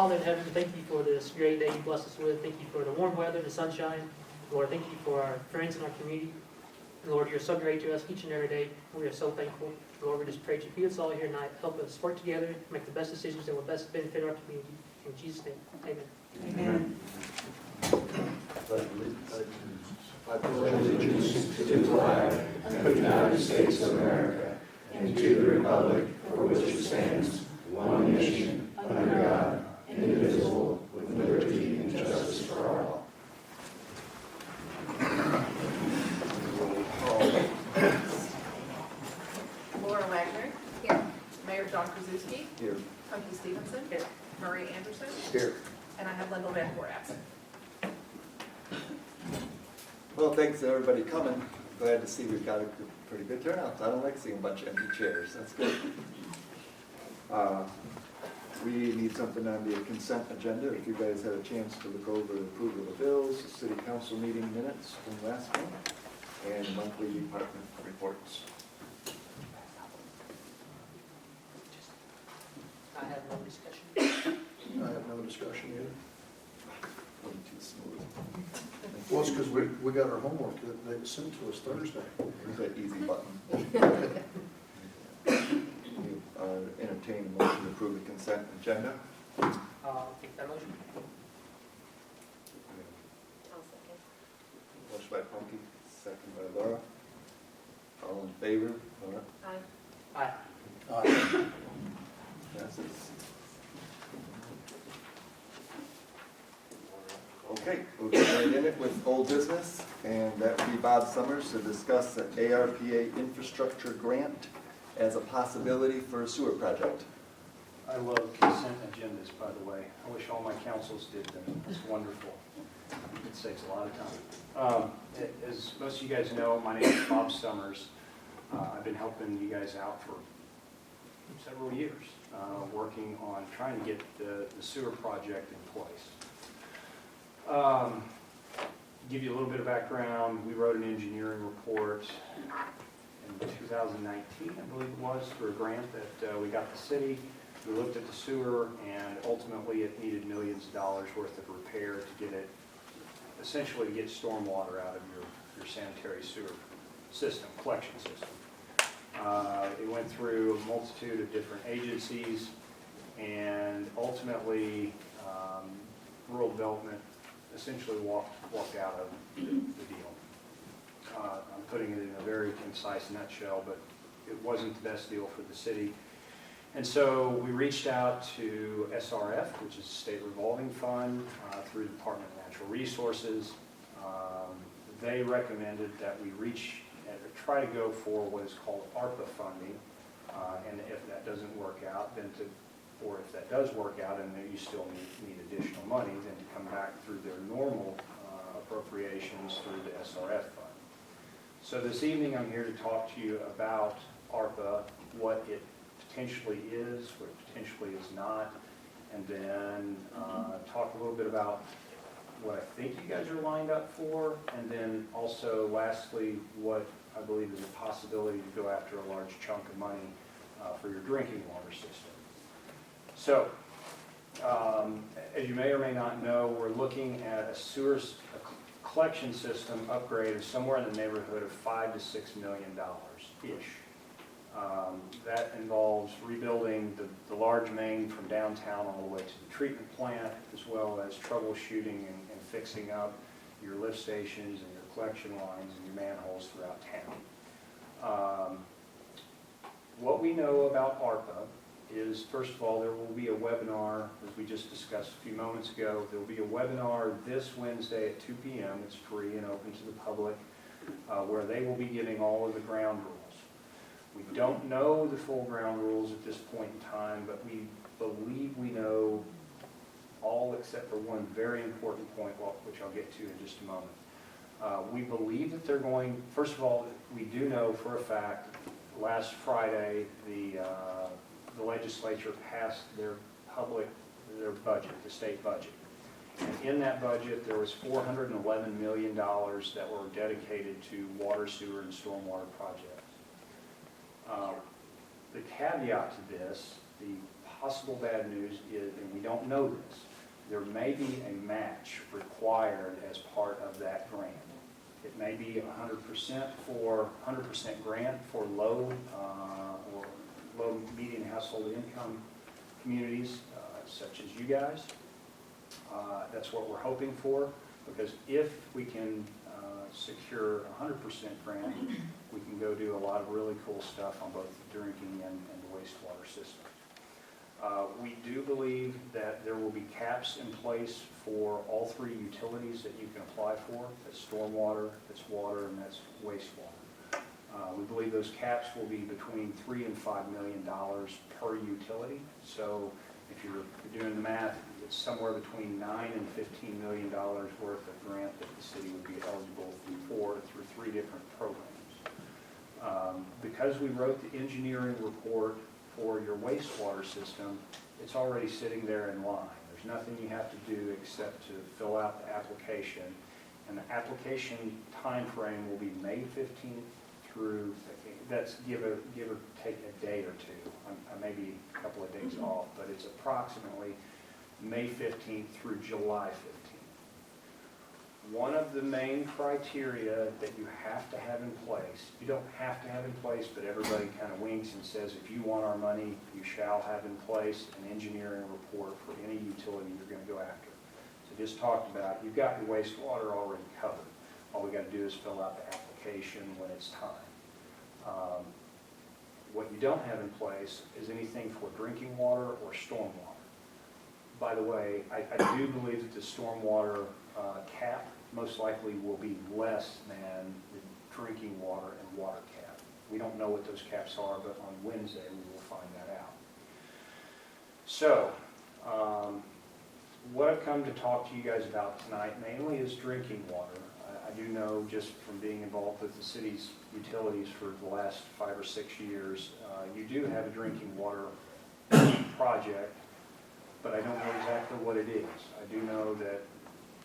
Father in heaven, thank you for this great day you blessed us with. Thank you for the warm weather, the sunshine. Lord, thank you for our friends in our community. Lord, you're so great to us each and every day. We are so thankful. Lord, we just pray that you be with us all here tonight. Help us work together, make the best decisions that will best benefit our community. In Jesus' name, amen. Amen. I pledge allegiance to the flag of the United States of America and to the republic for which it stands, one nation, under God, indivisible, with liberty and justice for all. Laura Wagner. Here. Mayor John Krasuski. Here. Punky Stevenson. Here. Marie Anderson. Here. And I have Linda Van Fort absent. Well, thanks to everybody coming. Glad to see we've got a pretty good turnout. I don't like seeing a bunch of empty chairs. That's good. We need something on the consent agenda. If you guys had a chance to look over the approval of the bills, the city council meeting minutes from last month, and monthly department reports. I have no discussion. I have no discussion either. Way too smooth. Well, it's because we got our homework that they sent to us Thursday. Here's that easy button. You entertain a motion to approve the consent agenda. I'll take that motion. Motion by Punky, second by Laura. All in favor? Laura? Aye. Aye. Passes. Okay, we'll get right in it with old business, and that would be Bob Summers to discuss an ARPA infrastructure grant as a possibility for a sewer project. I love consent agendas, by the way. I wish all my councils did them. It's wonderful. It saves a lot of time. As most of you guys know, my name is Bob Summers. I've been helping you guys out for several years, working on trying to get the sewer project in place. Give you a little bit of background. We wrote an engineering report in 2019, I believe it was, for a grant that we got the city. We looked at the sewer, and ultimately it needed millions of dollars worth of repair to get it, essentially to get stormwater out of your sanitary sewer system, collection system. It went through a multitude of different agencies, and ultimately rural development essentially walked out of the deal. I'm putting it in a very concise nutshell, but it wasn't the best deal for the city. And so we reached out to SRF, which is a state revolving fund, through the Department of Natural Resources. They recommended that we try to go for what is called ARPA funding, and if that doesn't work out, or if that does work out and you still need additional money, then to come back through their normal appropriations through the SRF fund. So this evening I'm here to talk to you about ARPA, what it potentially is, what it potentially is not, and then talk a little bit about what I think you guys are lined up for, and then also lastly what I believe is a possibility to go after a large chunk of money for your drinking water system. So, as you may or may not know, we're looking at a collection system upgrade of somewhere in the neighborhood of $5 to $6 million-ish. That involves rebuilding the large main from downtown all the way to the treatment plant, as well as troubleshooting and fixing up your lift stations and your collection lines and your manholes throughout town. What we know about ARPA is, first of all, there will be a webinar, as we just discussed a few moments ago. There will be a webinar this Wednesday at 2 p.m. It's free and open to the public, where they will be giving all of the ground rules. We don't know the full ground rules at this point in time, but we believe we know all except for one very important point, which I'll get to in just a moment. We believe that they're going, first of all, we do know for a fact, last Friday, the legislature passed their budget, the state budget. And in that budget, there was $411 million that were dedicated to water, sewer, and stormwater projects. The caveat to this, the possible bad news is, and we don't know this, there may be a match required as part of that grant. It may be 100% grant for low or low median household income communities such as you guys. That's what we're hoping for, because if we can secure 100% grant, we can go do a lot of really cool stuff on both the drinking and the wastewater system. We do believe that there will be caps in place for all three utilities that you can apply for. That's stormwater, that's water, and that's wastewater. We believe those caps will be between $3 and $5 million per utility. So if you're doing the math, it's somewhere between $9 and $15 million worth of grant that the city would be eligible for through three different programs. Because we wrote the engineering report for your wastewater system, it's already sitting there in line. There's nothing you have to do except to fill out the application. And the application time frame will be May 15th through, that's give or take a day or two. I may be a couple of days off, but it's approximately May 15th through July 15th. One of the main criteria that you have to have in place, you don't have to have in place, but everybody kind of winks and says, if you want our money, you shall have in place an engineering report for any utility you're going to go after. So just talked about, you've got your wastewater already covered. All we got to do is fill out the application when it's time. What you don't have in place is anything for drinking water or stormwater. By the way, I do believe that the stormwater cap most likely will be less than the drinking water and water cap. We don't know what those caps are, but on Wednesday we will find that out. So, what I've come to talk to you guys about tonight mainly is drinking water. I do know just from being involved with the city's utilities for the last 5 or 6 years, you do have a drinking water project, but I don't know exactly what it is. I do know that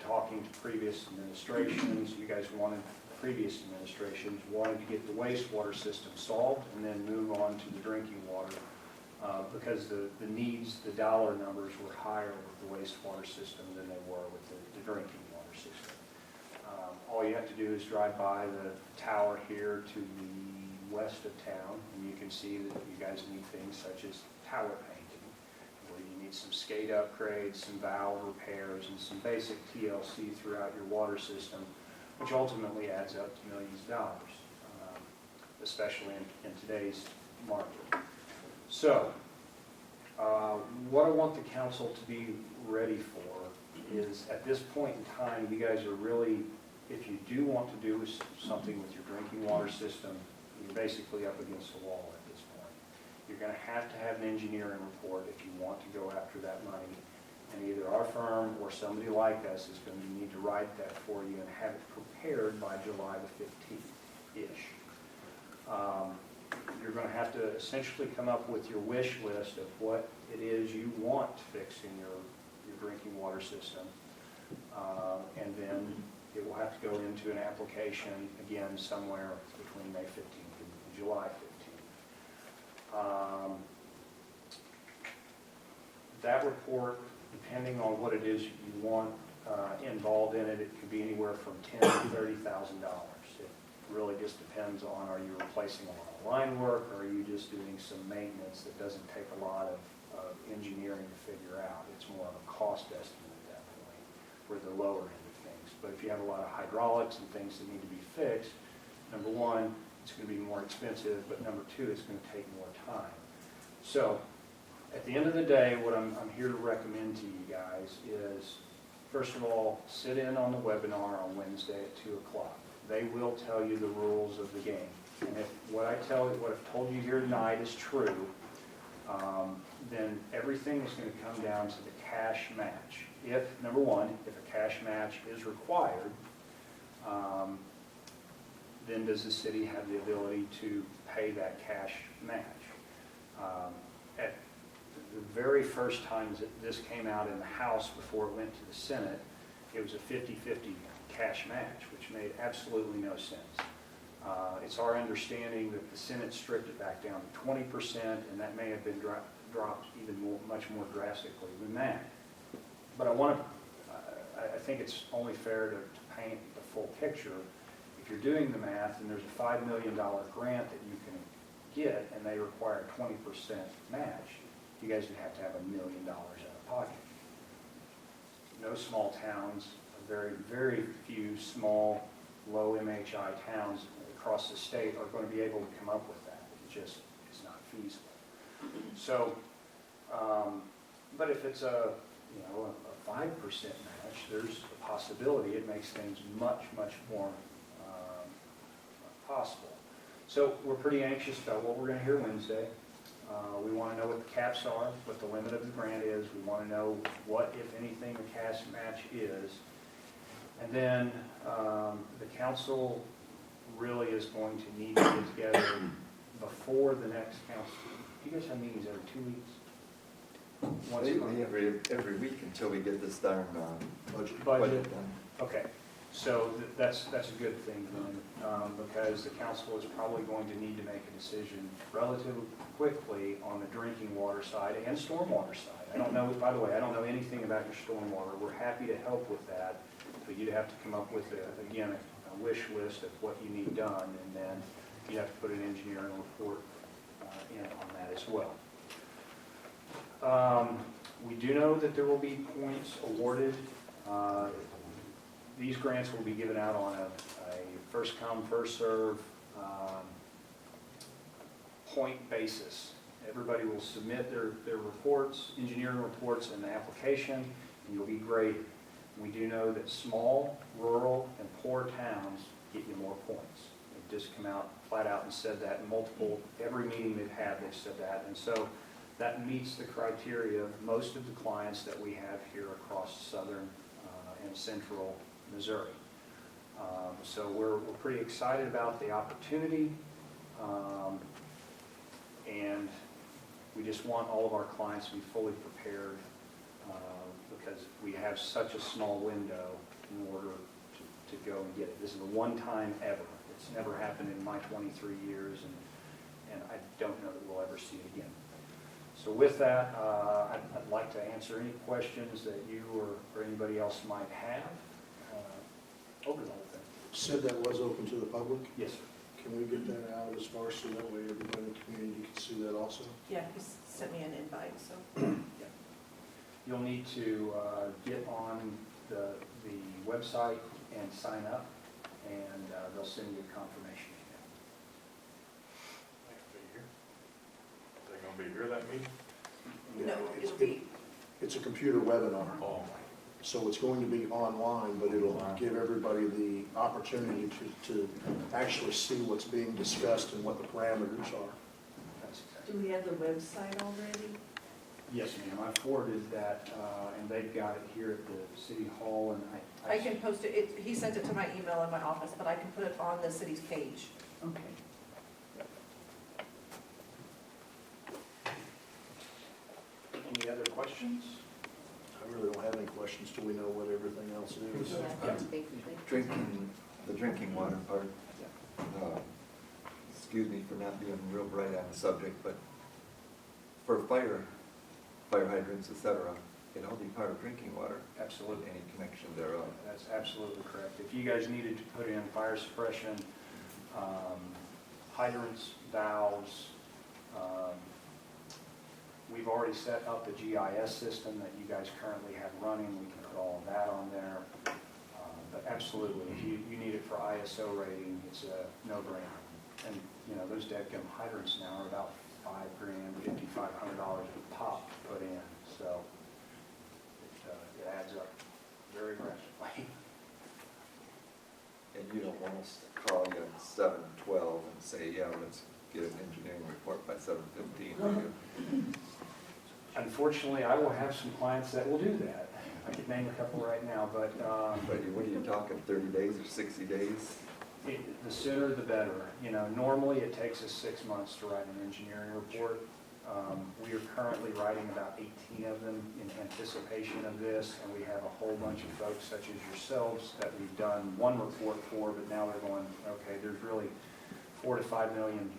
talking to previous administrations, you guys wanted, previous administrations wanted to get the wastewater system solved and then move on to the drinking water because the needs, the dollar numbers were higher with the wastewater system than they were with the drinking water system. All you have to do is drive by the tower here to the west of town, and you can see that you guys need things such as tower painting, where you need some skate upgrades, some valve repairs, and some basic TLC throughout your water system, which ultimately adds up to millions of dollars, especially in today's market. So, what I want the council to be ready for is, at this point in time, you guys are really, if you do want to do something with your drinking water system, you're basically up against the wall at this point. You're going to have an engineering report if you want to go after that money. And either our firm or somebody like us is going to need to write that for you and have it prepared by July the 15th-ish. You're going to have to essentially come up with your wish list of what it is you want to fix in your drinking water system. And then it will have to go into an application, again, somewhere between May 15th and July 15th. That report, depending on what it is you want involved in it, it could be anywhere from $10,000 to $30,000. It really just depends on, are you replacing a lot of line work, or are you just doing some maintenance that doesn't take a lot of engineering to figure out. It's more of a cost estimate at that point for the lower end of things. But if you have a lot of hydraulics and things that need to be fixed, number one, it's going to be more expensive, but number two, it's going to take more time. So at the end of the day, what I'm here to recommend to you guys is, first of all, sit in on the webinar on Wednesday at 2 o'clock. They will tell you the rules of the game. And if what I've told you here tonight is true, then everything is going to come down to the cash match. If, number one, if a cash match is required, then does the city have the ability to pay that cash match? At the very first time that this came out in the House before it went to the Senate, it was a 50-50 cash match, which made absolutely no sense. It's our understanding that the Senate stripped it back down to 20%, and that may have been dropped even more, much more drastically than that. But I think it's only fair to paint the full picture. If you're doing the math and there's a $5 million grant that you can get and they require a 20% match, you guys would have to have $1 million out of pocket. No small towns, very, very few small, low MHI towns across the state are going to be able to come up with that. It just is not feasible. So, but if it's a 5% match, there's a possibility it makes things much, much more possible. So we're pretty anxious about what we're going to hear Wednesday. We want to know what the caps are, what the limit of the grant is. We want to know what, if anything, the cash match is. And then the council really is going to need to get together before the next council. Do you guys have meetings every 2 weeks? Once a month? Every week until we get this darn Budget. done. Okay, so that's a good thing then, because the council is probably going to need to make a decision relatively quickly on the drinking water side and stormwater side. I don't know, by the way, I don't know anything about your stormwater. We're happy to help with that, but you'd have to come up with, again, a wish list of what you need done, and then you have to put an engineering report in on that as well. We do know that there will be points awarded. These grants will be given out on a first come, first serve point basis. Everybody will submit their reports, engineering reports, and the application, and you'll be graded. We do know that small, rural, and poor towns get you more points. They've just come out flat out and said that in every meeting they've had, they've said that. And so that meets the criteria of most of the clients that we have here across southern and central Missouri. So we're pretty excited about the opportunity, and we just want all of our clients to be fully prepared because we have such a small window in order to go and get it. This is a one-time ever. It's never happened in my 23 years, and I don't know that we'll ever see it again. So with that, I'd like to answer any questions that you or anybody else might have over the whole thing. Said that was open to the public. Yes, sir. Can we get that out as far so that way everybody in the community can see that also? Yeah, he sent me an invite, so. You'll need to get on the website and sign up, and they'll send you a confirmation email. Are they gonna be here that meeting? No, it'll be, It's a computer webinar, Oh, so it's going to be online, but it'll give everybody the opportunity to actually see what's being discussed and what the parameters are. That's exactly. Do we have the website already? Yes, ma'am. I forwarded that, and they've got it here at the city hall, and I can post it, he sent it to my email in my office, but I can put it on the city's page. Okay. Any other questions? I really don't have any questions till we know what everything else is. The drinking water part. Excuse me for not being real bright on the subject, but for fire hydrants, etc., it'd all be part of drinking water. Absolutely. Any connection thereof. That's absolutely correct. If you guys needed to put in fire suppression, hydrants, valves, we've already set up the GIS system that you guys currently have running. We can put all of that on there. But absolutely, if you need it for ISO rating, it's a no-brainer. And, you know, those dadgum hydrants now are about $5,000, $5,500 a pop to put in. So it adds up very rapidly. And you don't want us to call you at 7:12 and say, yeah, let's get an engineering report by 7:15, will you? Unfortunately, I will have some clients that will do that. I could name a couple right now, but But what are you talking, 30 days or 60 days? the sooner the better. You know, normally it takes us 6 months to write an engineering report. We are currently writing about 18 of them in anticipation of this, and we have a whole bunch of folks such as yourselves that we've done one report for, but now they're going, okay, there's really $4 to $5 million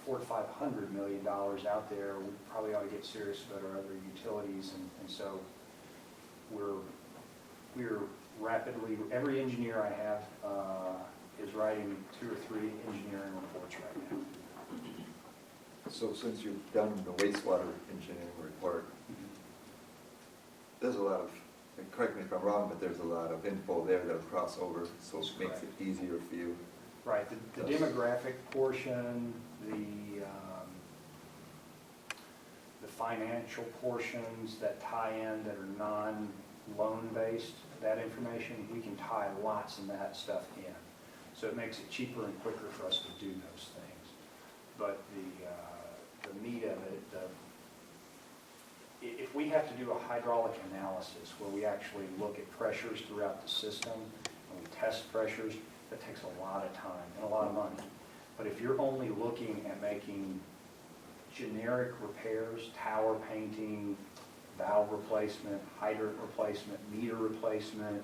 $400 to $500 million out there, we probably ought to get serious about our other utilities, and so we're rapidly, every engineer I have is writing 2 or 3 engineering reports right now. So since you've done the wastewater engineering report, there's a lot of, and correct me if I'm wrong, but there's a lot of info there that'll cross over, so it makes it easier for you. Right, the demographic portion, the financial portions that tie in that are non-loan based, that information, we can tie lots of that stuff in. So it makes it cheaper and quicker for us to do those things. But the meat of it, if we have to do a hydraulic analysis where we actually look at pressures throughout the system and we test pressures, that takes a lot of time and a lot of money. But if you're only looking at making generic repairs, tower painting, valve replacement, hydrant replacement, meter replacement,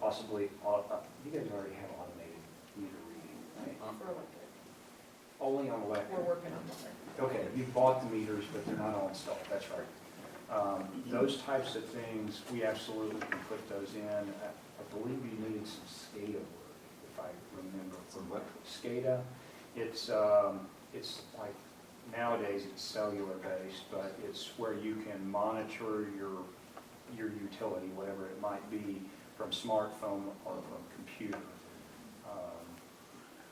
possibly, you guys already have automated meter reading, right? For electric. Only on electric. We're working on that. Okay, you bought the meters, but they're not all installed, that's right. Those types of things, we absolutely can put those in. I believe you needed some SCADA work, if I remember. Some what? SCADA, it's like, nowadays it's cellular based, but it's where you can monitor your utility, whatever it might be, from smartphone or from computer.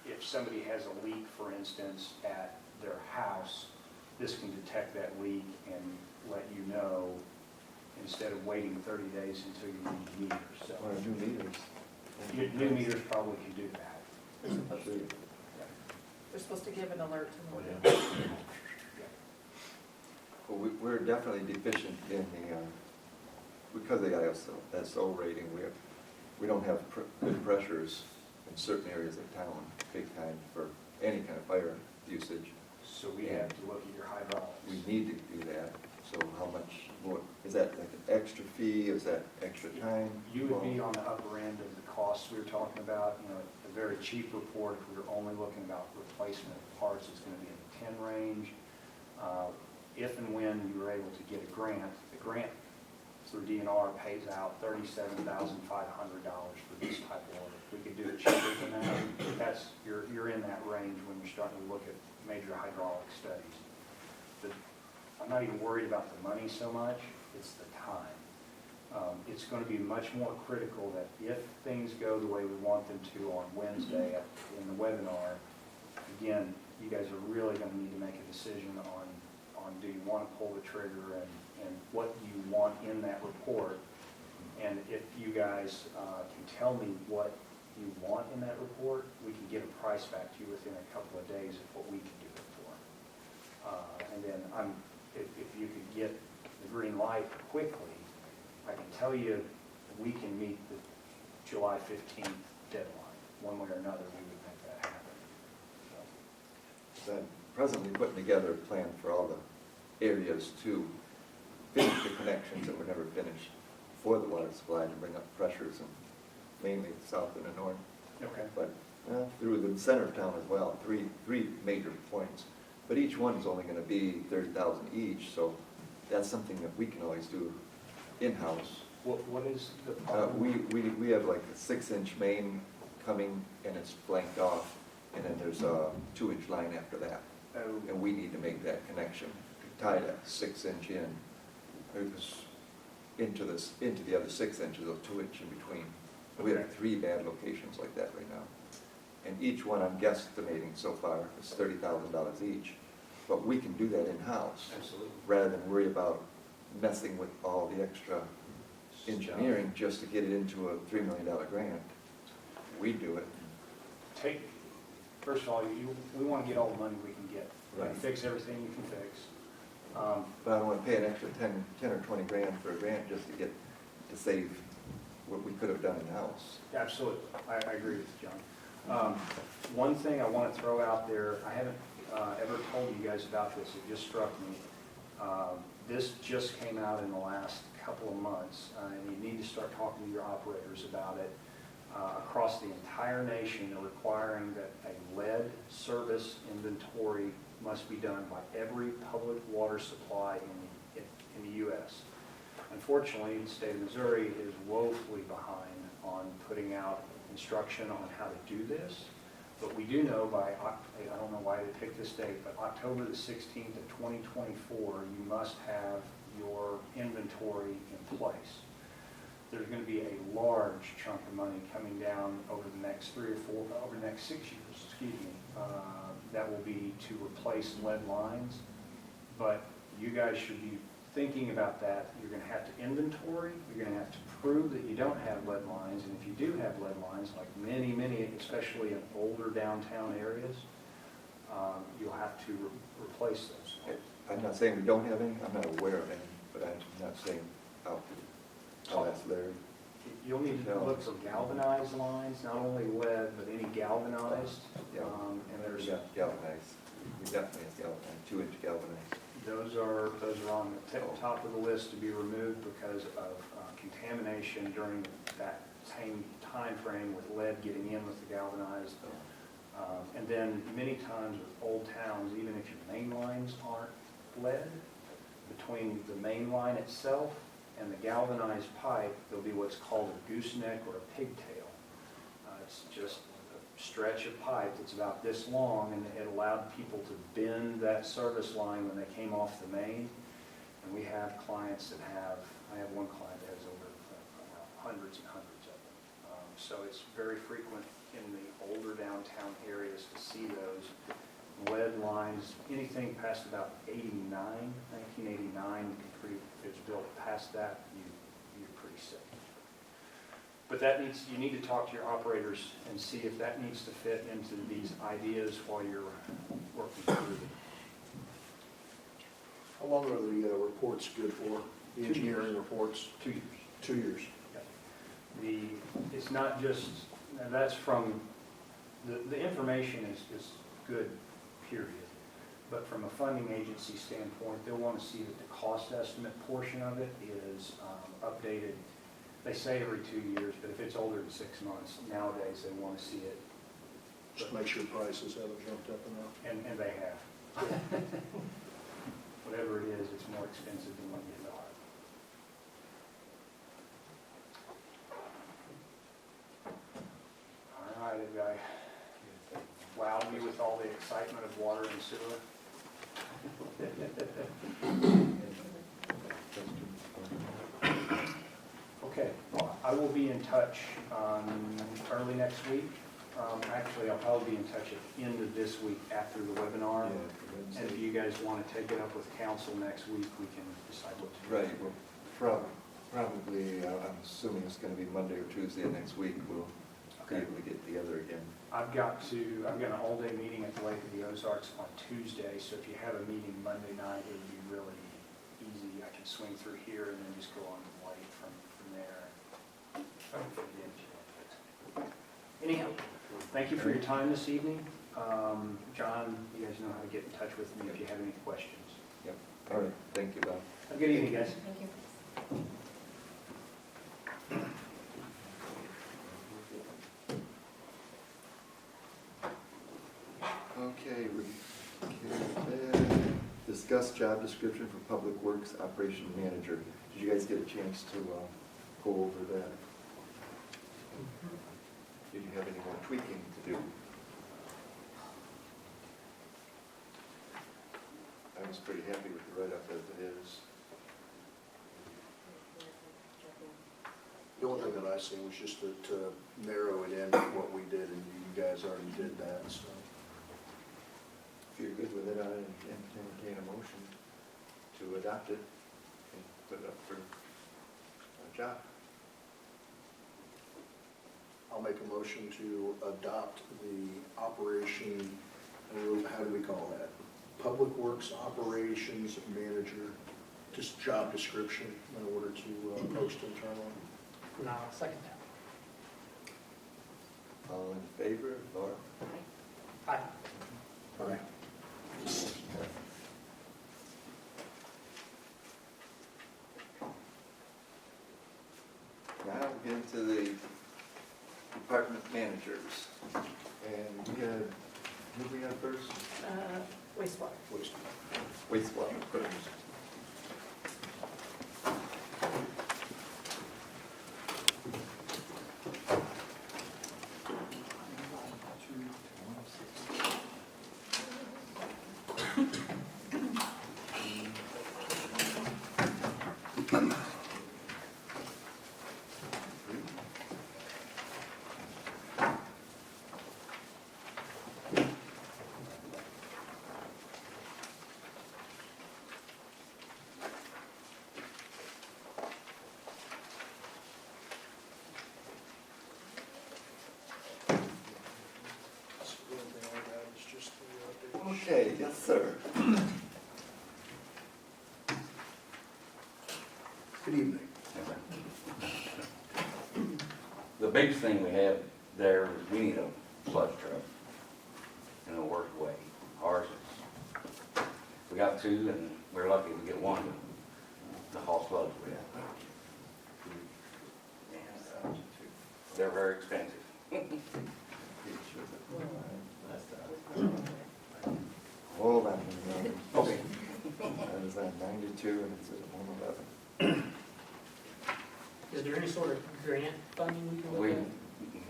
If somebody has a leak, for instance, at their house, this can detect that leak and let you know instead of waiting 30 days until you need meters. So Or new meters. new meters probably can do that. They're supposed to. They're supposed to give an alert to the. Well, we're definitely deficient in the, because they got SO rating, we don't have good pressures in certain areas of town, big time, for any kind of fire usage. So we have to look at your hydraulics. We need to do that, so how much more, is that like an extra fee, is that extra time? You would be on the upper end of the costs we were talking about. You know, a very cheap report, if we were only looking about replacement of parts, is going to be in the 10 range. If and when you were able to get a grant, the grant through DNR pays out $37,500 for this type of work. If we could do it cheaper than that, you're in that range when you're starting to look at major hydraulic studies. I'm not even worried about the money so much, it's the time. It's going to be much more critical that if things go the way we want them to on Wednesday in the webinar, again, you guys are really going to need to make a decision on do you want to pull the trigger and what you want in that report. And if you guys can tell me what you want in that report, we can get a price back to you within a couple of days of what we can do it for. And then if you could get the green light quickly, I can tell you we can meet the July 15th deadline. One way or another, we would make that happen. So I'm presently putting together a plan for all the areas to finish the connections that were never finished for the water supply to bring up pressures, and mainly the south and the north. Okay. But through the center of town as well, three major points. But each one is only going to be 30,000 each, so that's something that we can always do in-house. What is the problem? We have like a 6-inch main coming and it's blanked off, and then there's a 2-inch line after that. Oh, And we need to make that connection, tie that 6-inch in, into the other 6 inches of 2-inch in between. We have 3 bad locations like that right now. And each one I'm guesstimating so far is $30,000 each. But we can do that in-house, absolutely. rather than worry about messing with all the extra engineering just to get it into a $3 million grant. We do it. First of all, we want to get all the money we can get. We can Right. fix everything you can fix. But I don't want to pay an extra 10 or 20 grand for a grant just to save what we could have done in-house. Absolutely, I agree with you, John. One thing I want to throw out there, I haven't ever told you guys about this, it just struck me. This just came out in the last couple of months, and you need to start talking to your operators about it. across the entire nation are requiring that a lead service inventory must be done by every public water supply in the U.S. Unfortunately, the state of Missouri is woefully behind on putting out instruction on how to do this. But we do know by, I don't know why they picked this date, but October the 16th of 2024, you must have your inventory in place. There's going to be a large chunk of money coming down over the next 3 or 4, over the next 6 years, excuse me, that will be to replace lead lines. But you guys should be thinking about that. You're going to have to inventory, you're going to have to prove that you don't have lead lines, and if you do have lead lines, like many, especially in older downtown areas, you'll have to replace those. I'm not saying we don't have any, I'm not aware of any, but I'm not saying how that's there. You'll need to look for galvanized lines, not only lead, but any galvanized. Yeah. And there's, We got galvanized, we definitely have galvanized, 2-inch galvanized. those are on the top of the list to be removed because of contamination during that same time frame with lead getting in with the galvanized. And then many times with old towns, even if your main lines aren't lead, between the main line itself and the galvanized pipe, there'll be what's called a gooseneck or a pigtail. It's just a stretch of pipe that's about this long, and it allowed people to bend that service line when they came off the main. And we have clients that have, I have one client that has over hundreds and hundreds of them. So it's very frequent in the older downtown areas to see those lead lines. Anything past about 1989, if it's built past that, you're pretty safe. But you need to talk to your operators and see if that needs to fit into these ideas while you're working through them. How long are the reports good for? The 2 engineering years. reports? 2 years. 2 years. It's not just, now that's from, the information is good, period. But from a funding agency standpoint, they'll want to see that the cost estimate portion of it is updated. They say every 2 years, but if it's older than 6 months, nowadays they want to see it. Just make sure prices haven't jumped up enough. And they have. Whatever it is, it's more expensive than what you thought. All right, have I wowed you with all the excitement of water and sewer? Okay, well, I will be in touch early next week. Actually, I'll probably be in touch at the end of this week after the webinar. And if you guys want to take it up with council next week, we can decide what to do. Right, well, probably, I'm assuming it's going to be Monday or Tuesday of next week, we'll be able to get together again. I've got an all-day meeting at the Lake of the Ozarks on Tuesday, so if you have a meeting Monday night, it would be really easy. I can swing through here and then just go on the lake from there. Anyhow, thank you for your time this evening. John, you guys know how to get in touch with me if you have any questions. Yep, all right, thank you, Bob. Have a good evening, guys. Thank you. Okay, discuss job description for Public Works Operation Manager. Did you guys get a chance to go over that? Did you have any more tweaking to do? I was pretty happy with the write-up as it is. The only thing that I see was just to narrow it in to what we did, and you guys already did that, so. If you're good with it, I entertain a motion to adopt it and put it up for a job. I'll make a motion to adopt the operation, how do we call that? Public Works Operations Manager, just job description in order to post internally. And I'll second that. All in favor, Laura? Aye. All right. Now we get into the department managers. And we had, who we had first? Wastewater. Wastewater first. So the only thing I got is just the update. Okay, yes, sir. Good evening. The biggest thing we have there is we need a sludge truck in the worst way. Ours is, we got two and we're lucky to get one to haul sludge with. And they're very expensive. Hold on. Okay. That is at 92 and it's at 111. Is there any sort of grant funding we can We, look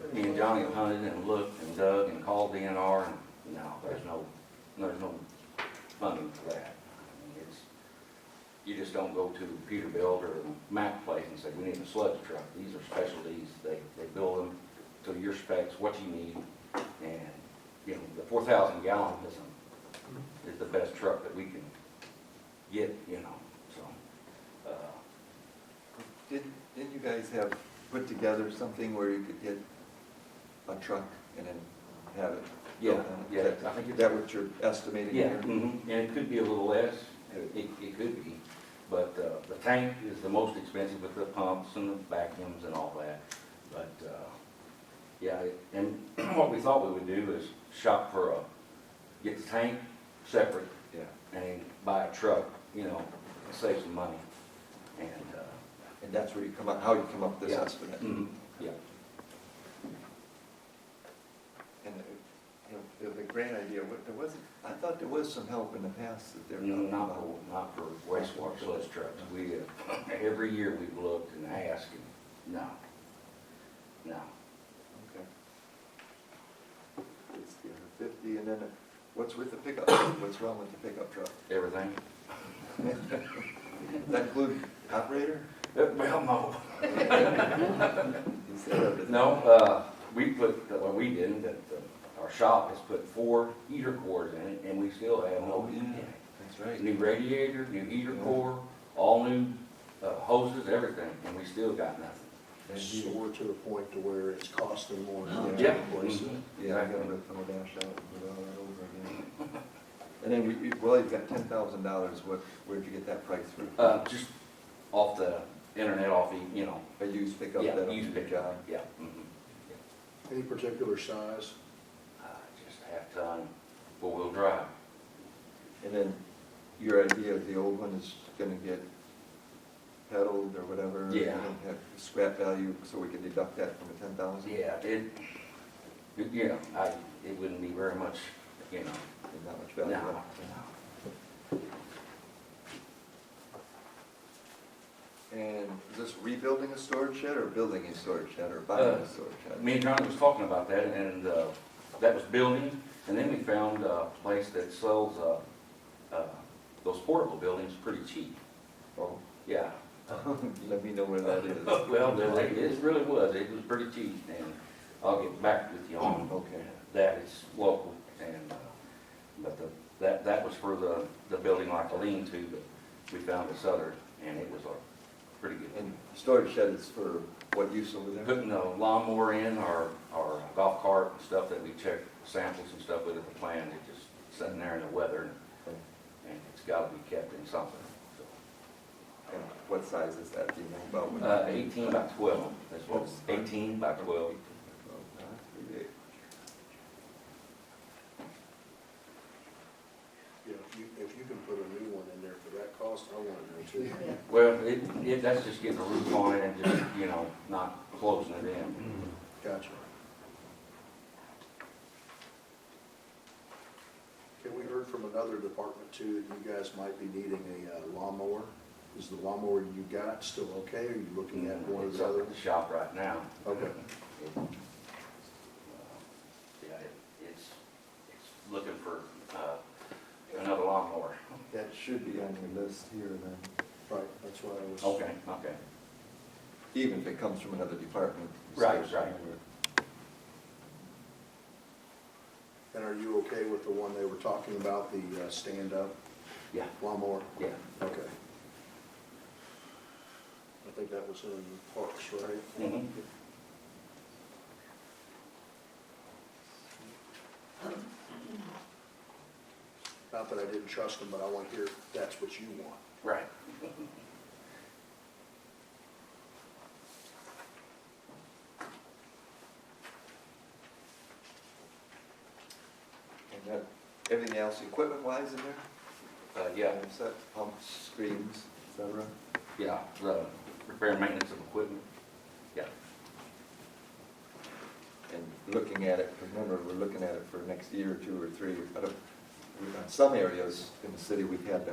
at? me and Johnny hunted and looked and dug and called DNR and no, there's no funding for that. I mean, it's, you just don't go to Peterbilt or the Mac place and say, we need a sludge truck. These are specialties. They build them to your specs, what you need. And, you know, the 4,000 gallon is the best truck that we can get, you know, so. Didn't you guys have put together something where you could get a truck and then have it? Yeah, built on it? yeah, Is that- I think Is it's- that what you're estimating Yeah, here? and it could be a little less, it could be, but the tank is the most expensive with the pumps and the vacuums and all that. But, yeah, and what we thought we would do is shop for get the tank separate Yeah. and buy a truck, you know, save some money. And, And that's where you come up, how you come up with this Yeah. estimate? yeah, And, you know, the grant idea, there wasn't, I thought there was some help in the past that they're talking not about. for wastewater sludge trucks. We, every year we've looked and asked, and no. Okay. It's the 50, and then what's with the pickup? What's wrong with the pickup truck? Everything? Does that include operator? Well, no. You said everything. No, we put, well, we didn't, but our shop has put 4 heater cores in it, and we still have no heat in it. That's right. New radiator, new heater core, all new hoses, everything, and we still got nothing. And So you- we're to the point to where it's costing more now to Yeah. replace it. Yeah, I gotta rip some dash out and put all that over again. And then, well, you've got $10,000, where'd you get that price from? Just off the internet, off the, you know. A used pickup Yeah, that'll used do the pickup, job? yeah. Any particular size? Just a half-ton, four-wheel drive. And then, your idea of the old one is gonna get pedaled or whatever? Yeah. And have scrap value, so we can deduct that from the 10,000? Yeah, you know, it wouldn't be very much, you know. There's not much No, value no. left. And is this rebuilding a storage shed or building a storage shed or buying a storage shed? Me and Johnny was talking about that, and that was building, and then we found a place that sells those portable buildings pretty cheap. Oh, Yeah. let me know where that is. Well, it really was, it was pretty cheap, and I'll get back with you on Okay. that. It's local, and, but that was for the building like a lean-to, but we found this other, and it was pretty good. And storage shed is for what use over there? Putting a lawnmower in, our golf cart and stuff that we check samples and stuff with at the plant, it's just sitting there in the weather, and it's gotta be kept in something. And what size is that, do you know about? 18 by 12, that's what, 18 by 12. Pretty big. Yeah, if you can put a new one in there for that cost, I want to know too. Well, that's just getting a roof on it and just, you know, not closing it in. Gotcha. from another department too, that you guys might be needing a lawnmower. Is the lawnmower you got still okay, or are you looking at one of It's the up other? at the shop right now. Okay. Yeah, it's looking for another lawnmower. That should be on your list here then, Right, that's what I was. Okay, okay. even if it comes from another department. Right, right. And are you okay with the one they were talking about, the stand-up Yeah, lawnmower? yeah. Okay. I think that was in Parks, right? Mhm. Not that I didn't trust them, but I want to hear if that's what you want. Right. And that, everything else equipment-wise in there? Yeah, Set pumps, screens, et cetera? yeah, the repair and maintenance of equipment. Yeah. And looking at it, remember, we're looking at it for next year or two or three. But in some areas in the city, we've had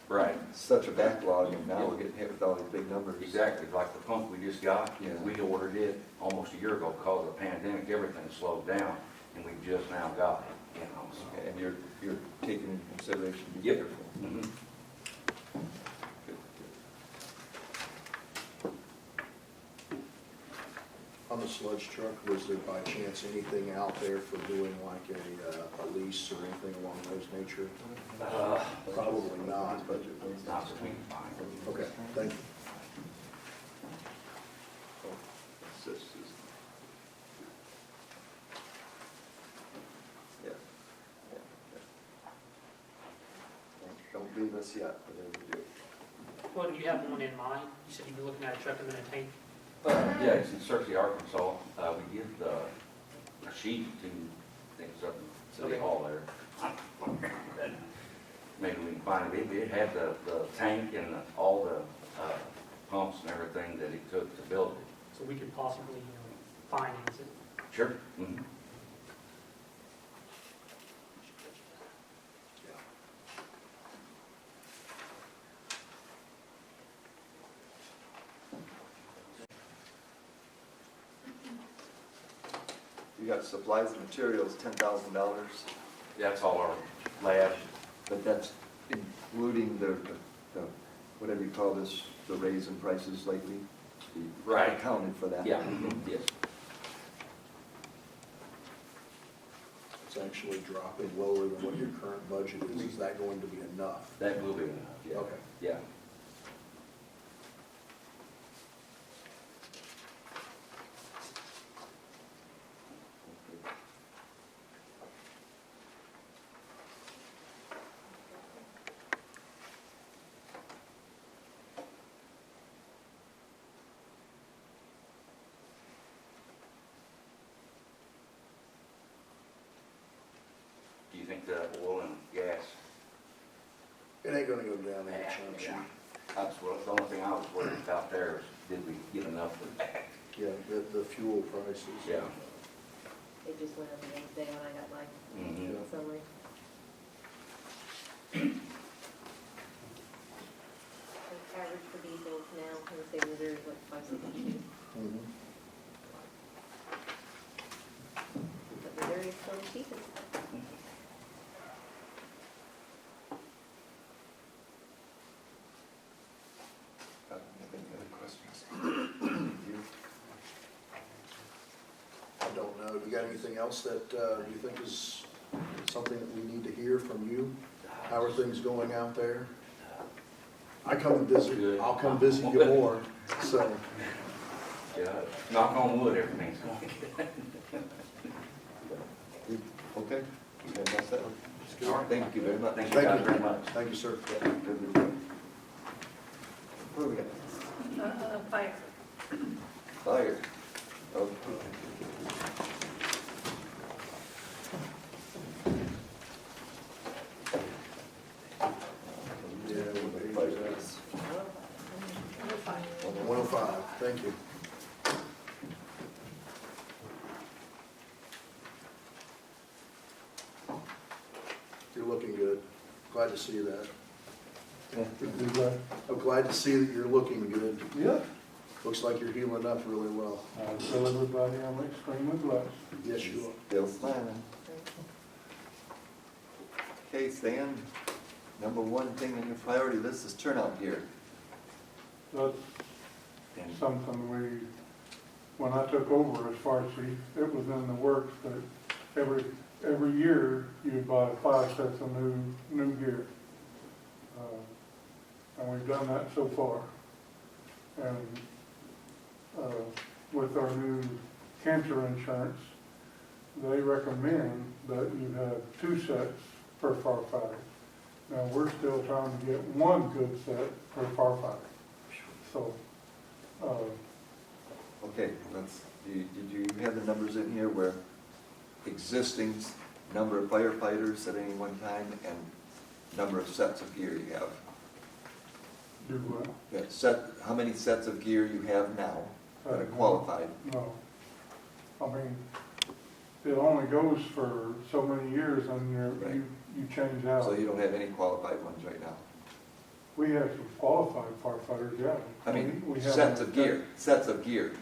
Right. such a backlog, and now we're getting hit with all these big numbers. Exactly, like the pump we just got, Yeah. we ordered it almost a year ago because of the pandemic, everything slowed down, and we just now got it, you know, so. And you're taking into consideration, be Yep. careful. Mhm. Good, On the sludge truck, was there by chance anything out there for doing like a lease or anything along those nature? Probably not, but, It's not between fine. okay, thank you. Yeah. Don't leave us yet, whatever you do. Well, do you have one in mind? You said you'd be looking at a truck and then a tank. Yeah, it's in Searcy, Arkansas. We give a sheet to things up in City Okay. Hall there. Maybe we can find it. It had the tank and all the pumps and everything that it took to build it. So we could possibly, finance it. Sure. Mhm. You got supplies and materials, $10,000, That's all our lab. but that's including the, whatever you call this, the raise in prices lately? You Right. Accounted for that? Yeah, yes. It's actually dropping lower than what your current budget is. Is that going to be enough? That will be enough, yeah. Okay. Yeah. Do you think the oil and gas? It ain't gonna go down anytime Yeah. soon. That's what, the only thing I was worried about there is, did we get enough for that? Yeah, the fuel prices. Yeah. It just went up the next day when I got my Mhm. summary. The average for diesel now in the state of Missouri is like 562, Mhm. but Missouri is still the cheapest. Any other questions? You? I don't know. Do you got anything else that you think is something that we need to hear from you? How are things going out there? I come and visit, Good. I'll come visit you more, so. Yeah, knock on wood, everything's going good. You- Okay? You guys all set? All right. Thank you very much. Thank you guys very much. Thank you, sir. Where we got? Fire. Fire. Okay. Yeah, what page Fire. is that? 105, thank you. You're looking good. Glad to see that. Do that. I'm glad to see that you're looking good. Yeah. Looks like you're healing up really well. I tell everybody I'm extremely blessed. Yes, you are. Still smiling. Okay, Stan, number one thing on your priority list is turnout gear. That's And something when I took over as fire chief, it was in the works that every year you buy 5 sets of new gear. And we've done that so far. And with our new cancer insurance, they recommend that you have 2 sets per firefighter. Now, we're still trying to get 1 good set per firefighter. So, okay, did you have the numbers in here where existing number of firefighters at any one time and number of sets of gear you have? do what? Yeah, how many sets of gear you have now that are qualified? No. I mean, it only goes for so many years and Right. you change out. So you don't have any qualified ones right now? We have some qualified firefighters, yeah. I mean, We have sets of gear, Sets of gear.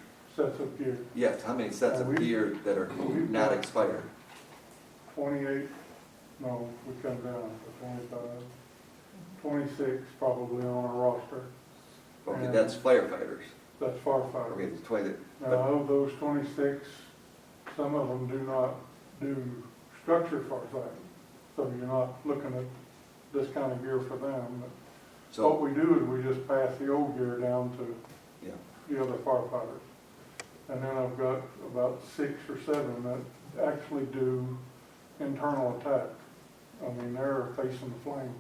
yes, how many sets of gear that are we've not got- expired? 28, no, we come down to 25, 26 probably on our roster. Okay, And that's firefighters. That's firefighters. Okay, it's 20, Now, of those 26, some of them do not do structure firefighting. So you're not looking at this kind of gear for them. But so, what we do is we just pass the old gear down to yeah, the other firefighters. And then I've got about 6 or 7 that actually do internal attack. I mean, they're facing the flames.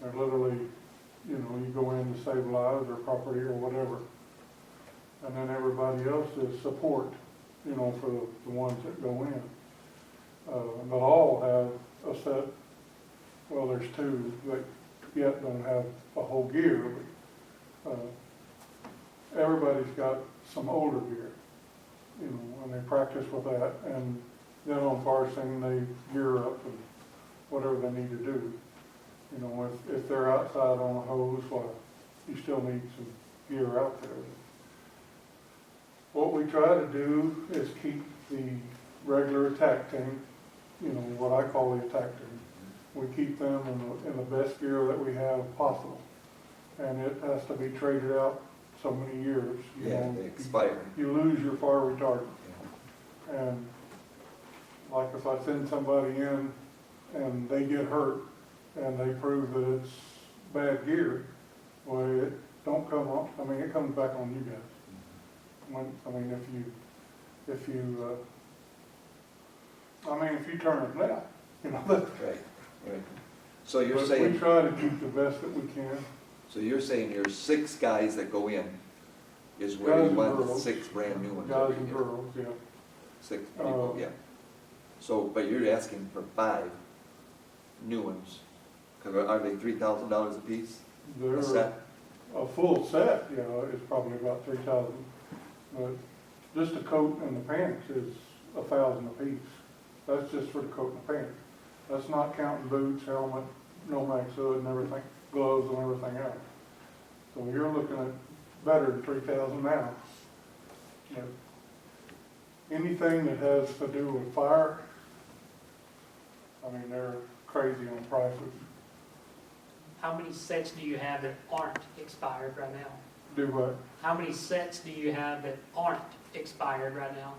They're literally, you go in to save lives or property or whatever. And then everybody else is support, for the ones that go in. But all have a set, well, there's 2 that yet don't have a whole gear, but everybody's got some older gear, and they practice with that, and then on fire scene, they gear up and whatever they need to do. If they're outside on a hose, well, you still need some gear out there. What we try to do is keep the regular attack team, what I call the attack team. We keep them in the best gear that we have possible. And it has to be traded out so many years. yeah, they expire. You lose your fire retardant. And like if I send somebody in and they get hurt and they prove that it's bad gear, well, it don't come on, it comes back on you guys. If you turn it down, Right, right. So you're but we saying, try to keep the best that we can. so you're saying your 6 guys that go in is where Guys you and want the girls. 6 brand new ones Guys every and year? girls, yeah. 6 people, yeah. So, but you're asking for 5 new ones, because are they $3,000 a piece? They're A set? a full set, is probably about 3,000. But just the coat and the pants is 1,000 a piece. That's just for the coat and the pants. That's not counting boots, helmet, Nomex hood and everything, gloves and everything else. So you're looking at better than 3,000 now. But anything that has to do with fire, they're crazy on prices. How many sets do you have that aren't expired right now? Do what? How many sets do you have that aren't expired right now?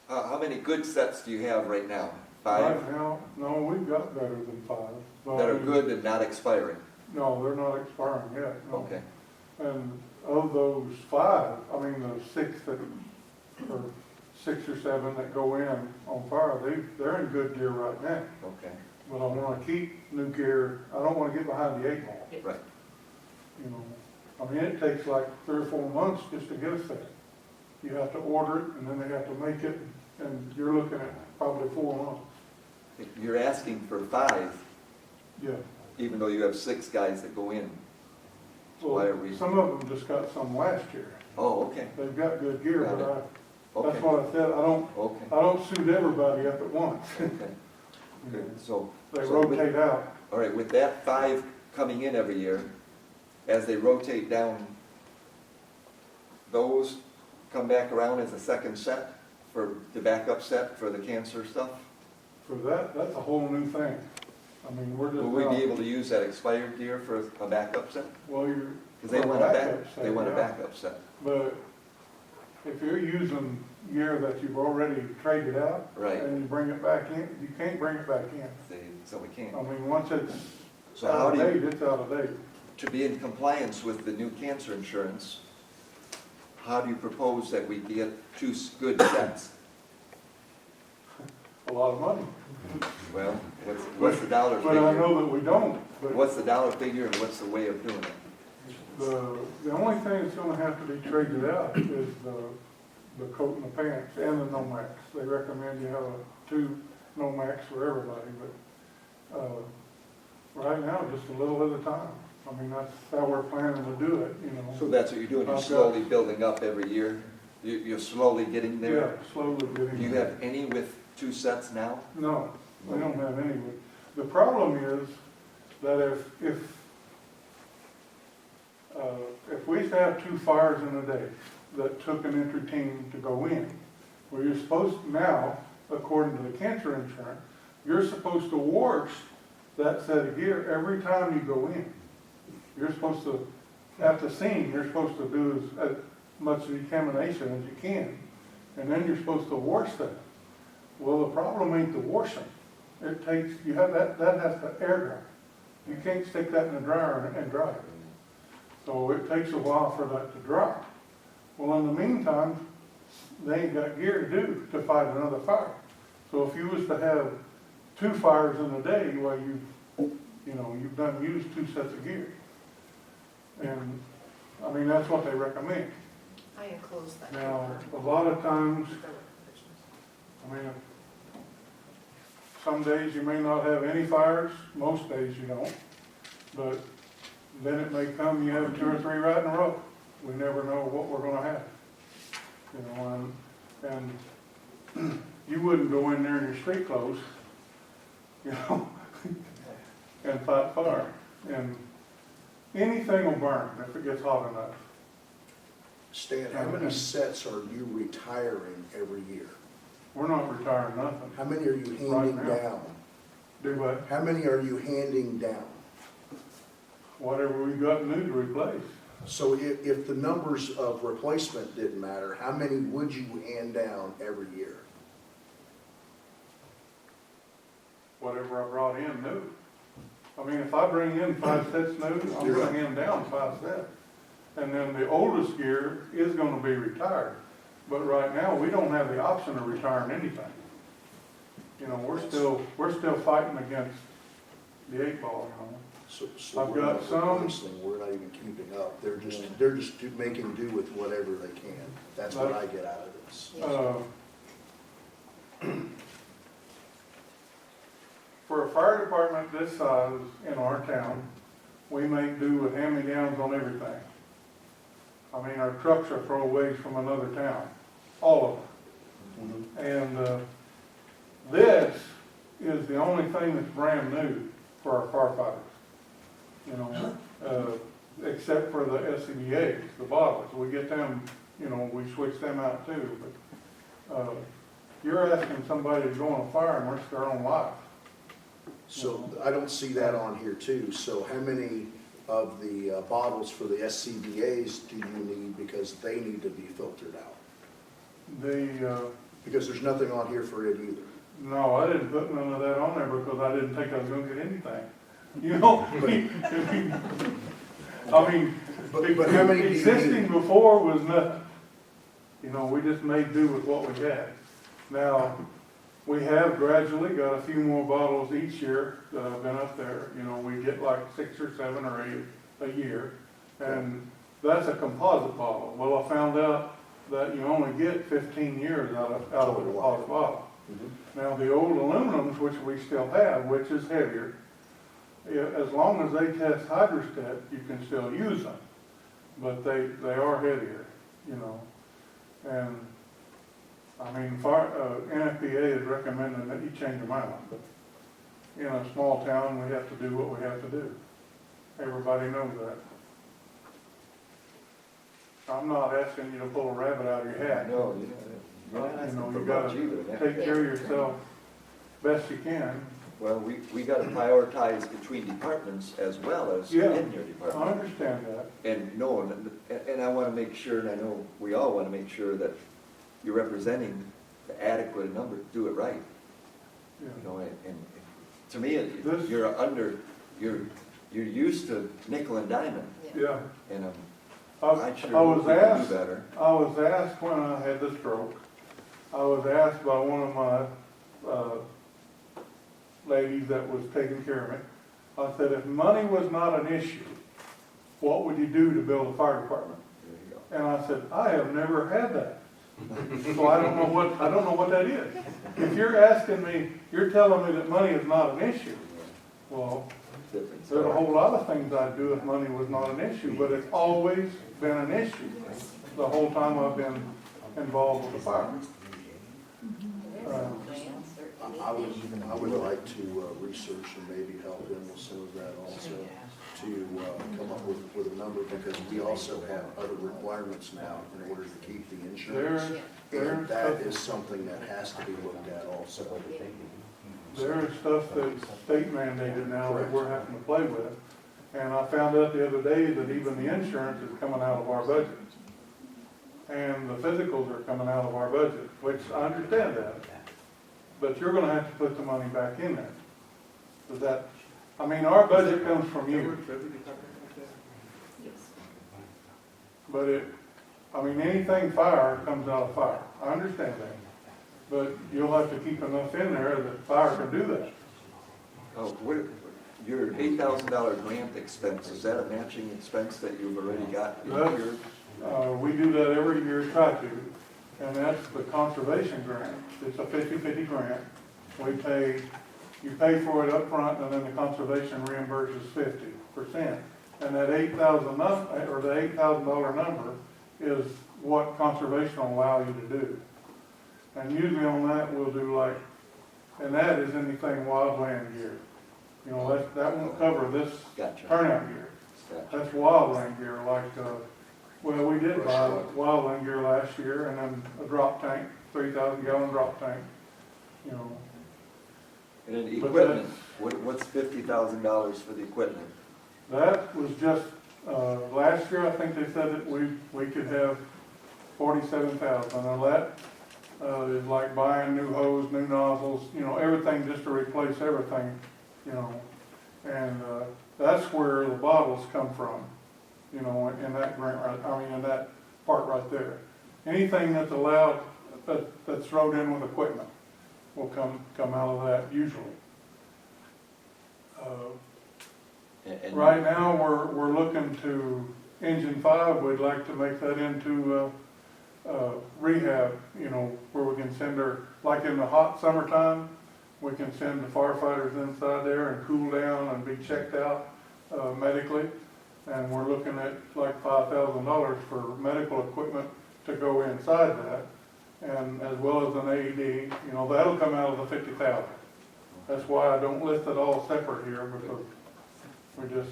How many good sets do you have right now? 5 Right now, no, we've got better than 5. But that are good and not expiring? No, they're not expiring yet. No. Okay, And of those 5, the 6 that, or 6 or 7 that go in on fire, they're in good gear right now. okay, But I want to keep new gear. I don't want to get behind the 8 ball. right. It takes like 3 or 4 months just to get a set. You have to order it, and then they have to make it, and you're looking at probably 4 months. You're asking for 5, Yeah. even though you have 6 guys that go in. So why are we? Some of them just got some last year. Oh, okay, They've got good gear, Got but Okay, what I said, okay, I don't suit everybody up at once. okay. Good, so. They so with- rotate out. All right, with that 5 coming in every year, as they rotate down, those come back around as a second set for the backup set for the cancer stuff? For that, that's a whole new thing. I mean, we're just. Will we be able to use that expired gear for a backup set? Well, you're. Because they for want a backup set, they want a yeah. backup set. But if you're using gear that you've already traded out. Right. And you bring it back in, you can't bring it back in. So we can't. I mean, once it's So how out do of you, date, it's out of date. to be in compliance with the new cancer insurance, how do you propose that we get 2 good sets? A lot of money. Well, what's the dollar But I figure? know that we don't. But What's the dollar figure and what's the way of doing it? the only thing that's gonna have to be traded out is the coat and the pants and the Nomax. They recommend you have 2 Nomax for everybody, but, right now, just a little at a time. I mean, that's how we're planning to do it, you know. So that's what you're doing, you're I've got- slowly building up every year? You're slowly getting Yeah, there? slowly getting. Do you have any with 2 sets now? No, we don't have any. The problem is that if we have 2 fires in a day that took an entry team to go in, well, you're supposed, now, according to the cancer insurance, you're supposed to wash that set of gear every time you go in. You're supposed to, at the scene, you're supposed to do as much decontamination as you can, and then you're supposed to wash that. Well, the problem ain't the washing. It takes, you have that has to air dry. You can't stick that in the dryer and dry it. So it takes a while for that to dry. Well, in the meantime, they ain't got gear to do to fight another fire. So if you was to have 2 fires in a day, well, you've done used 2 sets of gear. And, I mean, that's what they recommend. I enclosed that. Now, a lot of times, I mean, some days you may not have any fires, most days you don't. But then it may come, you have 2 or 3 right in a row. We never know what we're gonna have. You know, and you wouldn't go in there in your street clothes, you know, and fight fire. And anything will burn if it gets hot enough. Stan, how many sets are you retiring every year? We're not retiring nothing. How many are you Right handing now. down? Do what? How many are you handing down? Whatever we got new to replace. So if the numbers of replacement didn't matter, how many would you hand down every year? Whatever I brought in new. I mean, if I bring in 5 sets new, I'm You're gonna right. hand down 5 sets. And then the oldest gear is gonna be retired. But right now, we don't have the option of retiring anything. You know, we're still fighting against the 8 ball, you know. So I've we're got not some- replacing, we're not even keeping up. They're just making do with whatever they can. That's what I get out of this. For a fire department this size in our town, we make do with hand-me-downs on everything. I mean, our trucks are throwaways from another town, all of them. And this is the only thing that's brand new for our firefighters. You know, except for the SCBA's, the bottles. We get them, you know, we switch them out too. But you're asking somebody to go on a fire and risk their own life. So I don't see that on here too. So how many of the bottles for the SCBA's do you need because they need to be filtered out? Because there's nothing on here for it either. No, I didn't put none of that on there because I didn't think I was gonna get anything. You know, I mean, But how many do you existing need? before was nothing. You know, we just made do with what we had. Now, we have gradually got a few more bottles each year that have been up there. You know, we get like 6 or 7 or 8 a year. And that's a composite bottle. Well, I found out that you only get 15 years out of a composite bottle. Now, the old aluminums, which we still have, which is heavier, as long as they test hydrostat, you can still use them. But they are heavier, you know. And I mean, NFPA is recommending that you change them out, but in a small town, we have to do what we have to do. Everybody knows that. I'm not asking you to pull a rabbit out of your hat. No, you're not You asking know, for you much gotta either. That- take care of yourself best you can. Well, we gotta prioritize between departments as well as Yeah. in your I department. understand that. And no, and I wanna make sure, and I know we all wanna make sure that you're representing the adequate number, do it right. Yeah. You know, and to me, This- you're used to nickel and diamond, Yeah. and I I sure I hope was we can asked, do better. I was asked when I had the stroke, I was asked by one of my, ladies that was taking care of me, I said, if money was not an issue, what would you do to build a fire department? There you go. And I said, I have never had that. So I don't know what that is. If you're asking me, you're telling me that money is not an issue, well, Different there's a story. whole lot of things I'd do if money was not an issue, but it's always been an issue the whole time I've been involved with the fire. I would like to research and maybe help them with some of that also, to come up with a number, because we also have other requirements now in order to keep the insurance. And that is something that has to be looked at also. There is stuff that's state mandated now that we're having to play with. And I found out the other day that even the insurance is coming out of our budget. And the physicals are coming out of our budget, which I understand that. But you're gonna have to put the money back in there. Does that, I mean, our budget comes from you. But anything fire comes out of fire. I understand that. But you'll have to keep enough in there that fire can do that. Oh, your $8,000 grant expense, is that a matching expense that you've already got in That's- your? We do that every year, try to, and that's the conservation grant. It's a 50/50 grant. You pay for it up front, and then the conservation reimburses 50%. And that the $8,000 number is what conservation will allow you to do. And usually on that, we'll do and that is anything wildland gear. You know, that won't cover this Gotcha. turnout gear. Gotcha. That's wildland gear, well, we did buy wildland gear last year, and then a drop tank, 3,000-gallon drop tank, you know. And then But equipment, what's $50,000 for the equipment? That was just, last year, I think they said that we could have 47,000, and that is like buying new hose, new nozzles, you know, everything just to replace everything, you know. And that's where the bottles come from, you know, in that grant, in that part right there. Anything that's allowed, that's thrown in with equipment will come out of that usually. And- Right now, we're looking to, engine 5, we'd like to make that into rehab, you know, where we can send like in the hot summertime, we can send the firefighters inside there and cool down and be checked out medically. And we're looking at like $5,000 for medical equipment to go inside that, and as well as an AED, you know, that'll come out of the 50,000. That's why I don't list it all separate here, because we just.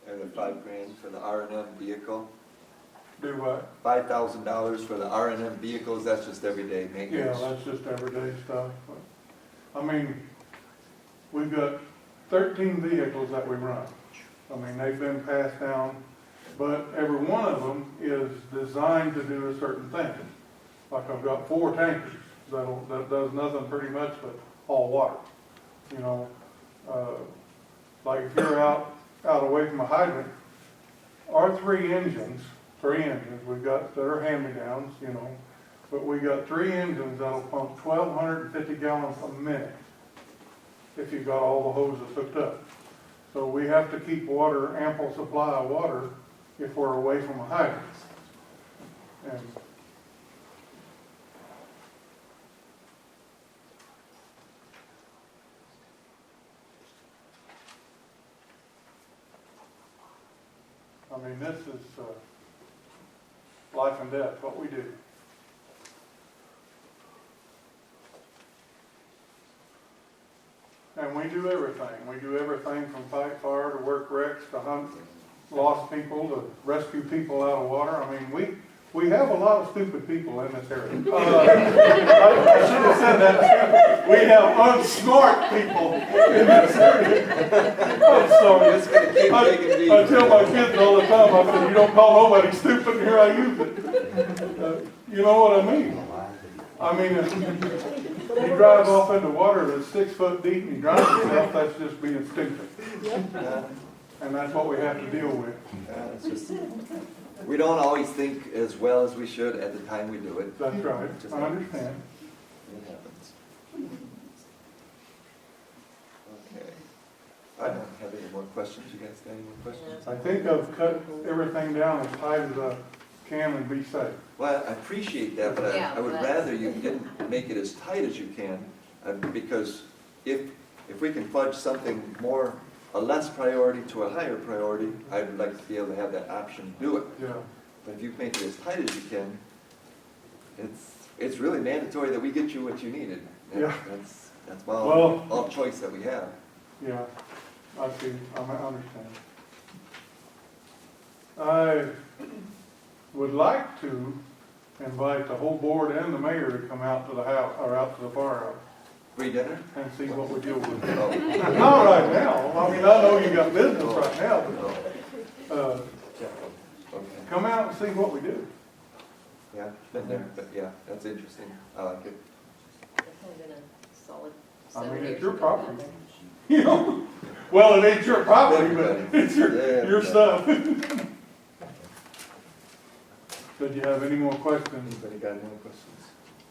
And the $5,000 for the R&M vehicle? Do what? $5,000 for the R&M vehicles, that's just everyday Yeah, maintenance? that's just everyday stuff. I mean, we've got 13 vehicles that we run. I mean, they've been passed down, but every one of them is designed to do a certain thing. Like I've got 4 tankers that does nothing pretty much but haul water. You know, like if you're out away from a hydrant, our 3 engines we've got that are hand-me-downs, you know, but we got 3 engines that'll pump 1,250 gallons a minute if you've got all the hoses hooked up. So we have to keep ample supply of water if we're away from a hydrant. And I I mean, this is life and death, what we do. And we do everything. We do everything from fight fire to work wrecks to hunt lost people to rescue people out of water. I mean, we have a lot of stupid people in this area. I should have said that. We have unsmart people in this area. I'm sorry. It's gonna keep making me. I tell my kids all the time, I said, you don't call nobody stupid, and here I use it. You know what I mean? I mean, if you drive off into water that's 6 foot deep and you drown yourself, that's just being stupid. And that's what we have to deal with. It's just, we don't always think as well as we should at the time we do it. That's right, I understand. It happens. Okay. I don't have any more questions. You guys got any more questions? I think I've cut everything down as tight as I can and be safe. Well, I appreciate that, but Yeah, I would but- rather you didn't make it as tight as you can, because if we can fudge something more, a less priority to a higher priority, I'd like to be able to have that option to do it. Yeah, But if you make it as tight as you can, it's really mandatory that we get you what you needed. Yeah. That's Well- all choice that we have. yeah, I see, I understand. I would like to invite the whole board and the mayor to come out to the house, or out to the firehouse, Free dinner? and see what we deal with. Oh. Not right now, I mean, I know you got business right now, but, Okay. come out and see what we do. Yeah, been there, but yeah, that's interesting. I like it. It's only been a solid I 7 mean, years. it's your since I've property. been there. You know, well, it ain't your property, but it's Yeah, your yeah. stuff. Did you have any more questions? Anybody got any more questions?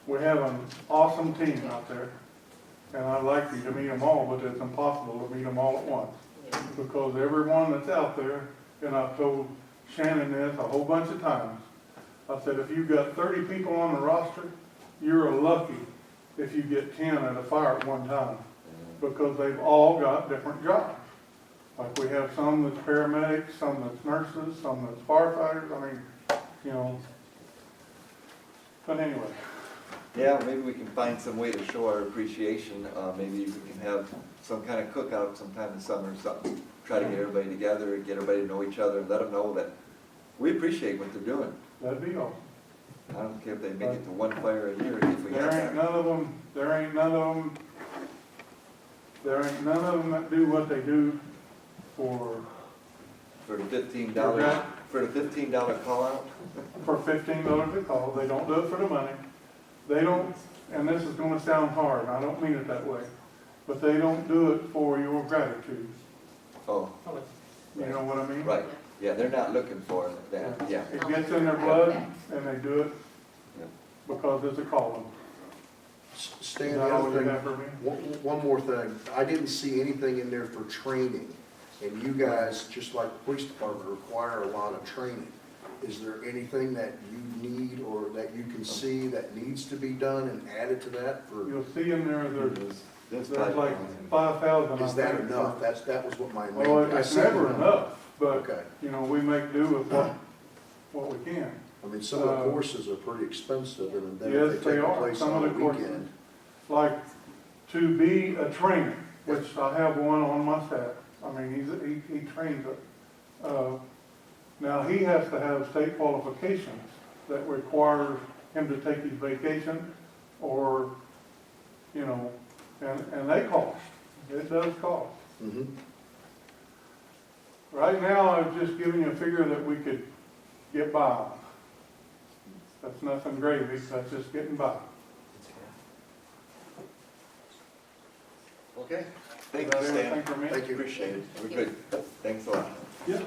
We have an awesome team out there, and I'd like you to meet them all, but it's impossible to meet them all at once. Yeah. Because everyone that's out there, and I've told Shannon this a whole bunch of times, I said, if you've got 30 people on the roster, you're lucky if you get 10 at a fire at one time, because they've all got different jobs. Like we have some that's paramedics, some that's nurses, some that's firefighters, I mean, you know. But anyway, Yeah, maybe we can find some way to show our appreciation. Maybe we can have some kind of cookout sometime in summer or something. Try to get everybody together, and get everybody to know each other, and let them know that we appreciate what they're doing. that'd be awesome. I don't care if they make it to one fire a year if we have There ain't that. none of them that do what they do for For the $15, for the $15 call out. $15 a call. They don't do it for the money. They don't, and this is gonna sound hard, and I don't mean it that way, but they don't do it for your gratitude. Oh, You know what I mean? right. Yeah, they're not looking for that, yeah. It gets in their blood, and they do it Yeah. because it's a calling. Stan, Is the that all other you thing, have for me? one more thing. I didn't see anything in there for training, and you guys, just like the police department, require a lot of training. Is there anything that you need or that you can see that needs to be done and added to that for, You'll see in there, That's there's like 5,000. is that enough? That was what my main. Well, I it's see never enough, but, Okay. you know, we make do with what we can. I mean, some of the courses are pretty expensive, and then Yes, if they they take are. place Some on of a the courses. weekend. Like, to be a trainer, which I have one on my staff, I mean, he trains it. Now, he has to have state qualifications that require him to take his vacation, or, you know, and they cost. It does cost. Mhm. Right now, I've just given you a figure that we could get by on. That's nothing gravy, that's just getting by. Okay. Is Thank that you, everything Stan. for me? Thank you. Appreciate it. We're good. Thanks a lot. Yeah.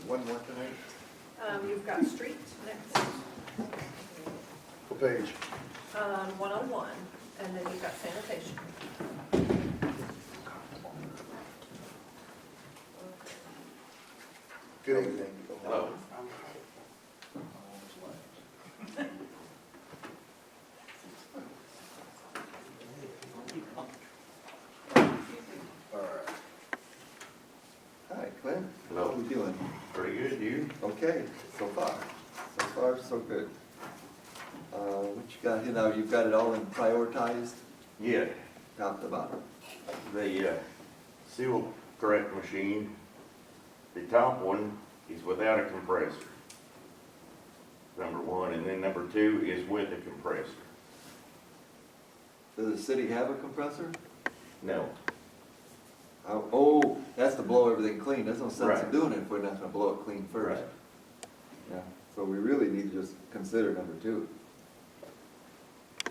One more tonight? You've got street next, What page? 101, and then you've got sanitation. Good evening. Hello. All right. Hi, Clint. Okay, so far, so good. What you got here now, you've got it all in prioritized, Yeah, top to bottom. the seal correct machine, the top one is without a compressor. Number one, and then number two is with a compressor. Does the city have a compressor? No, Oh, that's to blow everything clean, there's no sense in Right. doing it if we're not gonna blow it clean first. Right. Yeah, so we really need to just consider number two.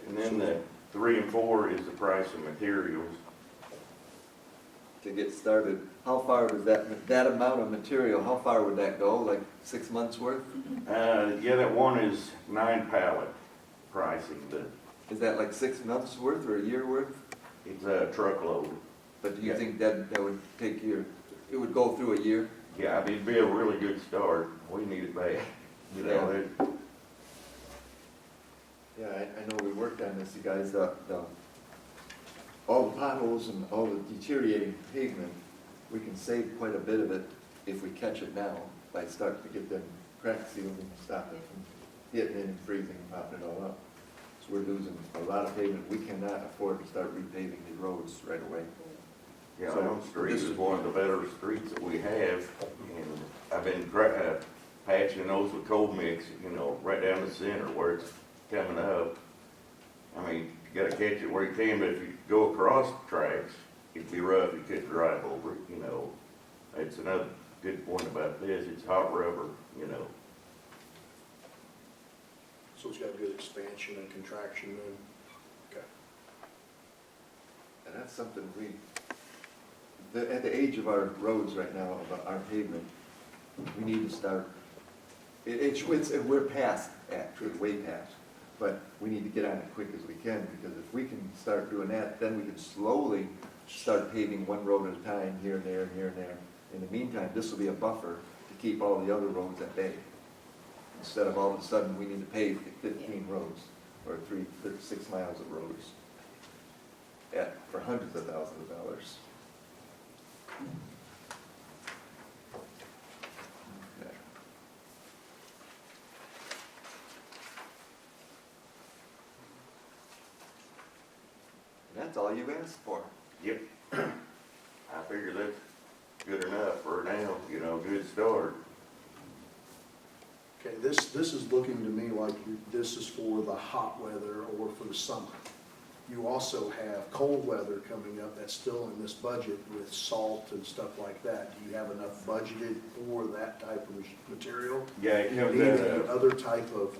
And then the 3 and 4 is the price of materials. To get started, how far does that amount of material, how far would that go, like 6 months worth? Yeah, that one is 9 pallet pricing, but Is that like 6 months worth or a year worth? it's a truckload. But do you Yeah. think that would take it would go through a year? Yeah, it'd be a really good start. We need it bad. You know, it, Yeah, I know we worked on this, you guys, all the potholes and all the deteriorating pavement, we can save quite a bit of it if we catch it now by starting to get them crack sealed and stop it from hitting in and freezing and popping it all up. So we're losing a lot of pavement, we cannot afford to start repaving the roads right away. yeah, So, Elm Street this is is- one of the better streets that we have. And I've been patching those with cold mix, you know, right down the center where it's coming up. I mean, you gotta catch it where you can, but if you go across the tracks, it'd be rough, you couldn't drive over it, you know. It's another good point about this, it's hot rubber, you know. So it's got good expansion and contraction then? Okay. And that's something at the age of our roads right now, of our pavement, we need to start, we're past, actually, way past, but we need to get on it quick as we can, because if we can start doing that, then we can slowly start paving one road at a time, here and there, and here and there. In the meantime, this will be a buffer to keep all the other roads at bay. Instead of all of a sudden, we need to pave 15 roads, or 6 miles of roads, for hundreds of thousands of dollars. Okay. That's all you asked for. Yep. I figure that's good enough for now, you know, good start. Okay, this is looking to me like this is for the hot weather or for the summer. You also have cold weather coming up that's still in this budget with salt and stuff like that. Do you have enough budgeted for that type of material? Yeah, it Do you comes need out any of, other type of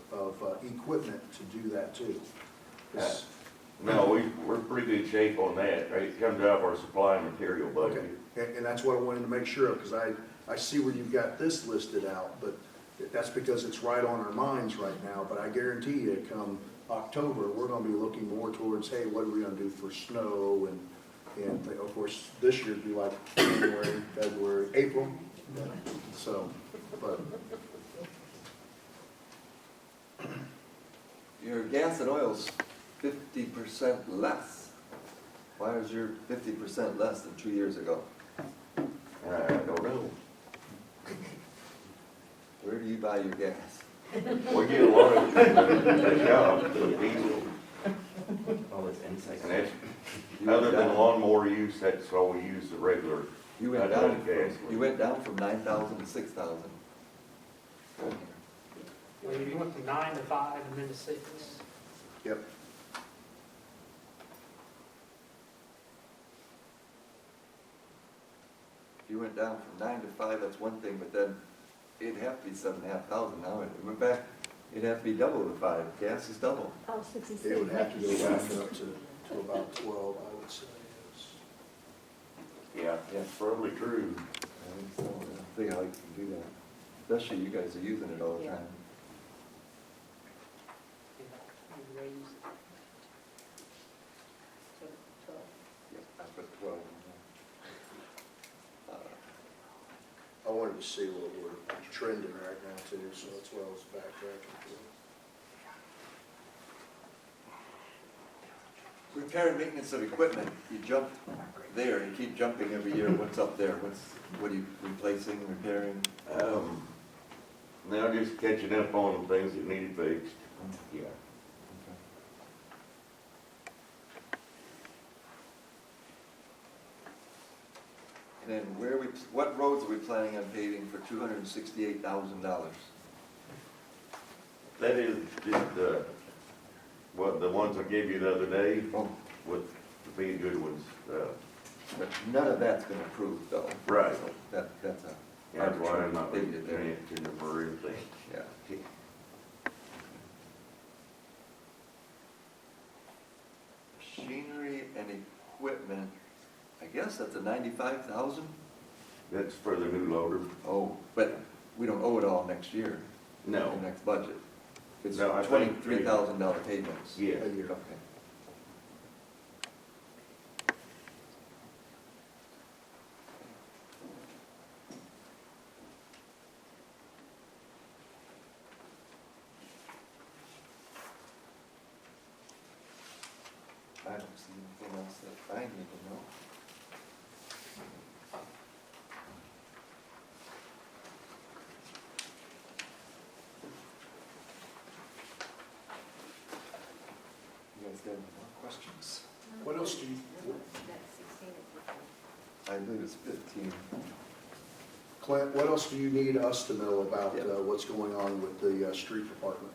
equipment to do that too? 'Cause- no, we're in pretty good shape on that, right? It comes out of our supply and material Okay, budget. and that's what I wanted to make sure of, because I see where you've got this listed out, but that's because it's right on our minds right now. But I guarantee you, come October, we're gonna be looking more towards, hey, what are we gonna do for snow? And of course, this year it'd be like January, February, April. So, but Your gas and oil's 50% less. Why is your 50% less than 2 years ago? I don't know. Where do you buy your gas? We get a lot of the shop, the diesel, All this insight. and that's, You other went than down- lawnmower use, that's all we use, the regular. You went I down, don't gas. you went down from 9,000 to 6,000. Well, you went from 9 to 5 and then to 6. yep. If you went down from 9 to 5, that's one thing, but then it'd have to be 7,500 now. It went back, it'd have to be double the 5. Gas is double. Oh, 66. It would have to go back up to about 12, I would say. Yeah, that's probably true. I think so. I think I like to do that. Especially you guys are using it all the time. You raised So, 12. Yeah, I put 12 in there. I wanted to see what we're trending right now too, so that's why I was backtracking. Repair and maintenance of equipment, you jump there, you keep jumping every year, what's up there? What are you replacing, repairing? Now just catching up on things that needed fixed. Yeah. And then what roads are we planning on paving for $268,000? That is just, what, the ones I gave you the other day, Oh, with the being good ones. but none of that's been approved though. Right. So that's a. That's why I'm not Maybe paying there. attention to everything. Yeah. Machinery and equipment, I guess that's a 95,000? That's for the new loader. Oh, but we don't owe it all next year, No, the next budget. It's No, I think- $23,000 payments. yeah. A year. Okay. I don't see anything else that I need to know. You guys got any more questions? What else do you, That's 16 at 15. I believe it's 15. Clint, what else do you need us to know about Yeah. what's going on with the street department?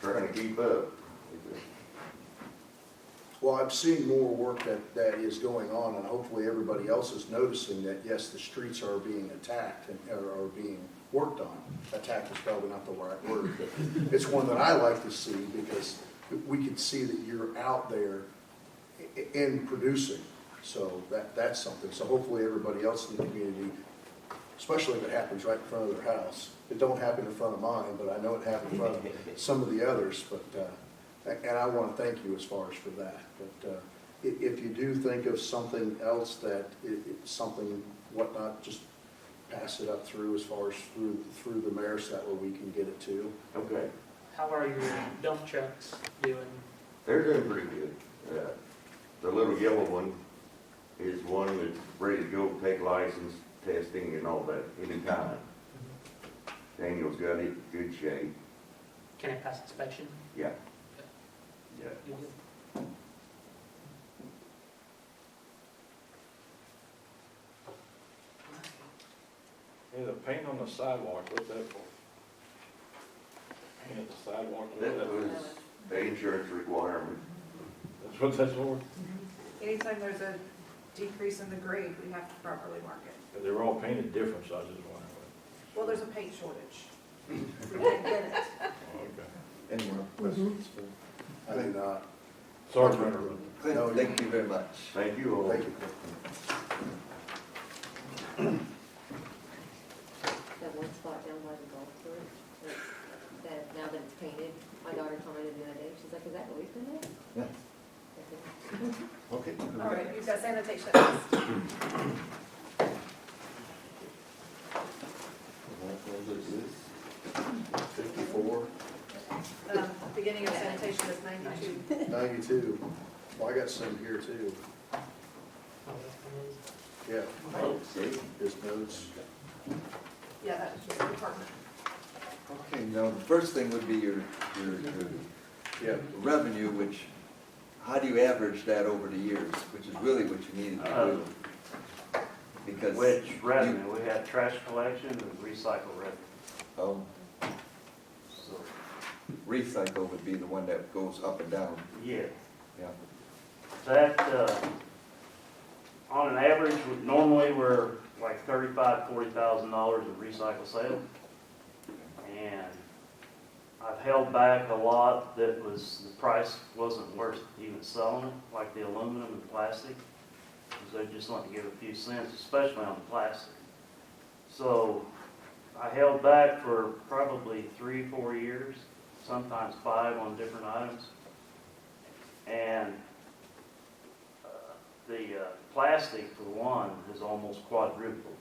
Trying to keep up. Well, I'm seeing more work that is going on, and hopefully everybody else is noticing that, yes, the streets are being attacked and are being worked on. Attacked is probably not the right word, but it's one that I like to see because we can see that you're out there and producing. So that's something. So hopefully everybody else in the community, especially if it happens right in front of their house. It don't happen in front of mine, but I know it happened in front of some of the others, but, and I want to thank you as far as for that. But if you do think of something else that, it's something, whatnot, just pass it up through as far as through the mayor so that way we can get it too. Okay. How are your dump trucks doing? They're doing pretty good. The little yellow one is one that's ready to go take license, testing and all that anytime. Daniel's got it in good shape. Can it pass inspection? Yeah. Yeah. You good? Hey, the paint on the sidewalk, what's that for? Paint the sidewalk, what's That that for? was the insurance requirement. That's what that's for? Anytime there's a decrease in the grade, we have to properly mark it. But they were all painted different, so I was just wondering. Well, there's a paint shortage. We can't get it. Oh, okay. Any more questions for I do not. Sorry for interrupting. Clint? No, Thank you very much. Thank you all. Thank you. That one spot down by the golf course, that now that it's painted, my daughter commented the other day, she's like, is that always been there? Yeah. I said, Okay. All right, you've got sanitation next. $54, Beginning of sanitation is 92. 92. Well, I got some here too. Oh, that's amazing. Yeah, Okay. his notes. Yeah, that was just the department. Okay, now the first thing would be your Yeah. revenue, which, how do you average that over the years, which is really what you needed to do? Because. Which revenue, we had trash collection and recycle revenue. Oh, So, recycle would be the one that goes up and down, yeah, yeah. that, on an average, normally we're like $35,000-$40,000 in recycle sales. And I've held back a lot that was, the price wasn't worth even selling it, like the aluminum and plastic. Because they just want to give a few cents, especially on the plastic. So I held back for probably 3-4 years, sometimes 5 on different items. And the plastic, for one, is almost quadrupled.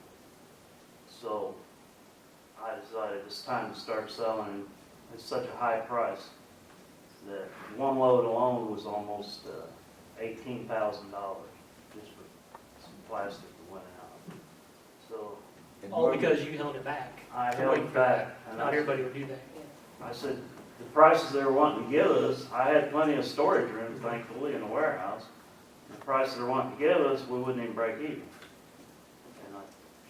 So I decided it's time to start selling. It's such a high price that one load alone was almost $18,000 just for some plastic that went out. So And All because you held it back. I To held wait it for back. that. And Not everybody would do that. I said, the prices they were wanting to give us, I had plenty of storage room, thankfully, in the warehouse. The price they're wanting to give us, we wouldn't even break even. And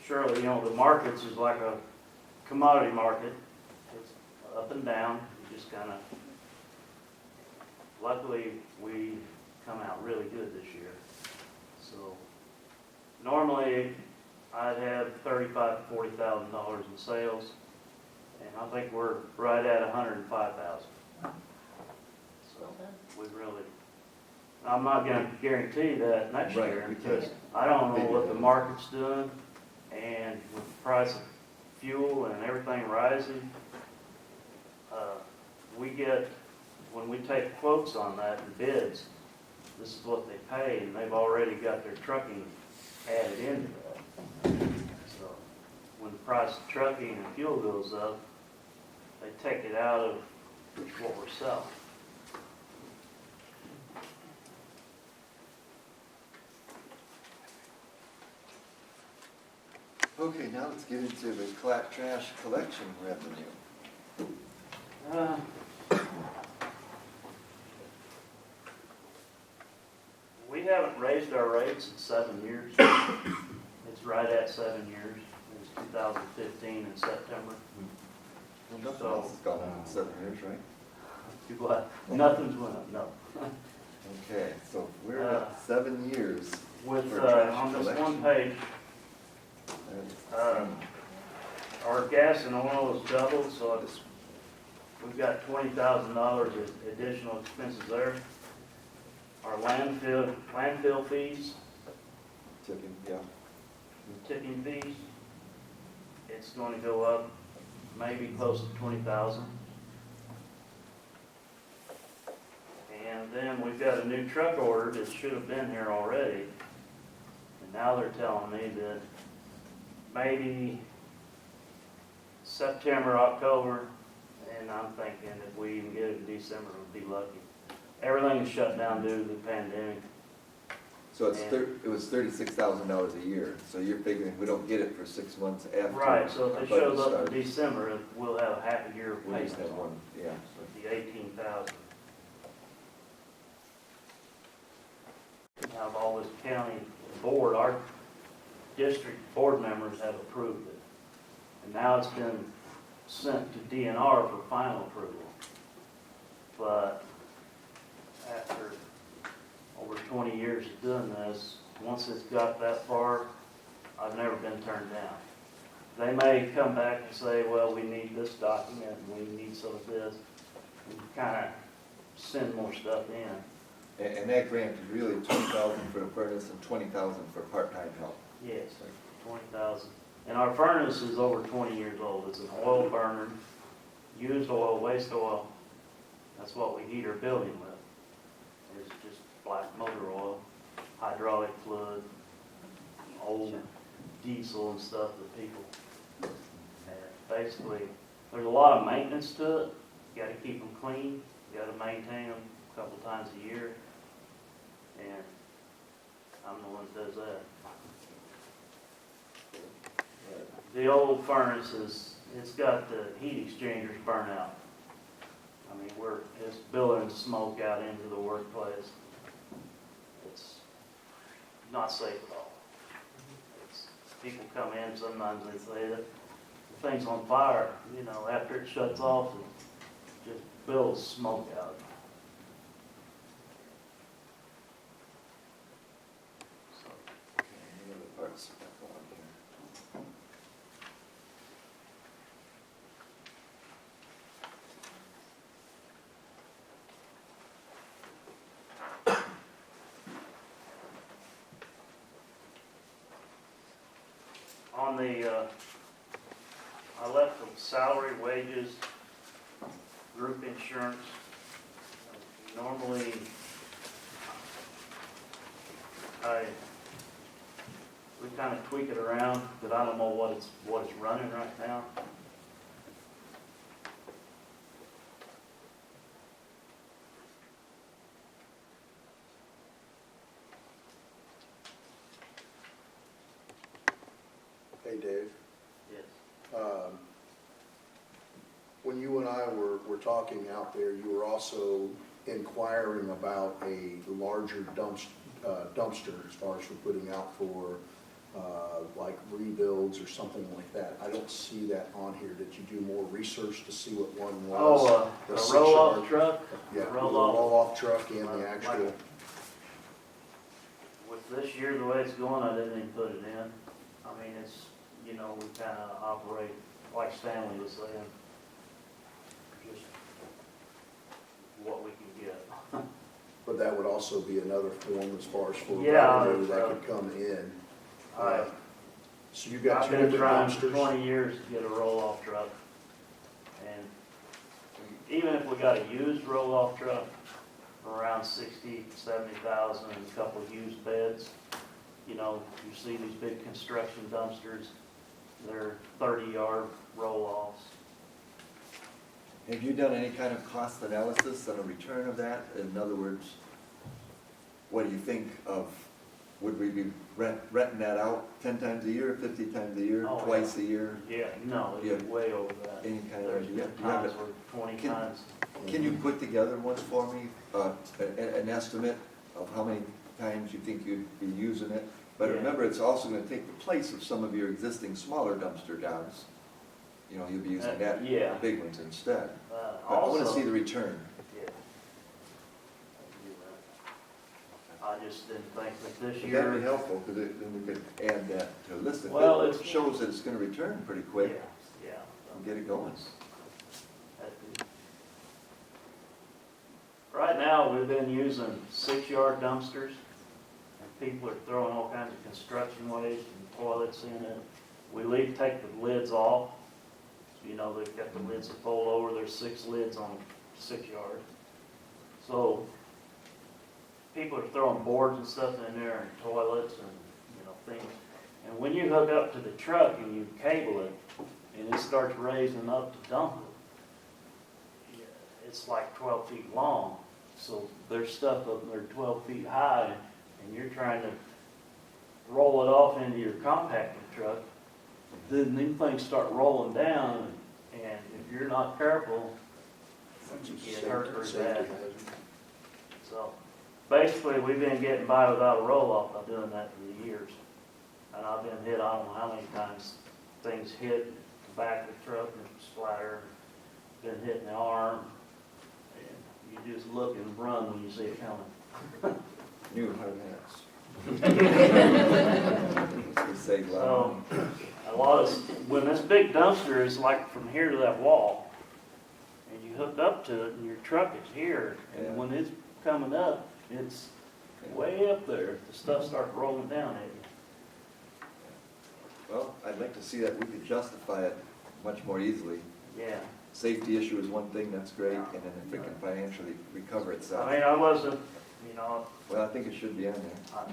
surely, you know, the markets is like a commodity market. It's up and down. You just kind of, luckily, we come out really good this year. So normally, I'd have $35,000 to $40,000 in sales, and I think we're right at 105,000. So we really, I'm not going to guarantee that next Right, year we because can't. I don't know what the market's doing, and with the price of fuel and everything rising, we get, when we take quotes on that and bids, this is what they pay, and they've already got their trucking added into that. So when the price of trucking and fuel goes up, they take it out of what we're selling. Okay, now let's get into the trash collection revenue. Uh, We haven't raised our rates in 7 years. It's right at 7 years. It was 2015 in September. Well, nothing else has gone up in 7 years, right? You what? Nothing's went up, no. Okay, so we're at 7 years With, for trash on this collection. one page, our gas and oil is doubled, so we've got $20,000 additional expenses there. Our landfill fees, Tipping, yeah. tipping fees, it's going to go up maybe close to 20,000. And then we've got a new truck ordered that should have been here already. And now they're telling me that maybe September, October, and I'm thinking if we even get it in December, we'll be lucky. Everything is shut down due to the pandemic. So it was $36,000 a year, so you're figuring we don't get it for 6 months after. Right, so if our it shows budget up in starts. December, we'll have a half a year of We'll just payments have on one, yeah. with the 18,000. Now, all this county board, our district board members have approved it. And now it's been sent to DNR for final approval. But after over 20 years of doing this, once it's got that far, I've never been turned down. They may come back and say, well, we need this document, and we need some of this, and kind of send more stuff in. And that grant is really 20,000 for the furnace and 20,000 for part-time help. Yes, 20,000. And our furnace is over 20 years old. It's an oil burner, used oil, waste oil. That's what we heat our building with. It's just black motor oil, hydraulic fluid, old diesel and stuff that people. And basically, there's a lot of maintenance to it. You got to keep them clean. You got to maintain them a couple times a year. And I'm the one that does that. The old furnace it's got the heat exchangers burnt out. I mean, it's billowing smoke out into the workplace. It's not safe at all. People come in, sometimes they say that the thing's on fire, you know, after it shuts off, it just billows smoke out. So, Any other parts that go on here? on the, I left the salary, wages, group insurance. Normally, we kind of tweak it around, but I don't know what it's running right now. Hey, Dave, you and I were talking out there, you were also inquiring about a larger dumpster as far as for putting out for, like rebuilds or something like that. I don't see that on here. Did you do more research to see what one was? Oh, The a 6 roll-off yard- truck? Yeah, the roll-off. roll-off truck and the Like- actual, With this year, the way it's going, I didn't even put it in. I mean, it's, you know, we kind of operate like Stanley was saying. Just what we can get. but that would also be another form as far as for Yeah, revenue that could come in. I- So you've got I've 2 been different trying for dumpsters? 20 years to get a roll-off truck. And even if we got a used roll-off truck for around 60, 70,000 and a couple of used beds, you know, you see these big construction dumpsters, they're 30-yard roll-offs. Have you done any kind of cost analysis on a return of that? In other words, what do you think of, would we be renting that out 10 times a year, 50 times a year, Oh, twice a year? Yeah, no, it's way over that. Any kind of There's idea? been You have times it- where 20 Can- times. Can you put together once for me, an estimate of how many times you think you'd be using it? But Yeah. remember, it's also gonna take the place of some of your existing smaller dumpster jobs. You know, you'll be using that, Yeah. the big ones instead. But I Also, wanna see the return. yeah. I can do that. I just didn't think that this Would that be year. helpful, because then we could add that to a list. If Well, it it's- shows that it's gonna return pretty quick, Yeah, yeah. and get it going. That'd be- Right now, we've been using 6-yard dumpsters, and people are throwing all kinds of construction waste and toilets in it. We take the lids off, so you know, they've got the lids that fold over, there's 6 lids on 6 yard. So, people are throwing boards and stuff in there, and toilets and, you know, things. And when you hook up to the truck and you cable it, and it starts raising up to dump it, it's like 12 feet long. So there's stuff up there 12 feet high, and you're trying to roll it off into your compacting truck. Then these things start rolling down, and if you're not careful, you get hurt pretty Safety bad. hazard. So basically, we've been getting by without a roll-off by doing that for the years. And I've been hit, I don't know how many times, things hit the back of the truck and splatter, been hit in the arm. And you just look and run when you see it coming. New hard hats. To save a lot of So, money. a lot of, when this big dumpster is like from here to that wall, and you hook up to it, and your truck is here, Yeah. and when it's coming up, it's way up there. The stuff starts rolling down at you. Well, I'd like to see that we could justify it much more easily. Yeah. Safety issue is one thing, that's great, and then if it can financially recover itself. I mean, I wasn't, you know, Well, I think it should be on there.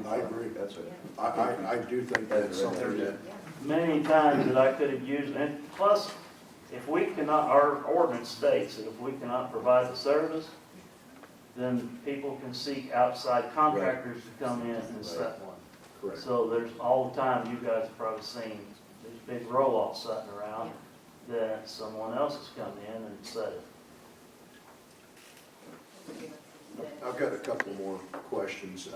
I agree. That's what. I do think that's something that, many times that I could have used, and plus, if we cannot, our ordinance states that if we cannot provide the service, then people can seek outside contractors to come in and set one. correct. So there's all the time, you guys have probably seen these big roll-offs sitting around, that someone else has come in and set it. I've got a couple more questions.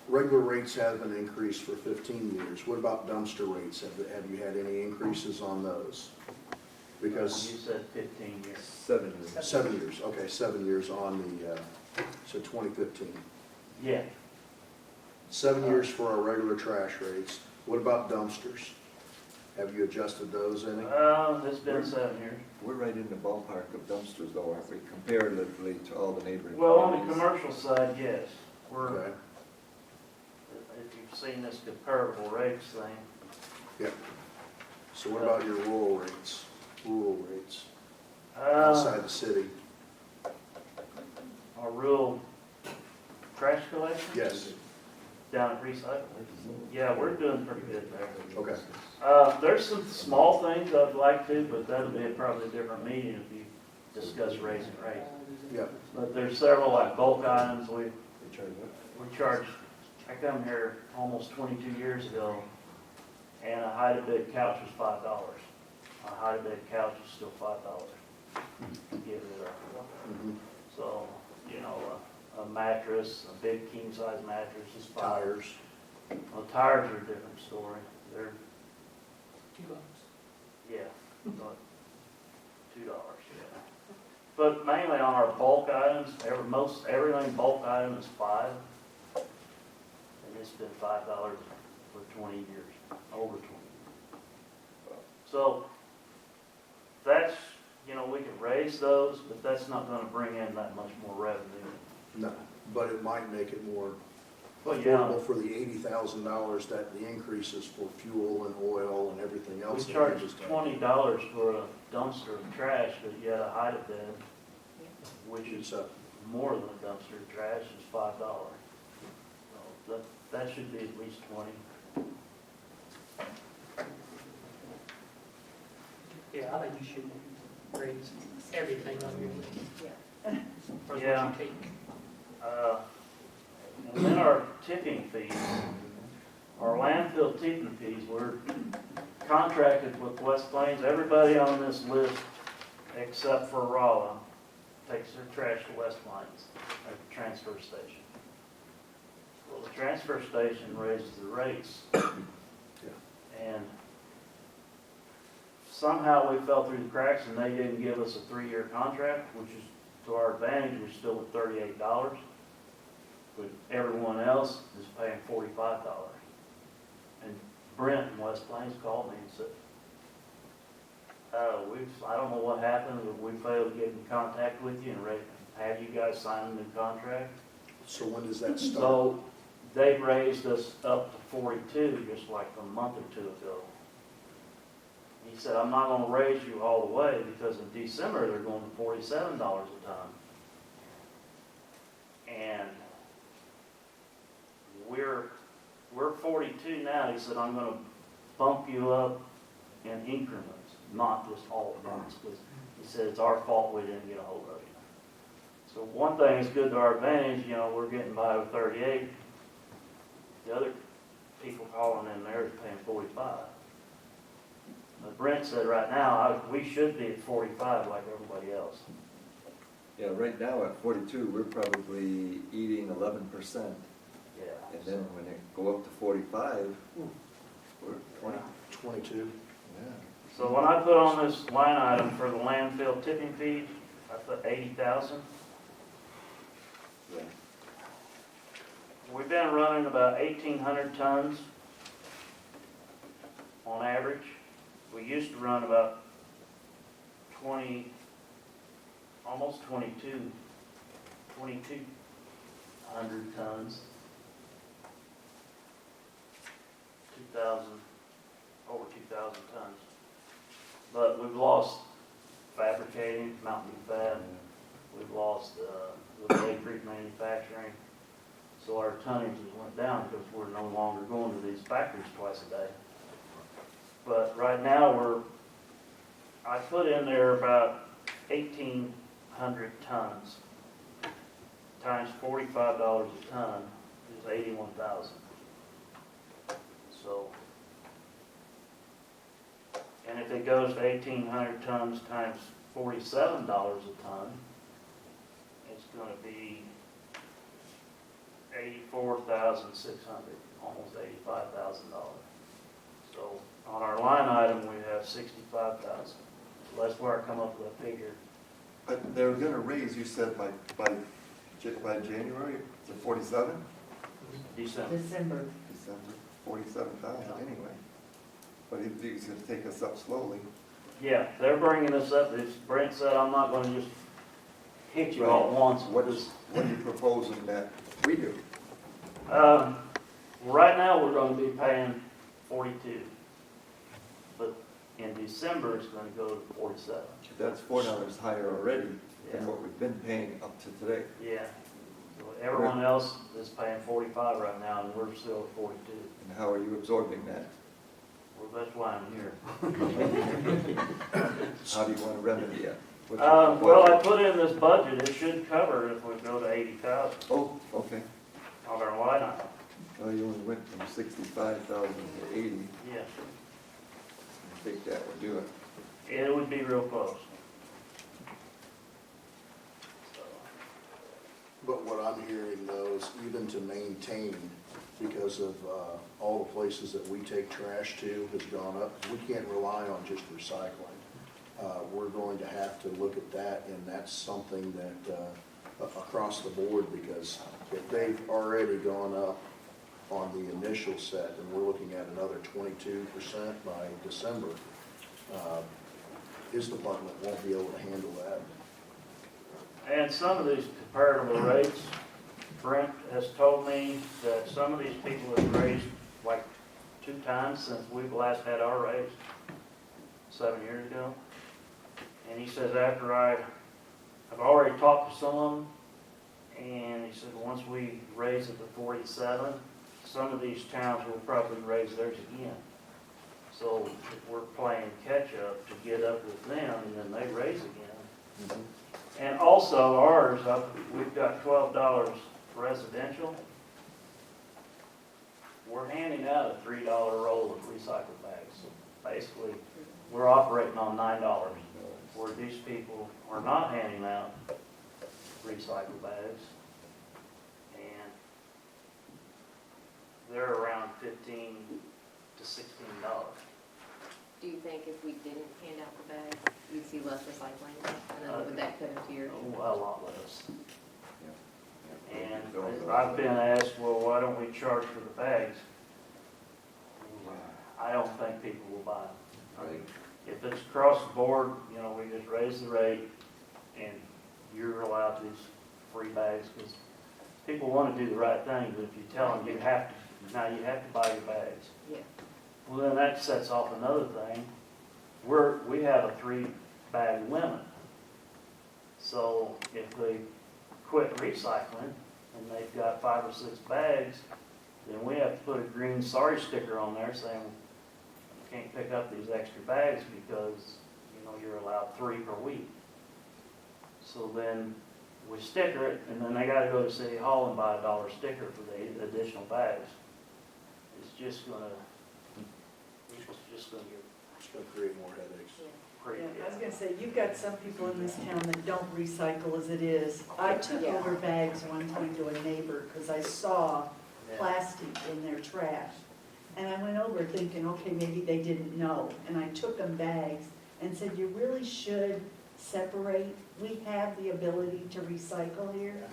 Regular rates have been increased for 15 years. What about dumpster rates? Have you had any increases on those? Because You said 15 years. 7 years. 7 years, okay, 7 years on the, so 2015. Yeah, 7 years for our regular trash rates. What about dumpsters? Have you adjusted those any? it's been 7 years. We're right in the ballpark of dumpsters though, aren't we, comparatively to all the neighboring Well, on the counties? commercial side, yes. We're, Okay, if you've seen this comparable rates thing, yeah. So what about your rural rates? Rural rates uh, outside the city? our rural trash collection? Yes, Down at recycling? Yeah, we're doing pretty good there. okay. There's some small things I'd like to, but that'll be probably a different meeting if you discuss raising rates. Yeah, But there's several like bulk items we They charge what? charge. I come here almost 22 years ago, and a hide-a-bed couch was $5. a high bed couch is still $5 to get rid of. Mhm. So, you know, a mattress, a big king size mattress is $5. Tires. Well, tires are a different story. They're, $2. yeah, but $2, yeah. But mainly on our bulk items, everything bulk item is $5. And it's been $5 for 20 years, over 20 years. So that's, you know, we can raise those, but that's not gonna bring in that much more revenue. No, but it might make it more Well, yeah, affordable for the $80,000 that the increases for fuel and oil and everything we else. that charge just had. $20 for a dumpster of trash, but yet a hide a bed, which is It's a, more than a dumpster of trash, is $5. So that should be at least 20. Yeah, I think you should raise everything on your list. Yeah. Or Yeah. what you take. And then our tipping fees, our landfill tipping fees, we're contracted with West Plains. Everybody on this list, except for Rolla, takes their trash to West Plains at the transfer station. Well, the transfer station raises the rates. And somehow we fell through the cracks and they didn't give us a 3-year contract, which is to our advantage. We're still at $38. But everyone else is paying $45. And Brent in West Plains called me and said, I don't know what happened, but we failed to get in contact with you and have you guys sign a new contract. so when does that start? So they raised us up to 42 just like a month or two ago. He said, I'm not gonna raise you all the way because in December they're going to $47 a ton. And we're 42 now. He said, I'm gonna bump you up in increments, not just all at once, because he said, it's our fault we didn't get a hold of you. So one thing is good to our advantage, you know, we're getting by with 38. The other people calling in there is paying 45. But Brent said right now, we should be at 45 like everybody else. Yeah, right now at 42, we're probably eating 11%. Yeah. And then when it go up to 45, we're 20. 22. Yeah. So when I put on this line item for the landfill tipping fee, I put 80,000. Yeah. We've been running about 1,800 tons on average. We used to run about 20, almost 2,200 tons. over 2,000 tons. But we've lost fabricating, Mountain Dew Fab. We've lost the Bay Creek manufacturing. So our tonnage has went down because we're no longer going to these factories twice a day. But right now I put in there about 1,800 tons times $45 a ton is 81,000. So, and if it goes to 1,800 tons times $47 a ton, it's going to be 84,600, almost $85,000. So on our line item, we have 65,000. So that's where I come up with a figure. But they're gonna raise, you said by January, to 47? December. December. December, 47,000 anyway. But he's gonna take us up slowly. Yeah, they're bringing us up. As Brent said, I'm not going to just hit you all at once. What are you proposing that we do? Right now, we're going to be paying 42. But in December, it's going to go to 47. That's $4 higher already Yeah. than what we've been paying up to today. Yeah. So everyone else is paying 45 right now, and we're still at 42. And how are you absorbing that? Well, that's why I'm here. How do you want to remedy it? Well, I put in this budget, it should cover if we go to 80,000 Oh, okay. on our line item. Well, you only went from 65,000 to 80. Yeah. I think that would do it. It would be real close. So, But what I'm hearing though is even to maintain, because of all the places that we take trash to has gone up, we can't rely on just recycling. We're going to have to look at that, and that's something that across the board, because if they've already gone up on the initial set, and we're looking at another 22% by December, his department won't be able to handle that. and some of these comparable rates, Brent has told me that some of these people have raised like 2 times since we've last had our raise, 7 years ago. And he says after I've already talked to some of them, and he said once we raise it to 47, some of these towns will probably raise theirs again. So if we're playing catch up to get up with them, and then they raise again. And also ours, we've got $12 residential. We're handing out a $3 roll of recycled bags. So basically, we're operating on $9, where these people are not handing out recycled bags. And they're around $15 to $16. Do you think if we didn't hand out the bags, you'd see less recycling? And then would that cut into your? A lot less. And I've been asked, well, why don't we charge for the bags? I don't think people will buy them. Right. If it's across the board, you know, we just raise the rate and you're allowed these free bags, because people want to do the right thing, but if you tell them you have to, now you have to buy your bags. Yeah. Well, then that sets off another thing. We have a 3-bag limit. So if they quit recycling and they've got 5 or 6 bags, then we have to put a green sorry sticker on there saying you can't pick up these extra bags because, you know, you're allowed 3 per week. So then we sticker it, and then they gotta go to City Hall and buy a $1 sticker for the additional bags. It's just gonna get It's going to create more headaches. pretty. Yeah, I was gonna say, you've got some people in this town that don't recycle as it is. I took Yeah. over bags one time to a neighbor because I saw Yeah. plastic in their trash. And I went over thinking, okay, maybe they didn't know. And I took them bags and said, you really should separate. We have the ability to recycle here.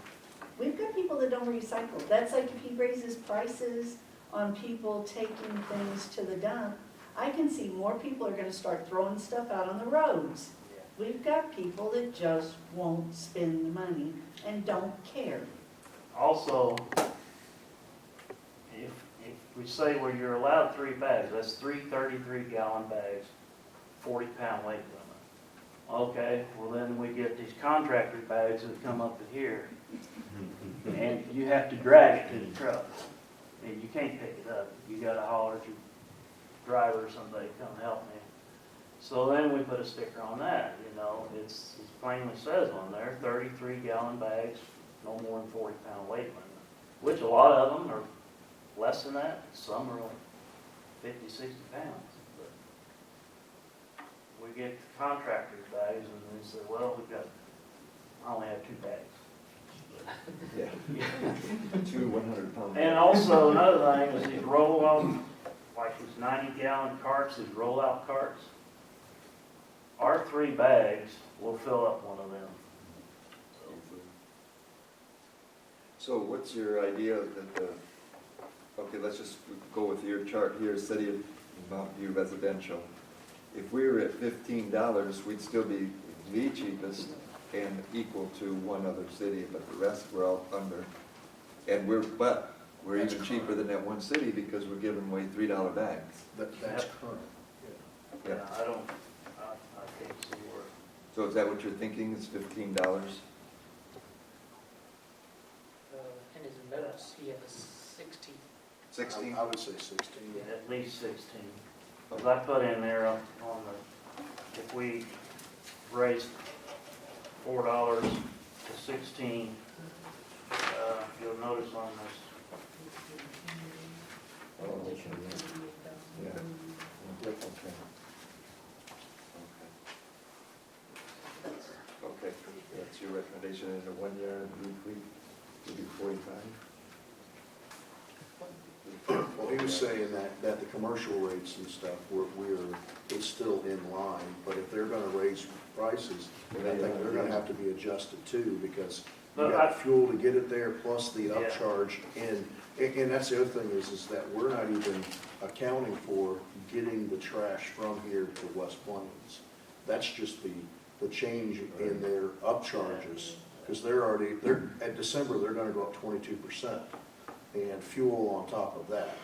We've got people that don't recycle. That's like if he raises prices on people taking things to the dump, I can see more people are gonna start throwing stuff out on the roads. We've got people that just won't spend the money and don't care. Also, if we say where you're allowed 3 bags, that's 3 33-gallon bags, 40-pound weight limit. Okay, well then we get these contractor bags that come up to here, and you have to drag it to the truck. And you can't pick it up. You gotta holler at your driver or somebody to come help me. So then we put a sticker on that, you know, it plainly says on there, 33-gallon bags, no more than 40-pound weight limit. Which a lot of them are less than that, some are like 50, 60 pounds. But we get the contractor's bags and they say, well, I only have 2 bags. Yeah. 2 100-pound. And also another thing is these roll-off, like these 90-gallon carts, these roll-out carts. Our 3 bags will fill up one of them. So what's your idea that okay, let's just go with your chart here, City of Mountain View residential. If we were at $15, we'd still be the cheapest and equal to one other city, but the rest we're all under. And we're even cheaper than that one city because we're giving away $3 bags. That's current. Yeah, I can't see where. So is that what you're thinking, is $15? In his notes, he has 16. 16? I would say 16. At least 16. Because I put in there on if we raised $4 to 16, you'll notice on this. Yeah. Okay. recommendation in a 1 yard leaf week would be 45. Well, he was saying that the commercial rates and stuff, it's still in line, but if they're gonna raise prices, I think they're gonna have to be adjusted too, because you But got fuel to get it there, plus the Yeah. upcharge, and that's the other thing is that we're not even accounting for getting the trash from here to West Plains. That's just the change in their upcharges, because at December, they're gonna go up 22%, and fuel on top of that.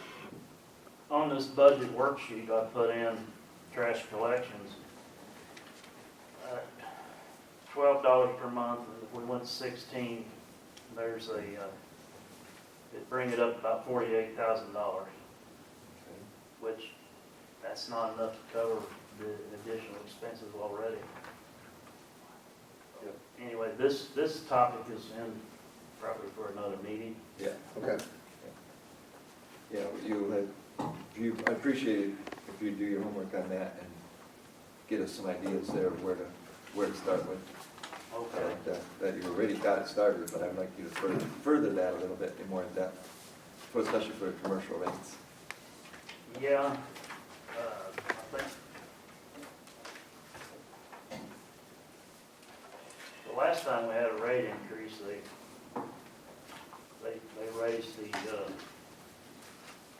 On this budget worksheet, I put in trash collections. $12 per month, and if we went to 16, there's it'd bring it up about $48,000, which that's not enough to cover the additional expenses already. Yep. Anyway, this topic is in probably for another meeting. Yeah. Okay. Yeah, I appreciate it if you do your homework on that and get us some ideas there of where to start with. I like that you've already got it started, but I'd like you to further that a little bit, be more in depth, especially for commercial rates. Yeah, I think the last time we had a rate increase, they raised the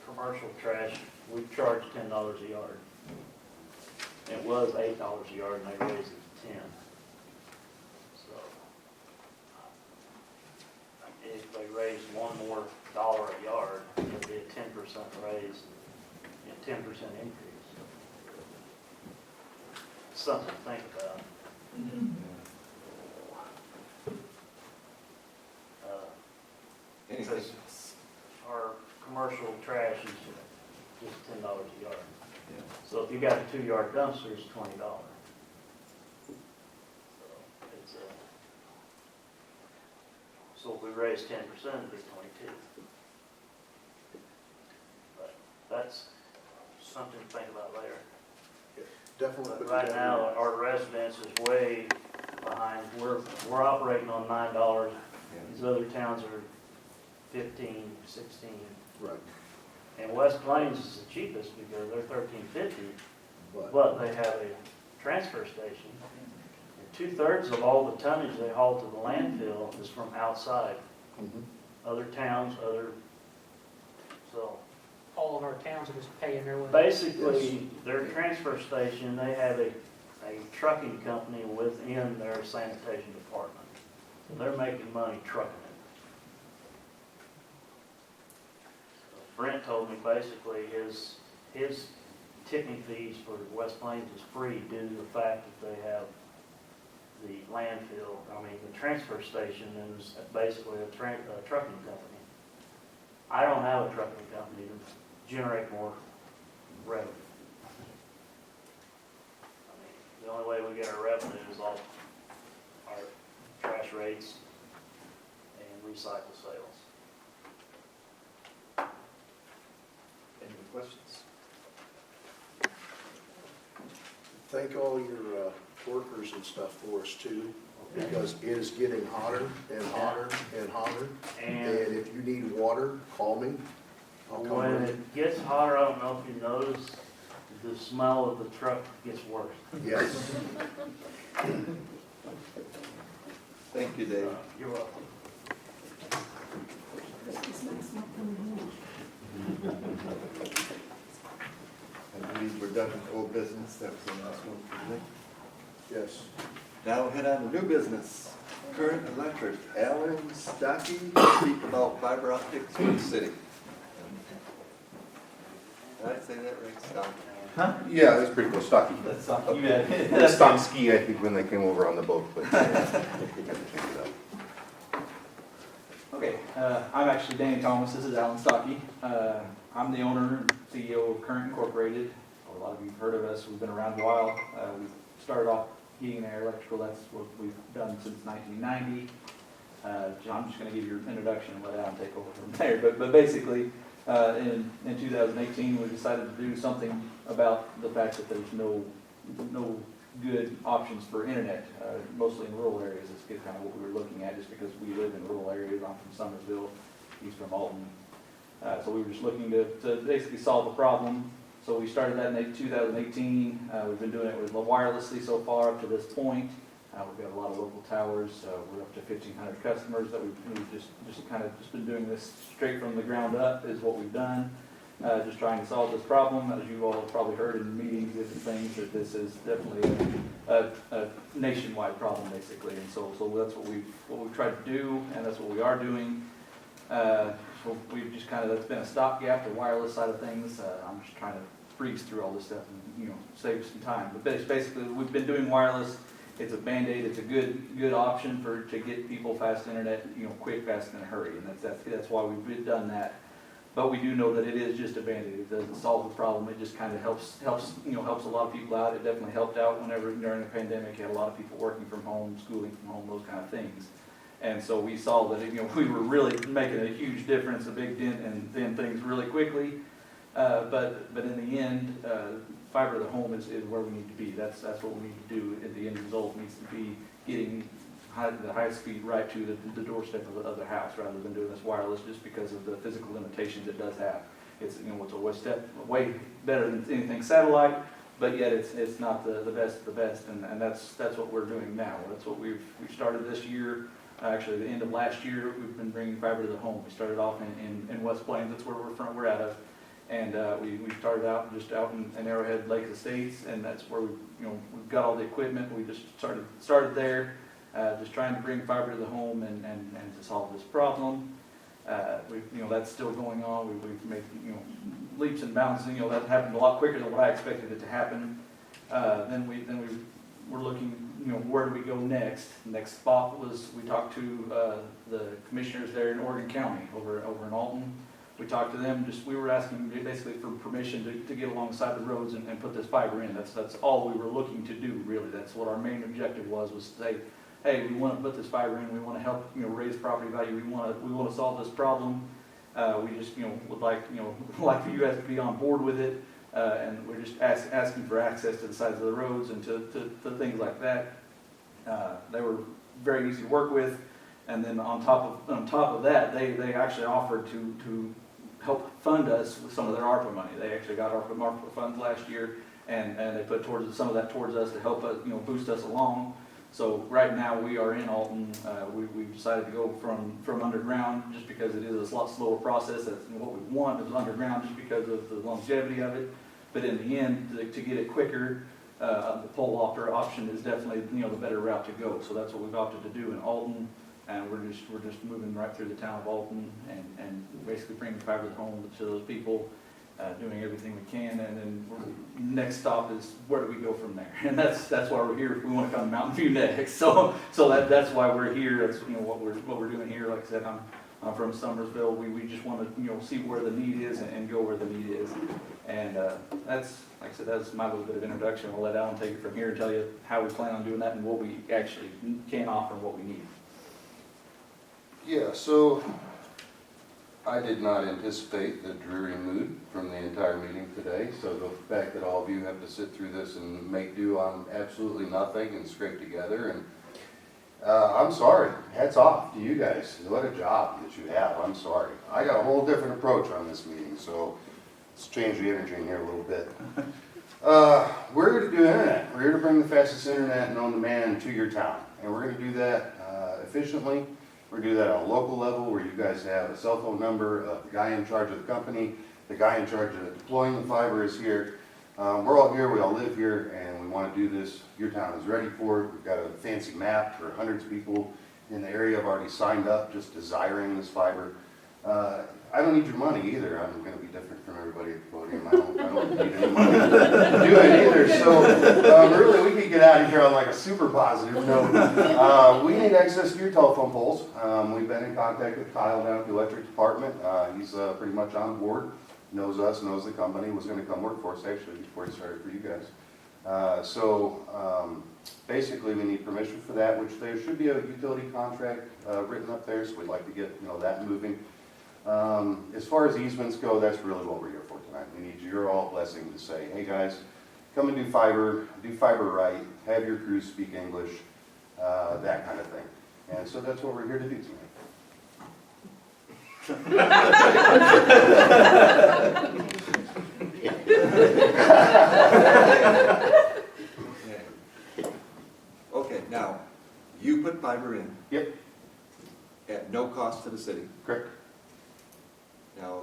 commercial trash. We charged $10 a yard. It was $8 a yard, and they raised it to 10. So if they raised one more dollar a yard, it'd be a 10% raise, and a 10% increase. Something to think about. Anything? Because our commercial trash is just $10 a yard. Yeah. So if you got a 2-yard dumpster, it's $20. So it's so if we raise 10%, it'd be 22. But that's something to think about later. Definitely. But put right together- now, our residence is way behind. We're operating on $9. These other towns are 15, 16. Right, And West Plains is the cheapest because they're $13.50, but, but they have a transfer station. And 2/3 of all the tonnage they haul to the landfill is from outside, mhm. other towns, so. All of our towns are just paying their way. Basically, their transfer station, they have a trucking company within their sanitation department. So they're making money trucking it. Brent told me basically his tipping fees for West Plains is free due to the fact that they have the landfill, the transfer station is basically a trucking company. I don't have a trucking company to generate more revenue. The only way we get our revenue is off our trash rates and recycle sales. Any questions? Thank all your workers and stuff for us too, because it is getting hotter and hotter and hotter. And And if you need water, call me. I'll come when run. it gets hotter, I don't know if you notice, the smell of the truck gets worse. Yes. Thank you, Dave. You're welcome. I believe we're done with old business, that was the last one for today. Yes. Now we'll head on to new business. Current electric, Alan Stocky, speak about fiber optics for the city. Did I say that right, Stocky? Huh? Yeah, that's pretty cool, Stocky. That's Stocky. You bet. It's Stocky, I think, when they came over on the boat, but. Okay, I'm actually Danny Thomas, this is Alan Stocky. I'm the owner and CEO of Current Incorporated. A lot of you have heard of us, we've been around a while. We started off heating and air electrical, that's what we've done since 1990. I'm just gonna give you your introduction and let Alan take over from there. But basically, in 2018, we decided to do something about the fact that there's no good options for internet, mostly in rural areas. It's kind of what we were looking at, just because we live in rural areas. I'm from Summersville, he's from Alton. So we were just looking to basically solve the problem. So we started that in 2018. We've been doing it with wirelessly so far up to this point. We've got a lot of local towers. We're up to 1,500 customers that we've just kind of been doing this straight from the ground up is what we've done. Just trying to solve this problem. As you all have probably heard in meetings, different things, that this is definitely a nationwide problem, basically. And so that's what we've tried to do, and that's what we are doing. So we've just kind of, that's been a stopgap, the wireless side of things. I'm just trying to breeze through all this stuff and, save some time. But basically, we've been doing wireless. It's a Band-Aid. It's a good option to get people fast internet, quick, fast, in a hurry. And that's why we've done that. But we do know that it is just a Band-Aid. It doesn't solve the problem. It just kind of helps a lot of people out. It definitely helped out whenever during the pandemic, you had a lot of people working from home, schooling from home, those kind of things. And so we saw that we were really making a huge difference, a big dent, and then things really quickly. But in the end, fiber to the home is where we need to be. That's what we need to do. At the end result needs to be getting the highest speed right to the doorstep of the house, rather than doing this wireless, just because of the physical limitations it does have. It's it's a way better than anything satellite, but yet it's not the best of the best, and that's what we're doing now. That's what we've started this year. Actually, the end of last year, we've been bringing fiber to the home. We started off in West Plains. That's where we're out of. And we started out just out in Arrowhead Lake Estates, and that's where we've got all the equipment. We just started there, just trying to bring fiber to the home and to solve this problem. That's still going on. We've made leaps and bounds. That happened a lot quicker than what I expected it to happen. Then we're looking, where do we go next? Next spot was, we talked to the commissioners there in Oregon County, over in Alton. We talked to them, we were asking basically for permission to get alongside the roads and put this fiber in. That's all we were looking to do, really. That's what our main objective was to say, hey, we want to put this fiber in, we want to help, raise property value, we want to solve this problem. We just, would like for you guys to be on board with it. And we're just asking for access to the sides of the roads and to things like that. They were very easy to work with, and then on top of that, they actually offered to help fund us with some of their ARPA money. They actually got ARPA funds last year, and they put some of that towards us to help us, boost us along. So right now we are in Alton. We've decided to go from underground, just because it is a lot slower process. That's what we want, is underground, just because of the longevity of it. But in the end, to get it quicker, the pole option is definitely the better route to go. So that's what we've opted to do in Alton, and we're just moving right through the town of Alton and basically bringing fiber to the home to those people, doing everything we can. And then next stop is, where do we go from there? And that's why we're here. If we want to come to Mountain View next, so that's why we're here. That's what we're doing here. Like I said, I'm from Summersville. We just want to see where the need is and go where the need is. And that's, like I said, that's my little bit of introduction. I'll let Alan take it from here and tell you how we plan on doing that and what we actually can offer and what we need. Yeah, so I did not anticipate the dreary mood from the entire meeting today. So the fact that all of you have to sit through this and make do on absolutely nothing and scrape together, and I'm sorry. Hats off to you guys. What a job that you have. I'm sorry. I got a whole different approach on this meeting, so let's change the energy in here a little bit. We're here to do internet. We're here to bring the fastest internet and on-demand to your town. And we're going to do that efficiently. We're going to do that on a local level, where you guys have a cell phone number of the guy in charge of the company. The guy in charge of deploying the fiber is here. We're all here, we all live here, and we want to do this. Your town is ready for it. We've got a fancy map for hundreds of people in the area have already signed up, just desiring this fiber. I don't need your money either. I'm going to be different from everybody at the podium. I don't need any money to do it either. So really, we could get out of here on like a super positive note. We need access to your telephone poles. We've been in contact with Kyle down at the electric department. He's pretty much on board. Knows us, knows the company, was going to come work for us actually before he started for you guys. Basically we need permission for that, which there should be a utility contract written up there, so we'd like to get that moving. As far as easements go, that's really what we're here for tonight. We need your all blessing to say, hey guys, come and do fiber right, have your crews speak English, that kind of thing. And so that's what we're here to do tonight. Okay, now, you put fiber in. Yep. At no cost to the city. Correct. Now,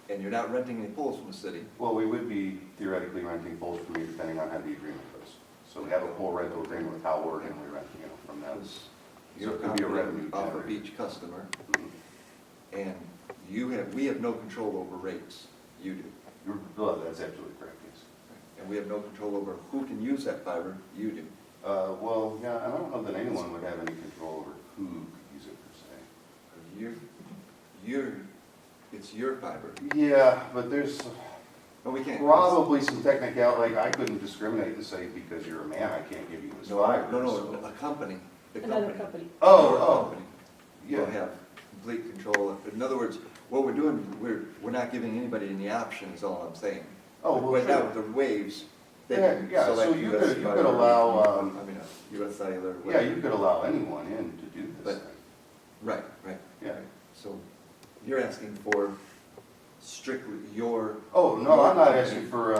and you're not renting any poles from the city. Well, we would be theoretically renting poles from you depending on how the agreement goes. So we have a pole rental agreement with Howard and we rent, from them. Because So you're it could be a revenue off of generator. each customer, Mhm. and we have no control over rates. You do. Well, that's absolutely correct, yes. And we have no control over who can use that fiber. You do. Well, yeah, I don't know that anyone would have any control over who could use it per It's your fiber. se. Yeah, but there's No, we can't. probably some technicality, like I couldn't discriminate to say because you're a man, I can't give you this fiber. No, so- a company. The Another company. company. Oh, Our oh, company yeah. will have complete control. In other words, what we're doing, we're not giving anybody any option, is all I'm saying. Oh, well, Right now, sure. with the waves, they Yeah, can yeah, so select you US could- you fiber, could allow, US Cellular. Yeah, whatever. you could allow anyone in to do this But- thing. Right. Yeah. So you're asking for strictly your. Oh, no, I'm not asking for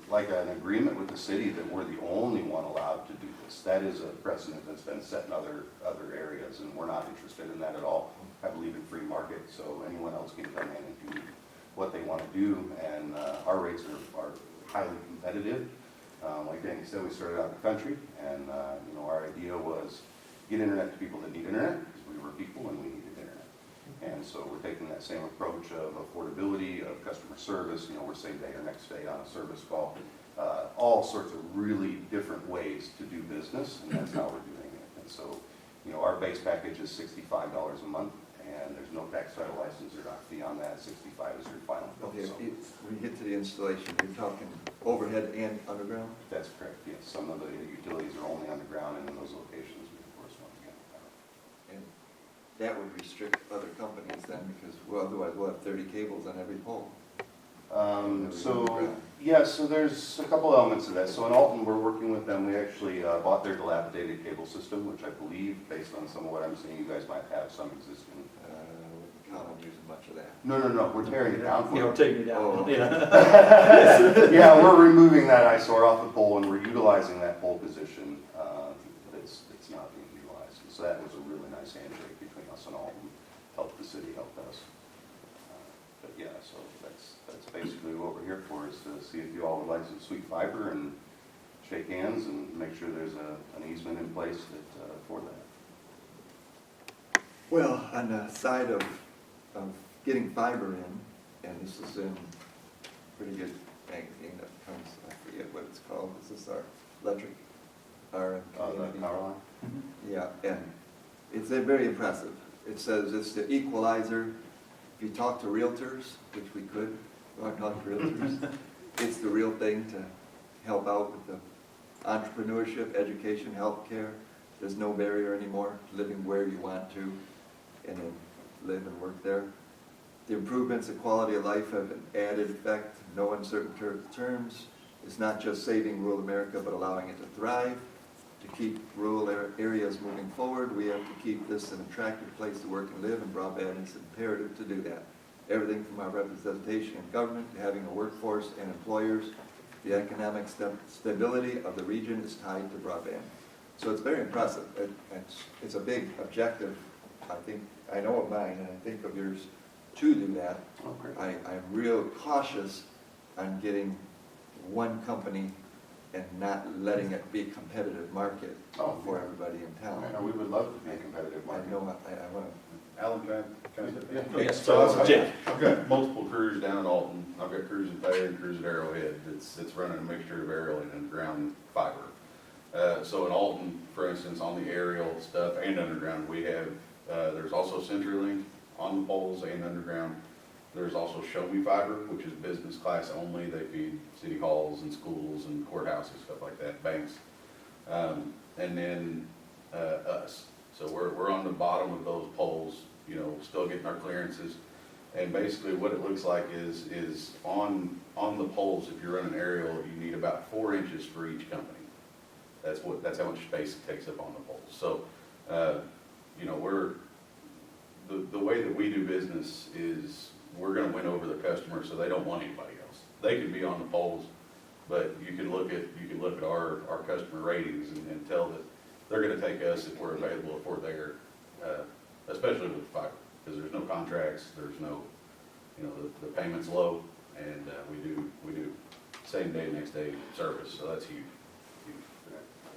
like an agreement with the city that we're the only one allowed to do this. That is a precedent that's been set in other areas, and we're not interested in that at all. I believe in free market, so anyone else can come in and do what they want to do, and our rates are highly competitive. Like Danny said, we started out in the country, and our idea was get internet to people that need internet, because we were people and we needed internet. And so we're taking that same approach of affordability, of customer service, we're same day or next day on a service call, all sorts of really different ways to do business, and that's how we're doing it. And so, our base package is $65 a month, and there's no tax title license or doc fee on that. 65 is your final bill. Okay, So when you get to the installation, you're talking overhead and underground? that's correct, yes. Some of the utilities are only underground, and in those locations, we of course want to get power. And that would restrict other companies then, because otherwise we'll have 30 cables on every pole. So there's a couple elements of that. So in Alton, we're working with them. We actually bought their dilapidated cable system, which I believe, based on some of what I'm seeing, you guys might have some existing. Not using much of that. No, we're tearing it down. You know, taking it down. Oh, Yeah. Yeah, we're removing that eyesore off the pole, and we're utilizing that pole position that's not being utilized. So that was a really nice handshake between us and Alton. Helped the city, helped us. But yeah, so that's basically what we're here for, is to see if you all would like some sweet fiber and shake hands and make sure there's an easement in place for that. Well, on the side of getting fiber in, and this is in pretty good magazine that comes, I forget what it's called, this is our electric, our community. The power line? Yeah, and it's very impressive. It says it's the equalizer. If you talk to realtors, which we could, go out and talk to realtors, it's the real thing to help out with the entrepreneurship, education, healthcare. There's no barrier anymore, living where you want to, and then live and work there. The improvements in quality of life have an added effect, no uncertain terms. It's not just saving rural America, but allowing it to thrive. To keep rural areas moving forward, we have to keep this an attractive place to work and live, and broadband is imperative to do that. Everything from our representation in government to having a workforce and employers, the economic stability of the region is tied to broadband. So it's very impressive. It's a big objective. I know of mine, and I think of yours to do that. Okay. I'm real cautious on getting one company and not letting it be a competitive market for everybody in town. I know we would love to be a competitive I market. know, I want Alan, can I Yes, So Jim. I've got multiple crews down at Alton. I've got crews at Thayer and crews at Arrowhead. It's running a mixture of aerial and underground fiber. So in Alton, for instance, on the aerial stuff and underground, we have, there's also CenturyLink on the poles and underground. There's also Show Me Fiber, which is business class only. They feed city halls and schools and courthouses, stuff like that, banks. And then us. So we're on the bottom of those poles, still getting our clearances. And basically what it looks like is on on the poles, if you're running aerial, you need about 4 inches for each company. That's how much space it takes up on the poles. So, you know, the way that we do business is we're gonna win over the customer, so they don't want anybody else. They can be on the poles, but you can look at our customer ratings and tell that they're gonna take us if we're available, if we're there, especially with fiber, because there's no contracts, there's no, you know, the payment's low, and we do same day, next day service, so that's huge.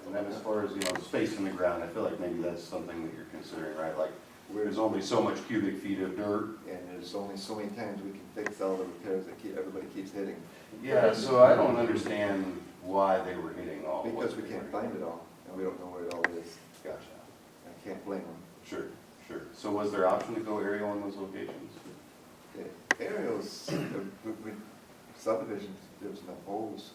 And then as far as, you know, space in the ground, I feel like maybe that's something that you're considering, right? Like, there's only so much cubic feet of dirt. And there's only so many times we can fix all the repairs that everybody keeps hitting. Yeah, so I don't understand why they were hitting all. Because we can't find it all, and we don't know where it all is. Gotcha. I can't blame them. Sure, sure. So was there option to go aerial in those locations? Okay, aerials, subdivisions, there's no poles.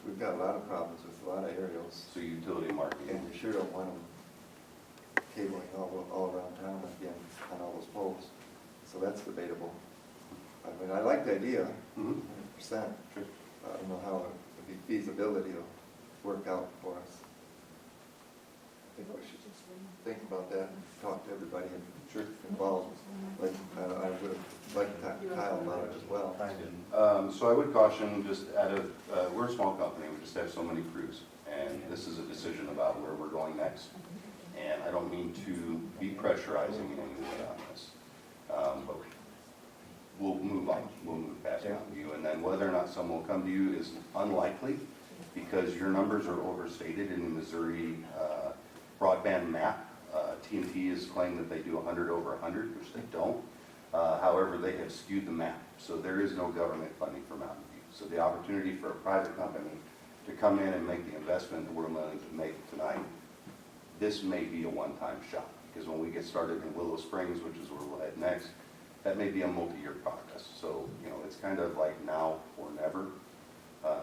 We've got a lot of problems with a lot of aerials, So utility marking. and we sure don't want them cabling all around town again on all those poles. So that's debatable. I mean, I like the idea, Mhm. 100%. I don't know how the feasibility will work out for us. I think we should just think about that and talk to everybody involved. Like, I would have liked to talk to Kyle about it as well. So I would caution, just we're a small company, we just have so many crews, and this is a decision about where we're going next. And I don't mean to be pressurizing in any way on this, but we'll move on, we'll move past Mountain View, and then whether or not someone will come to you is unlikely, because your numbers are overstated in the Missouri broadband map. T&T has claimed that they do 100 over 100, which they don't. However, they have skewed the map, so there is no government funding for Mountain View. So the opportunity for a private company to come in and make the investment that we're willing to make tonight, this may be a one-time shot, because when we get started in Willow Springs, which is where we'll head next, that may be a multi-year process. So, you know, it's kind of like now or never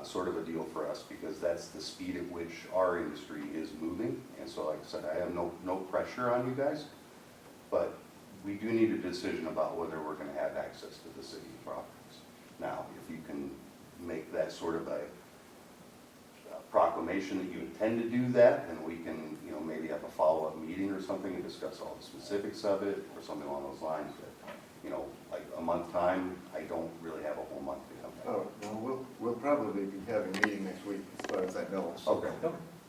sort of a deal for us, because that's the speed at which our industry is moving. And so, like I said, I have no pressure on you guys, but we do need a decision about whether we're going to have access to the city properties. Now, if you can make that sort of a proclamation that you intend to do that, then we can, you know, maybe have a follow-up meeting or something and discuss all the specifics of it or something along those lines. But, you know, like a month time, I don't really have a whole month to come back. Oh, no, we'll probably be having a meeting next week, as far as I know. So Okay.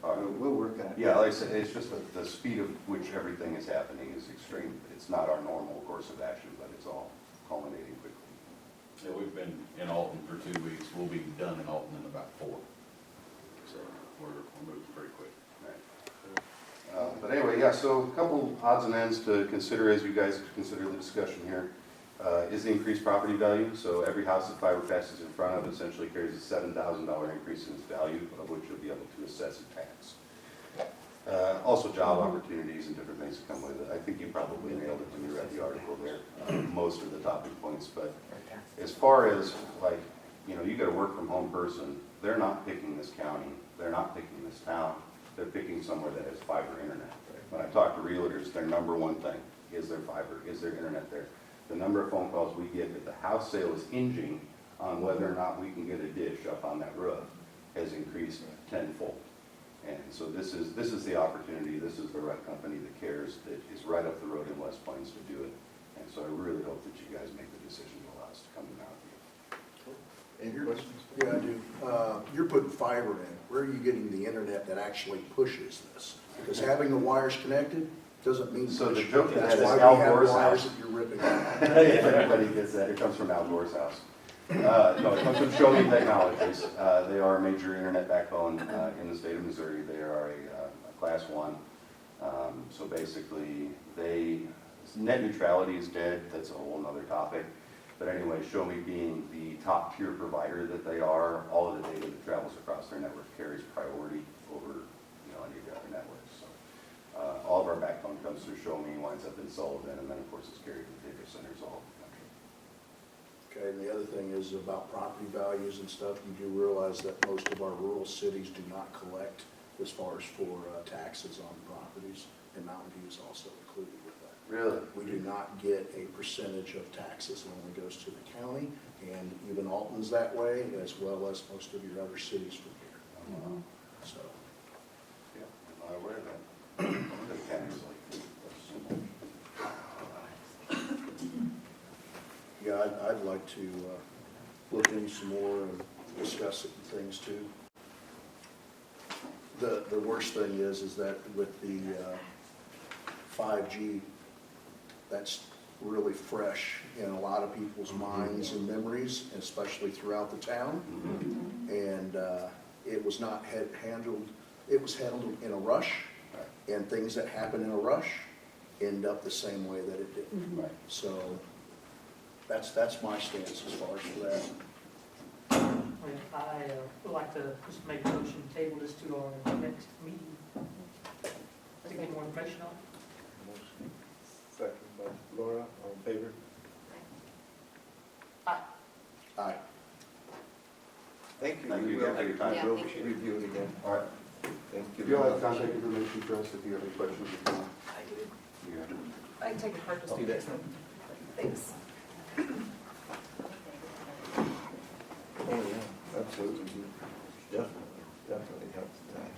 All right. we'll work on it. Yeah, like I said, it's just the speed of which everything is happening is extreme. It's not our normal course of action, but it's all culminating quickly. Yeah, we've been in Alton for 2 weeks. We'll be done in Alton in about 4. So we're moving pretty quick. But anyway, yeah, so a couple odds and ends to consider as you guys consider the discussion here. Is the increased property value. So every house that fiber passes in front of essentially carries a $7,000 increase in its value, of which you'll be able to assess a tax. Also job opportunities and different things that come with it. I think you probably nailed it when you read the article there, most of the topic points. But as far as like, you know, you got a work from home person, they're not picking this county, they're not picking this town, they're picking somewhere that has fiber internet. When I talk to realtors, their number one thing is their fiber, is their internet there. The number of phone calls we get that the house sale is hinging on whether or not we can get a dish up on that roof has increased tenfold. And so this is the opportunity, this is the right company that cares, that is right up the road in West Plains to do it. And so I really hope that you guys make the decision to allow us to come to Mountain View. Any questions? Yeah, I do. You're putting fiber in. Where are you getting the internet that actually pushes this? Because having the wires connected doesn't mean. So the push. joke of That's that is why we Al have Gore's wires house. that you're ripping out. If anybody gets that, it comes from Al Gore's house. No, it comes from Show Me Technologies. They are a major internet backbone in the state of Missouri. They are a class 1. So basically, net neutrality is dead. That's a whole nother topic. But anyway, Show Me being the top tier provider that they are, all of the data that travels across their network carries priority over, you know, any of the other networks. So all of our backbone comes through Show Me, winds up in Sullivan, and then of course it's carried to data centers all over the country. Okay, and the other thing is about property values and stuff. You do realize that most of our rural cities do not collect as far as for taxes on properties, and Mountain View is also included with that. Really? We do not get a percentage of taxes. It only goes to the county, and even Alton's that way, as well as most of your other cities from here. So, Yeah, I'm not aware of that. yeah, I'd like to look into some more and discuss it and things too. The worst thing is that with the 5G, that's really fresh in a lot of people's minds and memories, especially throughout the town. And it was not handled, it was handled in a rush, and things that happen in a rush end up the same way that it did. Right. So that's my stance as far as for that. I would like to just make a motion to table this to our next meeting to get more information on it. Motion second by Laura, all in favor? Aye. Thank you. Thank We you will again for your time. Yeah, thank you. review it again. All right. Thank you. You'll have contact information for us if you have any questions. I do. Yeah. I can take a purchase. Do that. Thanks. Oh, yeah, absolutely. Definitely helps the time.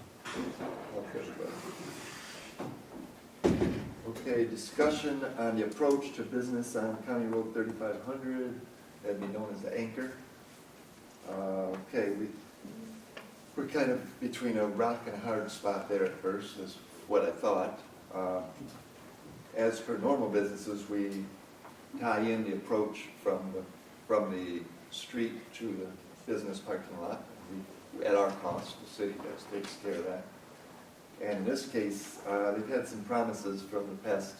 Okay, discussion on the approach to business on County Road 3500, that'd be known as the anchor. Okay, we're kind of between a rock and a hard spot there at first, is what I thought. As for normal businesses, we tie in the approach from the street to the business parking lot. At our cost, the city takes care of that. And in this case, they've had some promises from the past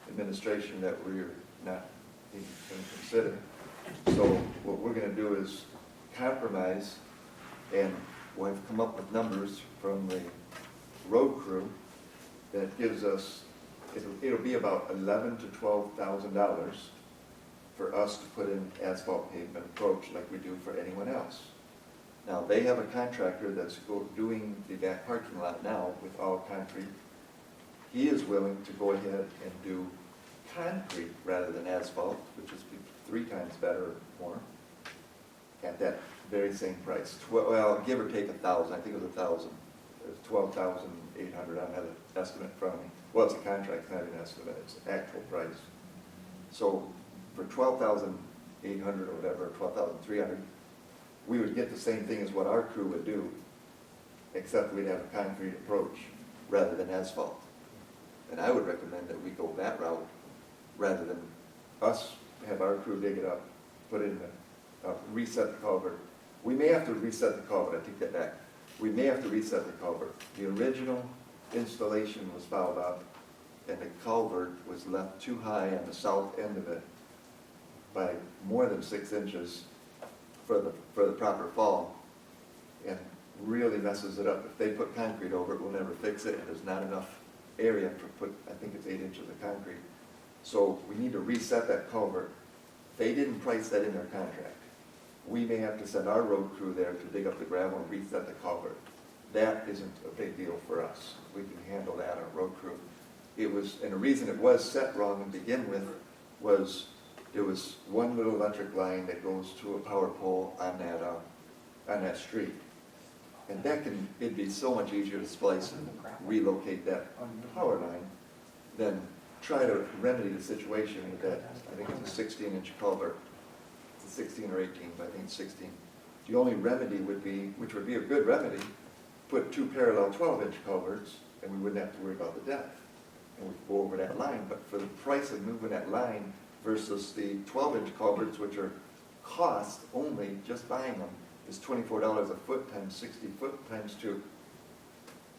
administration that we're not even going to consider. So what we're going to do is compromise, and we've come up with numbers from the road crew that gives us, it'll be about $11,000 to $12,000 for us to put in asphalt pavement approach like we do for anyone else. Now, they have a contractor that's doing the back parking lot now with all concrete. He is willing to go ahead and do concrete rather than asphalt, which is 3 times better or more, at that very same price. Well, give or take 1,000, I think it was 1,000. It was 12,800, I have an estimate from me. Well, it's a contract, not an estimate, it's an actual price. So for 12,800 or whatever, 12,300, we would get the same thing as what our crew would do, except we'd have a concrete approach rather than asphalt. And I would recommend that we go that route rather than us have our crew dig it up, put in reset the culvert. We may have to reset the culvert, I take that back. We may have to reset the culvert. The original installation was fouled up, and the culvert was left too high on the south end of it by more than 6 inches for the proper fall, and really messes it up. If they put concrete over it, we'll never fix it, and there's not enough area to put, I think it's 8 inches of concrete. So we need to reset that culvert. They didn't price that in their contract. We may have to send our road crew there to dig up the gravel and reset the culvert. That isn't a big deal for us. We can handle that, our road crew. It was, and the reason it was set wrong to begin with was there was one little electric line that goes to a power pole on that street. And it'd be so much easier to splice and relocate that power line than try to remedy the situation with that. I think it's a 16-inch culvert. It's a 16 or 18, but I think it's 16. The only remedy would be, which would be a good remedy, put 2 parallel 12-inch culverts, and we wouldn't have to worry about the depth. And we'd go over that line. But for the price of moving that line versus the 12-inch culverts, which are cost only, just buying them, is $24 a foot times 60 foot times 2.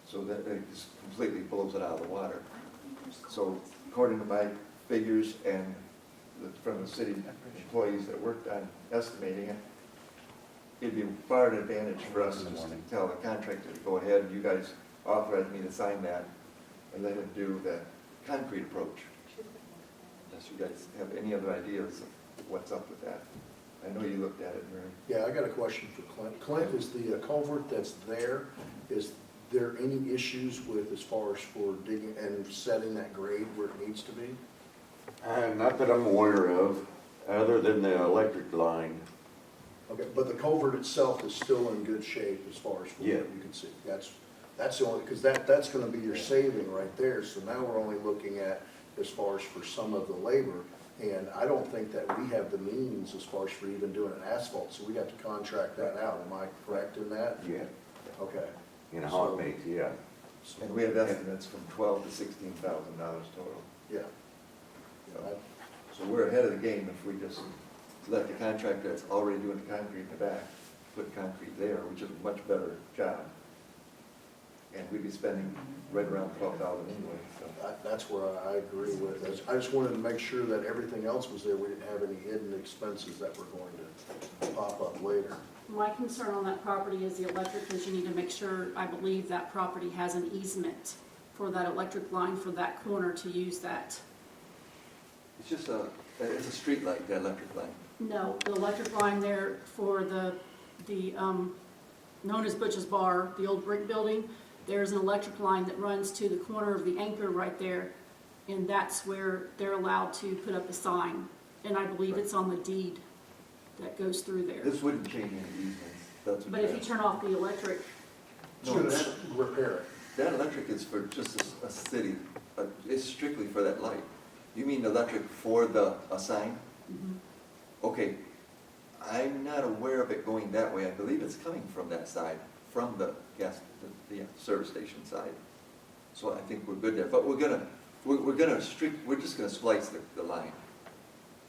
So that it just completely blows it out of the water. So according to my figures and from the city employees that worked on estimating it, it'd be far an advantage for us just to tell the contractor to go ahead, and you guys authorized me to sign that, and let him do the concrete approach. Unless you guys have any other ideas of what's up with that. I know you looked at it, Mary. Yeah, I got a question for Clint. Clint, is the culvert that's there, is there any issues with as far as for digging and setting that grade where it needs to be? Not that I'm aware of, other than the electric line. Okay, but the culvert itself is still in good shape as far as Yeah. you can see. That's the only, because that's gonna be your saving right there. So now we're only looking at as far as for some of the labor. And I don't think that we have the means as far as for even doing an asphalt, so we have to contract that out. Am I correct in that? Yeah. Okay. In a hot mix, yeah. And we have estimates from $12,000 to $16,000 total. Yeah. So we're ahead of the game if we just let the contractor that's already doing the concrete in the back, put concrete there, which is a much better job. And we'd be spending right around $12,000 anyway, so. That's where I agree with this. I just wanted to make sure that everything else was there. We didn't have any hidden expenses that were going to pop up later. My concern on that property is the electric, because you need to make sure, I believe that property has an easement for that electric line for that corner to use that. It's just it's a street light, the electric line. No, the electric line there for the known as Butch's Bar, the old brick building, there's an electric line that runs to the corner of the anchor right there, and that's where they're allowed to put up a sign. And I believe it's on the deed that goes through there. This wouldn't change any easements. That's what But if you turn off the electric, So that, repair it. That electric is for just a city, it's strictly for that light. You mean electric for a sign? Okay, I'm not aware of it going that way. I believe it's coming from that side, from the the service station side. So I think we're good there, but we're just gonna splice the line.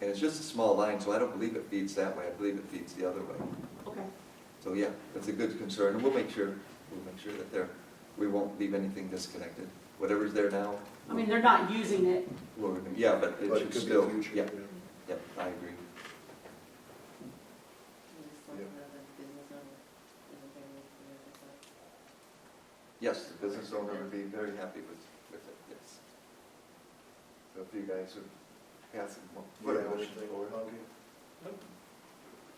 And it's just a small line, so I don't believe it feeds that way. I believe it feeds the other way. okay. So yeah, that's a good concern, and we'll make sure that we won't leave anything disconnected. Whatever's there now. I mean, they're not using it. Yeah, but it But should it could be still, future. yeah, yeah, I agree. Yes, the business owner would be very happy with it, yes. So if you guys would pass it, put a motion forward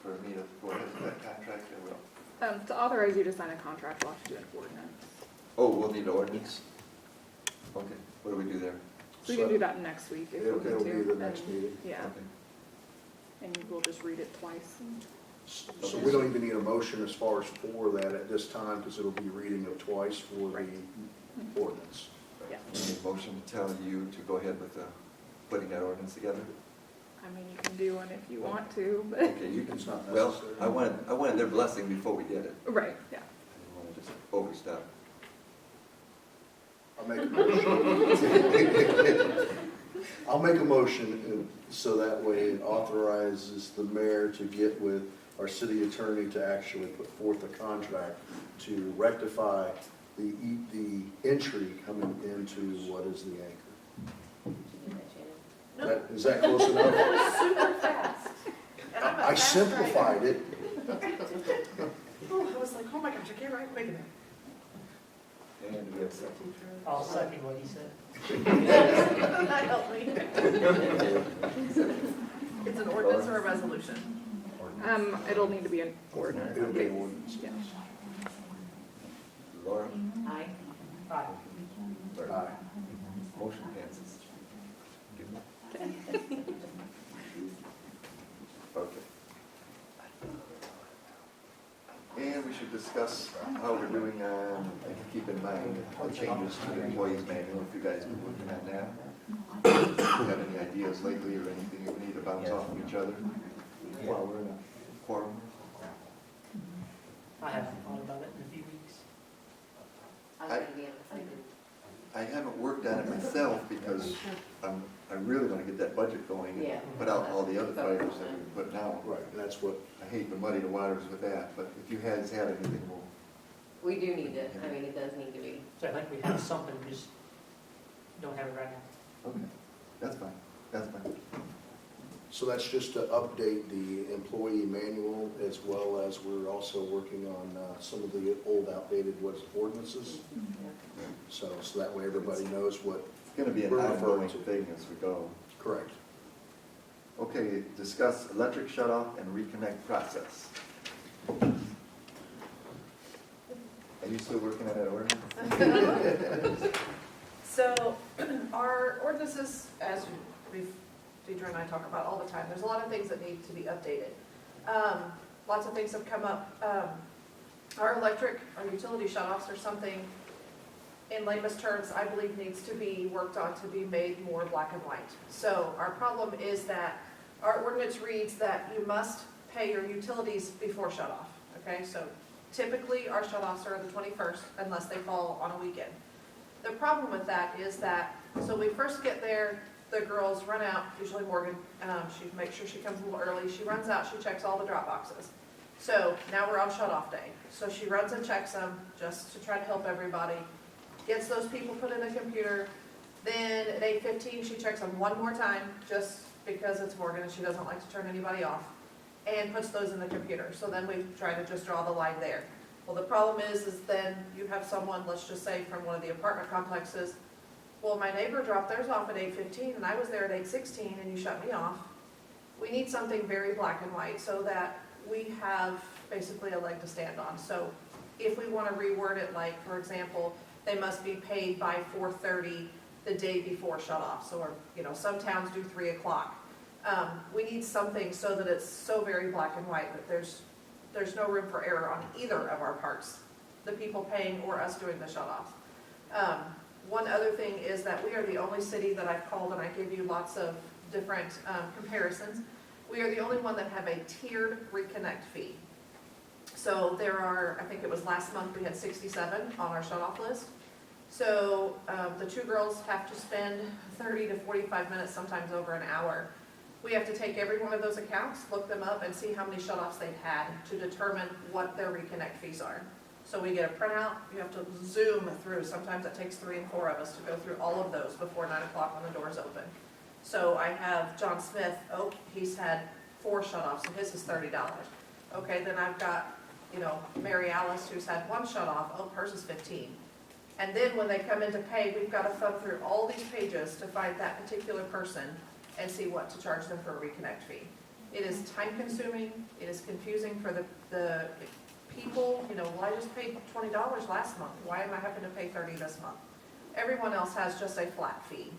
for me to go ahead with that contract, I will. To authorize you to sign a contract, we'll have to do an ordinance. Oh, we'll need an ordinance? Okay, what do we do there? So we can do that next week if we It'll need to. be the next and- meeting. Yeah, Okay. and we'll just read it twice. So we don't even need a motion as far as for that at this time, because it'll be reading of twice for the ordinance. Yeah, We need a motion to tell you to go ahead with putting that ordinance together? I mean, you can do one if you want to, but, Okay, you can, It's not well, necessary. I wanted their blessing before we did it. right, yeah. I didn't want to just overstep. I'll make a motion so that way it authorizes the mayor to get with our city attorney to actually put forth a contract to rectify the entry coming into what is the anchor. Is that close enough? That was super fast. And I'm a I fast simplified writer. it. Oh, I was like, oh my gosh, I can't write quick enough. And we have a second. I'll second what he said. That helped me. It's an ordinance or a resolution? It'll need to be an ordinance. It'll be an ordinance. Yeah. Laura? Aye. Aye. Aye. Motion passes. Okay. And we should discuss how we're doing on, and keep in mind, the changes to the employees manual, if you guys been looking at that. Have any ideas lately or anything you need to bounce off of each other while we're in a quorum? I haven't thought about it in a few weeks. I was gonna be excited. I haven't worked on it myself because I really want to get that budget going and Yeah. put out all the other fighters that we're putting out. Right, and that's what, I hate to muddy the waters with that, but if you guys have anything, we'll. We do need it, I mean, it does need to be. So I think we have something, we just don't have it right now. Okay, that's fine, that's fine. so that's just to update the employee manual as well as we're also working on some of the old outdated ordinances. So that way everybody knows what, It's gonna be an We're ongoing referring to- thing as we go. correct. Okay, discuss electric shut-off and reconnect process. Are you still working on that ordinance? So our ordinances, as we've Deidre and I talk about all the time. There's a lot of things that need to be updated. Lots of things have come up. Our utility shutoffs are something, in layman's terms, I believe needs to be worked on to be made more black and white. So our problem is that our ordinance reads that you must pay your utilities before shutoff, okay? So typically, our shutoffs are the 21st unless they fall on a weekend. The problem with that is that, so we first get there, the girls run out, usually Morgan, she makes sure she comes a little early, she runs out, she checks all the drop boxes. So now we're on shut-off day. So she runs and checks them just to try to help everybody, gets those people put in a computer. Then at 8:15, she checks them one more time, just because it's Morgan and she doesn't like to turn anybody off, and puts those in the computer. So then we try to just draw the line there. Well, the problem is then you have someone, let's just say from one of the apartment complexes, well, my neighbor dropped theirs off at 8:15 and I was there at 8:16 and you shut me off. We need something very black and white so that we have basically a leg to stand on. So if we want to reword it like, for example, they must be paid by 4:30 the day before shut off. So, some towns do 3 o'clock. We need something so that it's so very black and white that there's no room for error on either of our parts, the people paying or us doing the shut-offs. One other thing is that we are the only city that I've called, and I give you lots of different comparisons. We are the only one that have a tiered reconnect fee. So there are, I think it was last month, we had 67 on our shut-off list. So the two girls have to spend 30 to 45 minutes, sometimes over an hour. We have to take every one of those accounts, look them up, and see how many shut-offs they've had to determine what their reconnect fees are. So we get a printout, you have to zoom through. Sometimes it takes 3 and 4 of us to go through all of those before 9 o'clock when the doors open. So I have John Smith, he's had 4 shut-offs, and his is $30. Okay, then I've got, Mary Alice, who's had 1 shut-off, hers is $15. And then when they come in to pay, we've got to thumb through all these pages to find that particular person and see what to charge them for a reconnect fee. It is time consuming, it is confusing for the people, well, I just paid $20 last month, why am I having to pay $30 this month? Everyone else has just a flat fee.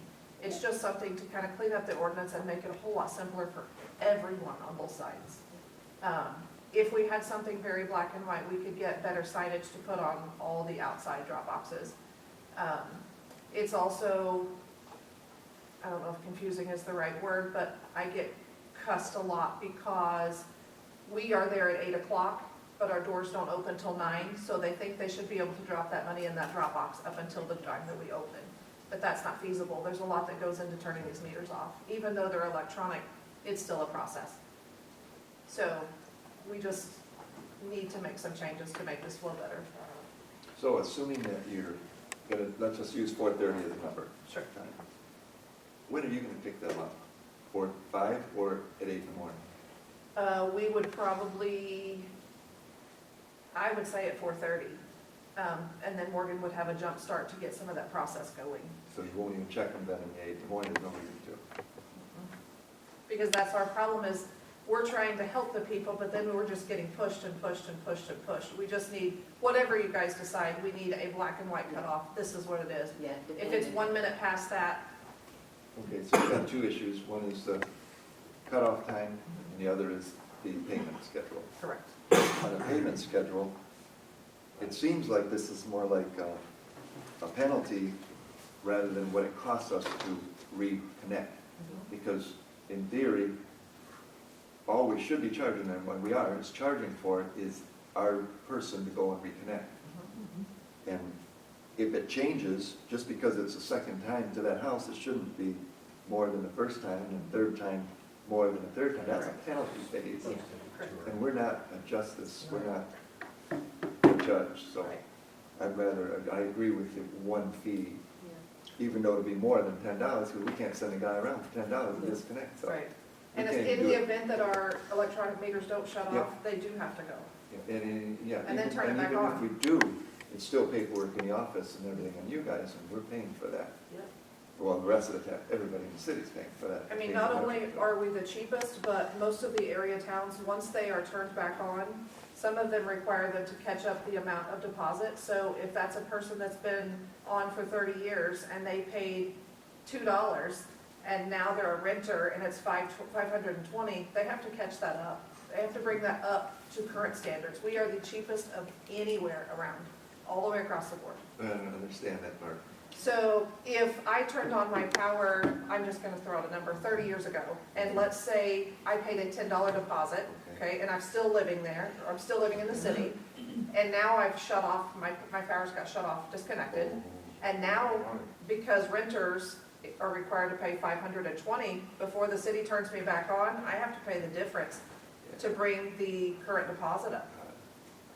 It's just something to kind of clean up the ordinance and make it a whole lot simpler for everyone on both sides. If we had something very black and white, we could get better signage to put on all the outside drop boxes. It's also, I don't know if confusing is the right word, but I get cussed a lot because we are there at 8 o'clock, but our doors don't open till 9, so they think they should be able to drop that money in that drop box up until the time that we open. But that's not feasible. There's a lot that goes into turning these meters off. Even though they're electronic, it's still a process. So we just need to make some changes to make this flow better. So assuming that you're gonna, let's just use 4:30 as a number. Sure. When are you gonna pick them up? 4, 5, or at 8 in the morning? We would probably, I would say at 4:30. And then Morgan would have a jump start to get some of that process going. So you won't even check them then in the 8 in the morning, there's no reason to. Because that's our problem is, we're trying to help the people, but then we're just getting pushed and pushed and pushed and pushed. We just need, whatever you guys decide, we need a black and white cutoff. This is what it is. Yeah. If it's 1 minute past that, Okay, so we've got 2 issues. One is the cutoff time, and the other is the payment schedule. correct. On the payment schedule, it seems like this is more like a penalty rather than what it costs us to reconnect. Because in theory, all we should be charging them, when we are, is charging for is our person to go and reconnect. And if it changes, just because it's a second time to that house, it shouldn't be more than the first time, and third time more than the third time. That's a penalty phase. And we're not a justice, we're not a judge, so I agree with you, 1 fee, even though it'd be more than $10, because we can't send a guy around for $10 to disconnect, so. Right. we And can't if in do the it. event that our electronic meters don't shut Yeah. off, they do have to go. And And then turn it back even on. if we do, it's still paperwork in the office and everything on you guys, and we're paying for that. Yep. Well, the rest of the everybody in the city's paying for that. I mean, not only are we the cheapest, but most of the area towns, once they are turned back on, some of them require them to catch up the amount of deposit. So if that's a person that's been on for 30 years and they paid $2, and now they're a renter and it's 520, they have to catch that up. They have to bring that up to current standards. We are the cheapest of anywhere around, all the way across the board. I don't understand that part. So if I turned on my power, I'm just gonna throw out a number, 30 years ago, and let's say I paid a $10 deposit, okay, and I'm still living there, or I'm still living in the city, and now I've shut off, my power's got shut off, disconnected, and now, because renters are required to pay $520, before the city turns me back on, I have to pay the difference to bring the current deposit up.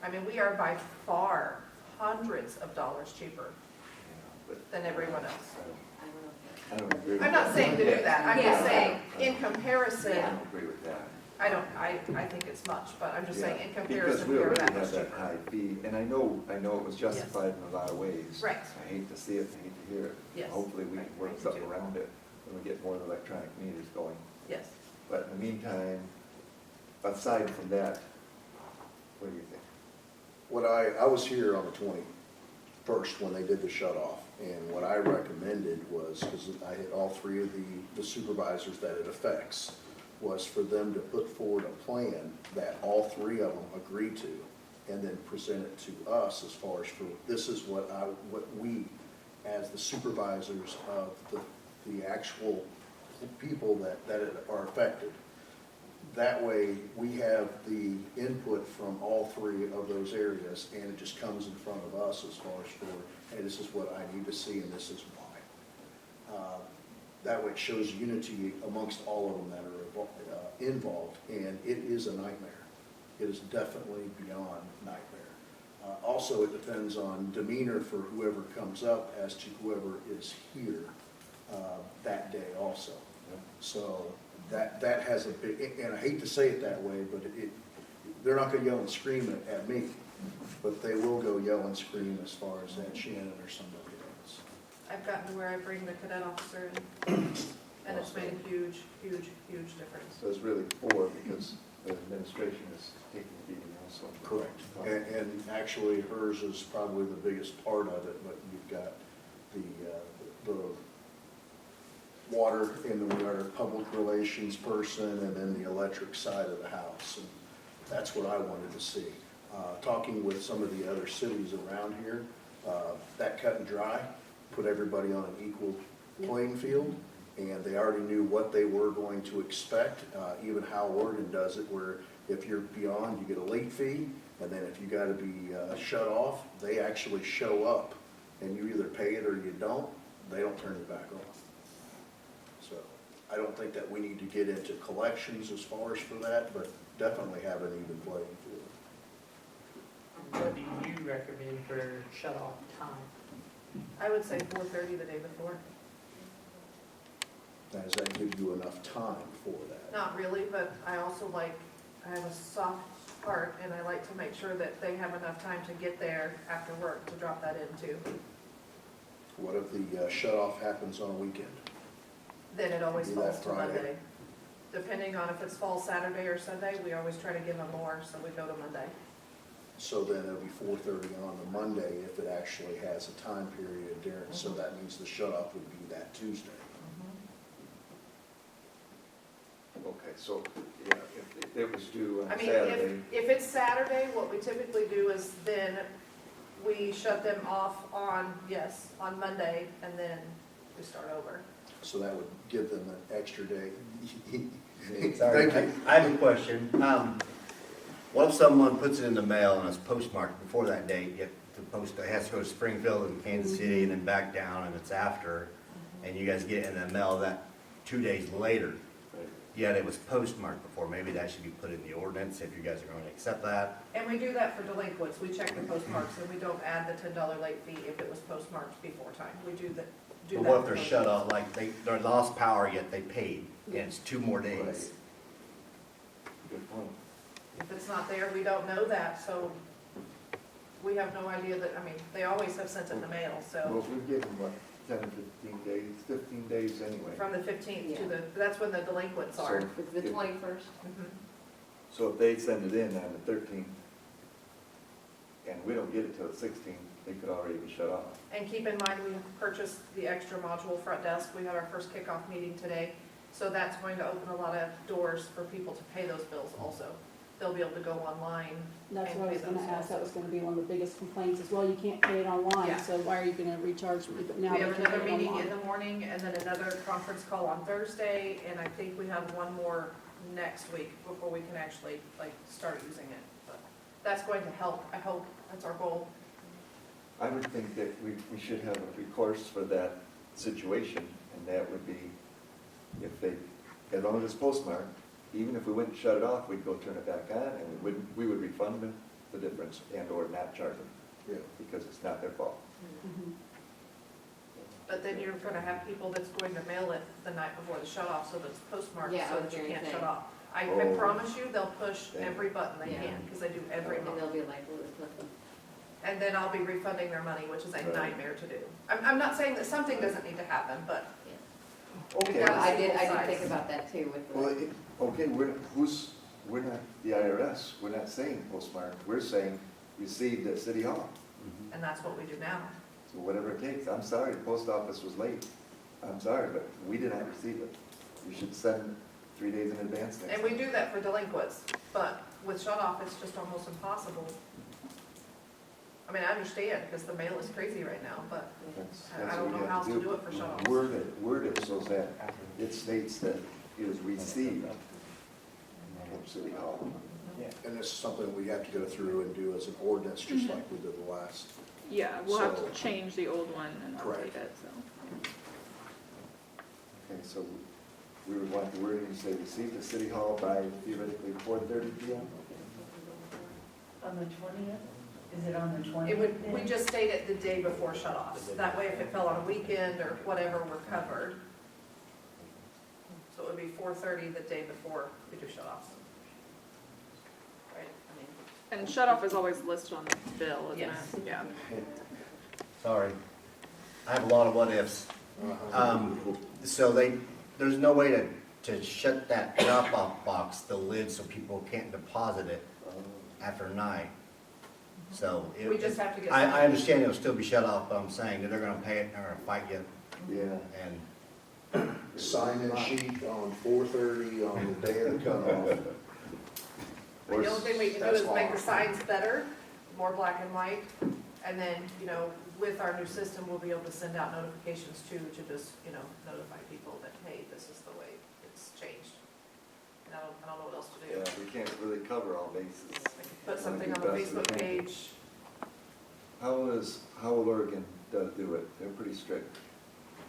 I mean, we are by far hundreds of dollars cheaper than everyone else. I don't agree with I'm not that. saying to do that, I'm just Yeah. saying, in comparison, I don't agree with that. I think it's much, but I'm just saying, in Because comparison, we we are already that have much that cheaper. high fee, and I know it was justified in a lot of ways. Right. I hate to see it, I hate to hear it. Yes. Hopefully we can Right, work me something too. around it when we get more electronic meters going. Yes. But in the meantime, aside from that, what do you think? I was here on the 21st when they did the shut off, and what I recommended was, because I had all three of the supervisors that it affects, was for them to put forward a plan that all three of them agree to, and then present it to us as far as for, this is what we, as the supervisors of the actual people that are affected. That way, we have the input from all three of those areas, and it just comes in front of us as far as for, hey, this is what I need to see, and this is why. That way it shows unity amongst all of them that are involved, and it is a nightmare. It is definitely beyond nightmare. Also, it depends on demeanor for whoever comes up as to whoever is here that day also. So that has a big, and I hate to say it that way, but they're not gonna yell and scream at me, but they will go yell and scream as far as at Shannon or somebody else. I've gotten to where I bring the cadet officer in, and it's made a huge, huge, huge difference. So it's really four, because the administration is taking the beating also. Correct. And actually hers is probably the biggest part of it, but you've got the water, and then we got our public relations person, and then the electric side of the house. And that's what I wanted to see. Talking with some of the other cities around here, that cut and dry, put everybody on an equal playing field, and they already knew what they were going to expect, even how Oregon does it, where if you're beyond, you get a late fee, and then if you gotta be shut off, they actually show up, and you either pay it or you don't, they don't turn it back on. So I don't think that we need to get into collections as far as for that, but definitely have an even playing field. What do you recommend for shut-off time? I would say 4:30 the day before. Now, does that give you enough time for that? Not really, but I also I have a soft heart, and I like to make sure that they have enough time to get there after work to drop that in too. What if the shut-off happens on a weekend? Then it always Do falls that to Friday. Monday. Depending on if it's fall Saturday or Sunday, we always try to give them more, so we go to Monday. So then it'll be 4:30 on the Monday if it actually has a time period during, so that means the shut-off would be that Tuesday. Okay, so, yeah, if it was due on I mean, Saturday, if it's Saturday, what we typically do is then we shut them off on Monday, and then we start over. So that would give them an extra day. Sorry, Thank you. I have a question. What if someone puts it in the mail and it's postmarked before that date, you have to post, it has to go to Springfield and Kansas City and then back down, and it's after, and you guys get it in the mail that 2 days later, yet it was postmarked before, maybe that should be put in the ordinance if you guys are going to accept that? And we do that for delinquents. We check the postmarks, and we don't add the $10 late fee if it was postmarked before time. We do that. But what if they're shut off, like they're lost power yet they paid, and it's 2 more days? good point. If it's not there, we don't know that, so we have no idea that, I mean, they always have sent it in the mail, so Well, we give them, what, 10, 15 days, 15 days anyway. from the 15th to that's when the delinquents are. So It's the 21st. Mhm. So if they send it in on the 13th, and we don't get it till the 16th, they could already be shut off. And keep in mind, we have purchased the extra module front desk. We had our first kickoff meeting today. So that's going to open a lot of doors for people to pay those bills also. They'll be able to go online. That's and what I pay was gonna those ask, that also. was gonna be one of the biggest complaints as well, you can't pay it online, Yeah. so why are you gonna recharge me, but now We they have can another pay it meeting in online. the morning and then another conference call on Thursday, and I think we have one more next week before we can actually like start using it. But that's going to help, I hope, that's our goal. I would think that we should have a recourse for that situation, and that would be if they, as long as it's postmarked, even if we wouldn't shut it off, we'd go turn it back on, and we would refund them the difference and or not charge them, Yeah. because it's not their fault. Mhm. But then you're gonna have people that's going to mail it the night before the shut off, so that it's postmarked, Yeah, so I that was you gonna can't say. shut off. I Oh. promise you, they'll push Yeah. every button they Yeah. can, because they do every And month. they'll be like, well, there's nothing. And then I'll be refunding their money, which is a Right. nightmare to do. I'm not saying that something doesn't need to happen, but Okay, Yeah. I did Size. think about that too with well, the, okay, we're not the IRS, we're not saying postmarked, we're saying received at City Hall. and that's what we do now. So whatever it takes, I'm sorry, the post office was late, I'm sorry, but we did not receive it. You should send 3 days in advance next And time. we do that for delinquents, but with shut off, it's just almost impossible. I mean, I understand, because the mail is crazy right now, but I don't know how else to do it for shut offs. Word it so that it states that it is received from City Hall. And this is something we have to go through and do as an ordinance, just like we did the last. Yeah, we'll have So- to change the old one and Correct. update it, so. Okay, so we would want the wording to say received at City Hall by theoretically 4:30 PM? On the 20th? Is it on the 20th? It would, we just state it the day before shut offs. That way, if it fell on a weekend or whatever, we're covered. So it would be 4:30 the day before we do shut offs. Right, I mean, And shut off is always listed on the bill, isn't Yes. it? Yeah. Sorry. I have a lot of what ifs. So there's no way to shut that drop-off box, the lid, so people can't deposit it after 9. So it. we just have to get. I understand it'll still be shut off, but I'm saying that they're gonna pay it, and they're gonna fight you, Yeah. and Sign-in sheet on 4:30 on the day of the cutoff. The only thing we can do That's is make law. the signs better, more black and white, and then, with our new system, we'll be able to send out notifications too, to just, notify people that, hey, this is the way it's changed. And I don't know what else to do. Yeah, we can't really cover all bases. Put something on the Facebook page. How will Oregon do it? They're pretty strict.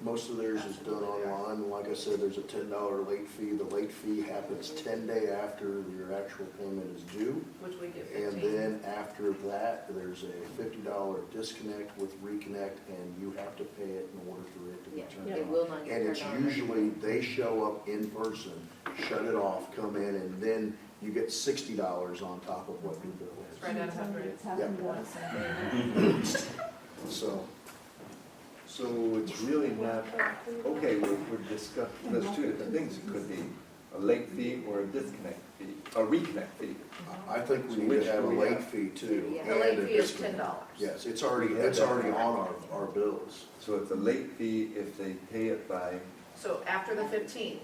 Most of theirs is done online. Like I said, there's a $10 late fee. The late fee happens 10 days after your actual payment is due. Which we get And 15. then after that, there's a $50 disconnect with reconnect, and you have to pay it in order for it to be yeah, turned it on. will not get And it's turned on. usually, they show up in person, shut it off, come in, and then you get $60 on top of what your bill It's right at 100. It's happened once. is. So it's really not, okay, we're discussing, there's two different things. It could be a late fee or a disconnect fee, a reconnect fee. I think we need Which to have a we late have. fee too. Yeah. The and late a fee is disconnect. $10. Yes, it's already on our bills. So it's a late fee if they pay it by, So after the 15th,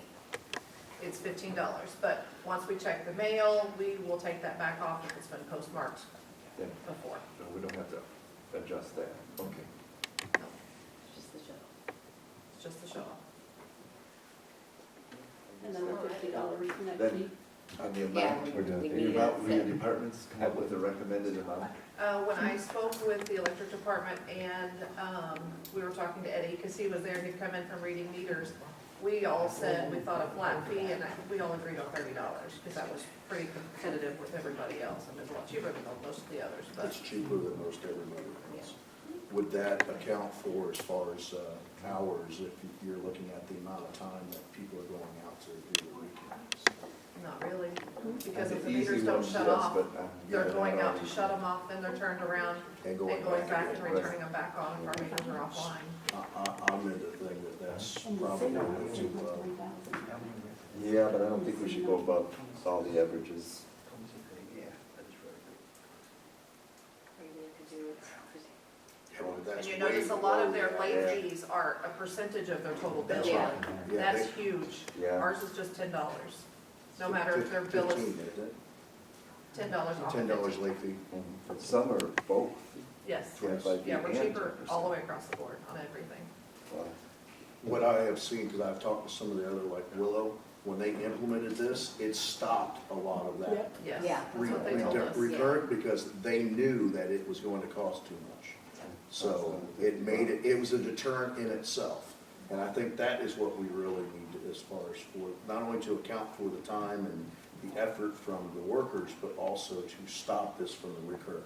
it's $15. But once we check the mail, we will take that back off if it's been postmarked yeah, before. so we don't have to adjust that. Okay. It's just the shut off. It's just the shut off. And then the $50 reconnect Then- fee. On the Yeah, amount, we the need amount, it will your set. departments come up with a recommended amount? When I spoke with the electric department and we were talking to Eddie, because he was there, he'd come in from reading meters, we all said we thought a flat fee, and we all agreed on $30, because that was pretty competitive with everybody else, and it's a lot cheaper than most of the others, but It's cheaper than most everybody else. Would that account for as far as hours, if you're looking at the amount of time that people are going out to do the weekends? not really. Because if the The easy meters don't ones, shut yes, off, but, they're yeah, going not out to always. shut them off, then they're turned around And and going back and again. returning them back on if our meters are offline. I'm into the thing that's And the probably city way is too $3,000. low. Yeah, but I don't think we should go above all the averages. Or you need to do it. lot of their Yeah. late fees are a percentage of their total bill. That's Yeah. right. Yeah, That's they- huge. Yeah. Ours is just $10, no matter if their bill is 15, isn't it? $10 off. of $10 it. late fee. And some are both, Yes. 25 feet Yeah, we're and cheaper 10%. all the way across the board on everything. Wow. What I have seen, because I've talked to some of the other, like Willow, when they implemented this, it stopped a lot of that. Yes, Yeah. that's what they told us. Recurrent, because they knew that it was going to cost too much. So it made it, it was a deterrent in itself. And I think that is what we really need to, as far as for, not only to account for the time and the effort from the workers, but also to stop this from the recurring.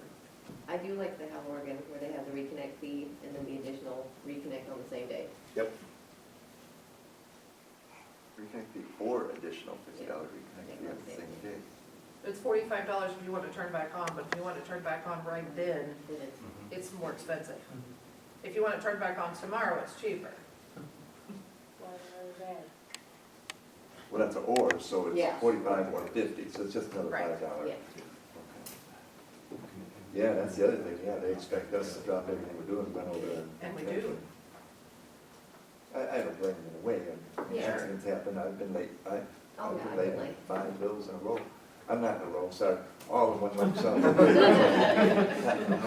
I do like the Hal Oregon where they have the reconnect fee and then the additional reconnect on the same day. Yep. Reconnect fee or additional $50 reconnect fee on the same day. It's $45 if you want to turn back on, but if you want to turn back on right then, Then it's, it's more expensive. If you want to turn back on tomorrow, it's cheaper. Well, that's an or, so it's Yeah. 45 or 50, so it's just another Right. $5. yeah. Yeah, that's the other thing, yeah, they expect us to drop everything we're doing, run over there. And we do. I don't blame them in a way, and Yeah. accidents happen, I've been late, Oh, I've yeah, been late I've been on late. 5 bills in a row. I'm not in a row, sorry, all in one lump sum. I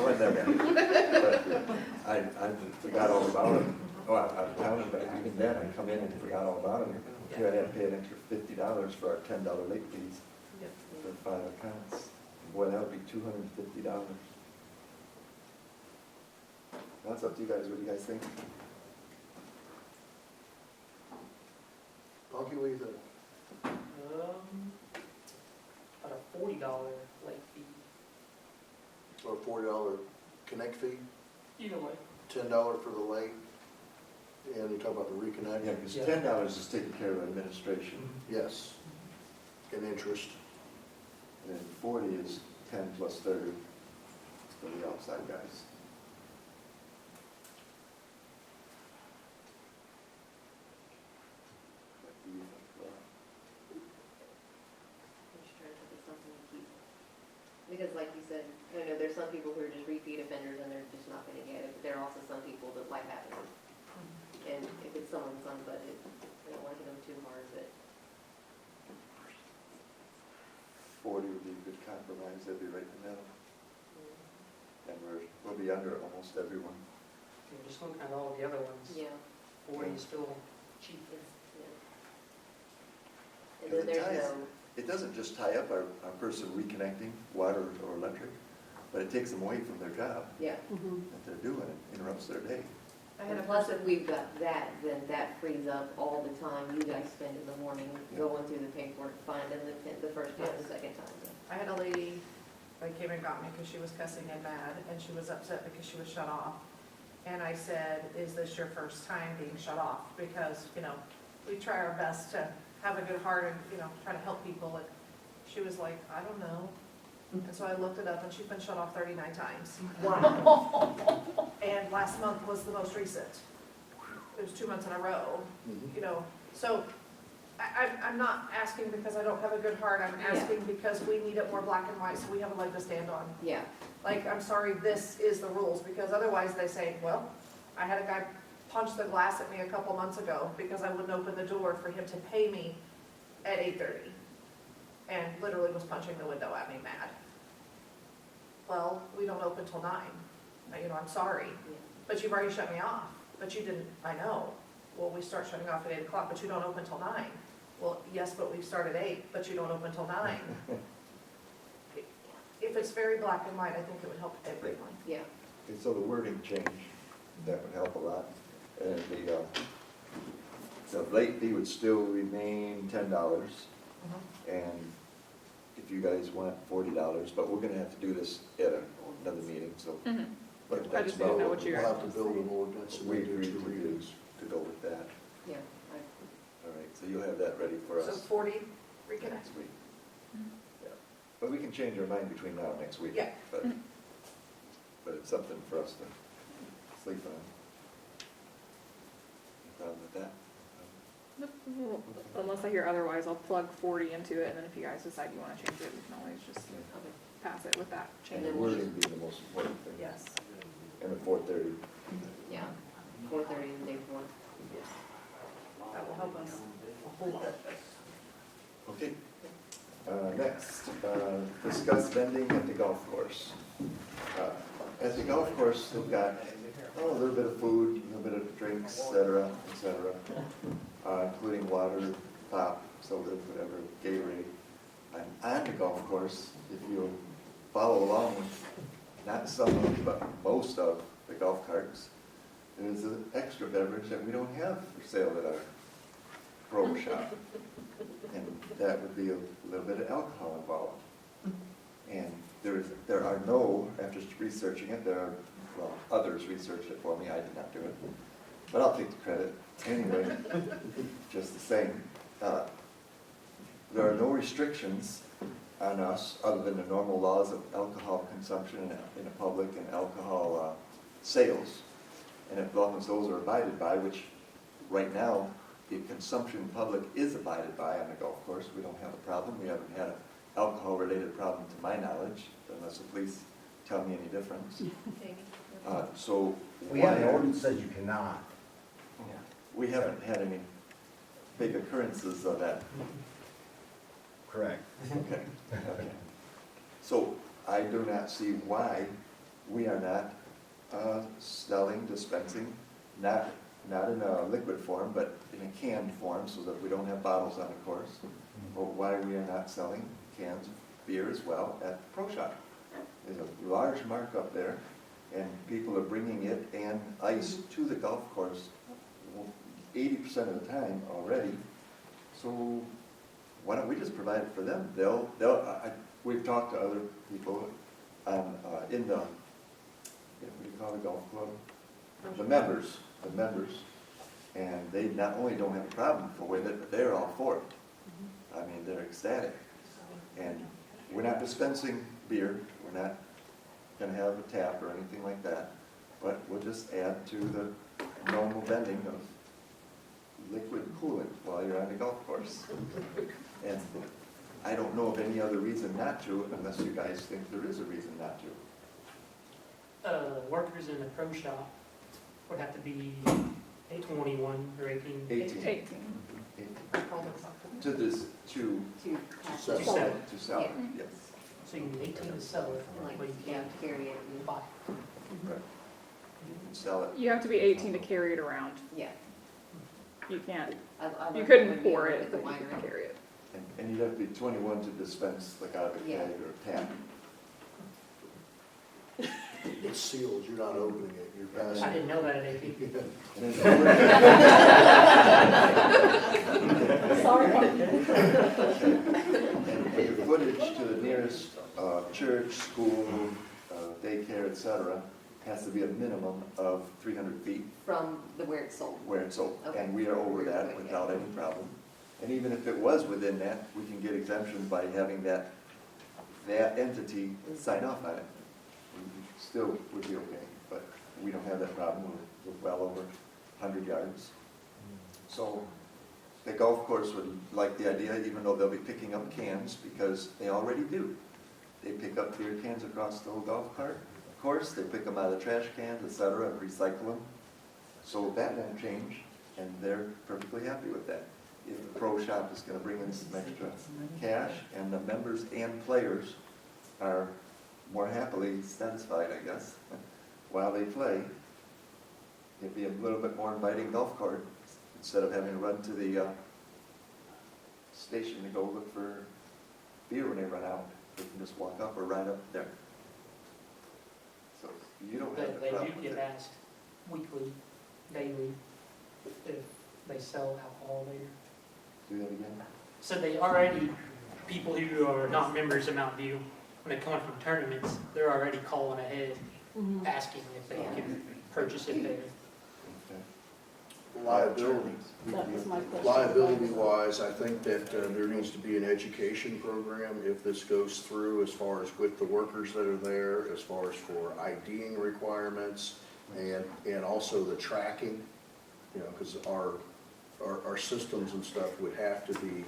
went there, but I forgot all about them. Oh, I counted, but even then, I come in and forgot all about them. Here I had to pay an extra $50 for our $10 late fees Yep. for 5 accounts. Boy, that would be $250. That's up to you guys, what do you guys think? Punky, what do you think? About a $40 late fee. Or $40 connect fee, Either way. $10 for the late, and you talk about the reconnect? Yeah, because Yeah. $10 is taking care of administration, Yes. And interest. and then 40 is 10 plus 30 for the outside guys. What do you think, Laura? I'm just trying to think of something to keep. Because like you said, I know there's some people who are just repeat offenders and they're just not gonna get it, but there are also some people that life happens. And if it's someone's on budget, I don't want to hit them too hard, but 40 would be a good compromise, that'd be right in the middle. And we'll be under almost everyone. Yeah, just looking at all the other ones, yeah, 40 is still cheap. yeah. And then Because it there's ties- no, It doesn't just tie up our person reconnecting, water or electric, but it takes them away from their job yeah. that they're doing, it interrupts their day. I had a And plus, person, if we've got that, then that frees up all the time you guys spend in the morning going through the paperwork, finding the first time, the second time. I had a lady that came and got me because she was cussing and mad, and she was upset because she was shut off. And I said, is this your first time being shut off? Because, we try our best to have a good heart and, try to help people. And she was like, I don't know. And so I looked it up, and she's been shut off 39 times. Wow. And last month was the most recent. It was 2 months in a row, So I'm not asking because I don't have a good heart. I'm Yeah. asking because we need it more black and white so we have a leg to stand on. Yeah, Like, I'm sorry, this is the rules, because otherwise they say, well, I had a guy punch the glass at me a couple months ago because I wouldn't open the door for him to pay me at 8:30. And literally was punching the window at me mad. Well, we don't open till 9. I'm sorry, yeah. but you've already shut me off. But you didn't, I know. Well, we start shutting off at 8 o'clock, but you don't open till 9. Well, yes, but we start at 8, but you don't open till 9. If it's very black and white, I think it would help everyone. Yeah, And so the wording change, that would help a lot. And the late fee would still remain $10. And if you guys want $40, but we're gonna have to do this at another meeting, so. Mhm. But I that's just didn't know about what you We'll were. have to build an ordinance and We we do agreed 2 readings. to go with that. yeah. All right, so you'll have that ready for So us 40, reconnect. next week. Yeah, but we can change our mind between now and next week. Yeah. But it's something for us to sleep on. No problem with that? Well, unless I hear otherwise, I'll plug 40 into it, and then if you guys decide you want to change it, we can always just Okay. pass it with that And change. the wording being the most important thing. Yes. And at 4:30. Yeah, 4:30 the day before. That will help us. Okay. Next, discuss vending at the golf course. At the golf course, they've got a little bit of food, a little bit of drinks, et cetera, including water, pop, soda, whatever, Gatorade. And on the golf course, if you follow along with not some of, but most of the golf carts, there's an extra beverage that we don't have for sale at our pro shop. And that would be a little bit of alcohol involved. And there are no, after researching it, others researched it for me, I did not do it. But I'll take the credit. Anyway, just the same. There are no restrictions on us other than the normal laws of alcohol consumption in a public and alcohol sales. And as long as those are abided by, which right now the consumption public is abided by on the golf course, we don't have a problem. We haven't had an alcohol-related problem to my knowledge, unless the police tell me any difference. So We have an ordinance that says you cannot. we haven't had any big occurrences of that. Correct. Okay. Okay. So I do not see why we are not selling, dispensing, not in a liquid form, but in a canned form, so that we don't have bottles on the course. Or why we are not selling cans of beer as well at the pro shop. There's a large markup there, and people are bringing it and ice to the golf course 80% of the time already. So why don't we just provide it for them? We've talked to other people in the, what do you call the golf club? The members, and they not only don't have a problem with it, but they're all for it. I mean, they're ecstatic. And we're not dispensing beer, we're not gonna have a tap or anything like that, but we'll just add to the normal vending of liquid coolant while you're on the golf course. And I don't know of any other reason not to, unless you guys think there is a reason not to. Workers in the pro shop would have to be 21 or 18. 18. To this, to sell. To sell, Yeah. yes. So you need 18 to sell it, Like, but you yeah, can't carry it. buy. Right. You can sell it. You have to be 18 to carry it around. Yeah. You can't, I you couldn't would be pour able it, to but you winery. can carry it. And you'd have to be 21 to dispense like out of a Yeah. keg or a tap. It's sealed, you're not opening it, you're passing. I didn't know that at 18. And Sorry. the footage to the nearest church, school, daycare, etc., has to be a minimum of 300 feet From where it's sold. where it's sold. Okay. And we are over that without any problem. And even if it was within that, we can get exemptions by having that entity sign off on it. We still would be okay, but we don't have that problem. We're well over 100 yards. So the golf course would like the idea, even though they'll be picking up cans, because they already do. They pick up beer cans across the whole golf course, they pick them out of the trash cans, etc., and recycle them. So that won't change, and they're perfectly happy with that. If the pro shop is gonna bring in some extra cash, and the members and players are more happily satisfied, I guess, while they play, it'd be a little bit more inviting golf cart, instead of having to run to the station to go look for beer when they run out. They can just walk up or ride up there. So you don't have the They problem do with get it. asked weekly, daily, if they sell alcohol there. Do that again? So they already, people who are not members of Mountain View, when they come in from tournaments, they're already calling ahead, asking if they can purchase it there. Okay. Liability. That was my question. Liability-wise, I think that there needs to be an education program if this goes through, as far as with the workers that are there, as far as for IDing requirements, and also the tracking, you know, because our systems and stuff would have to be,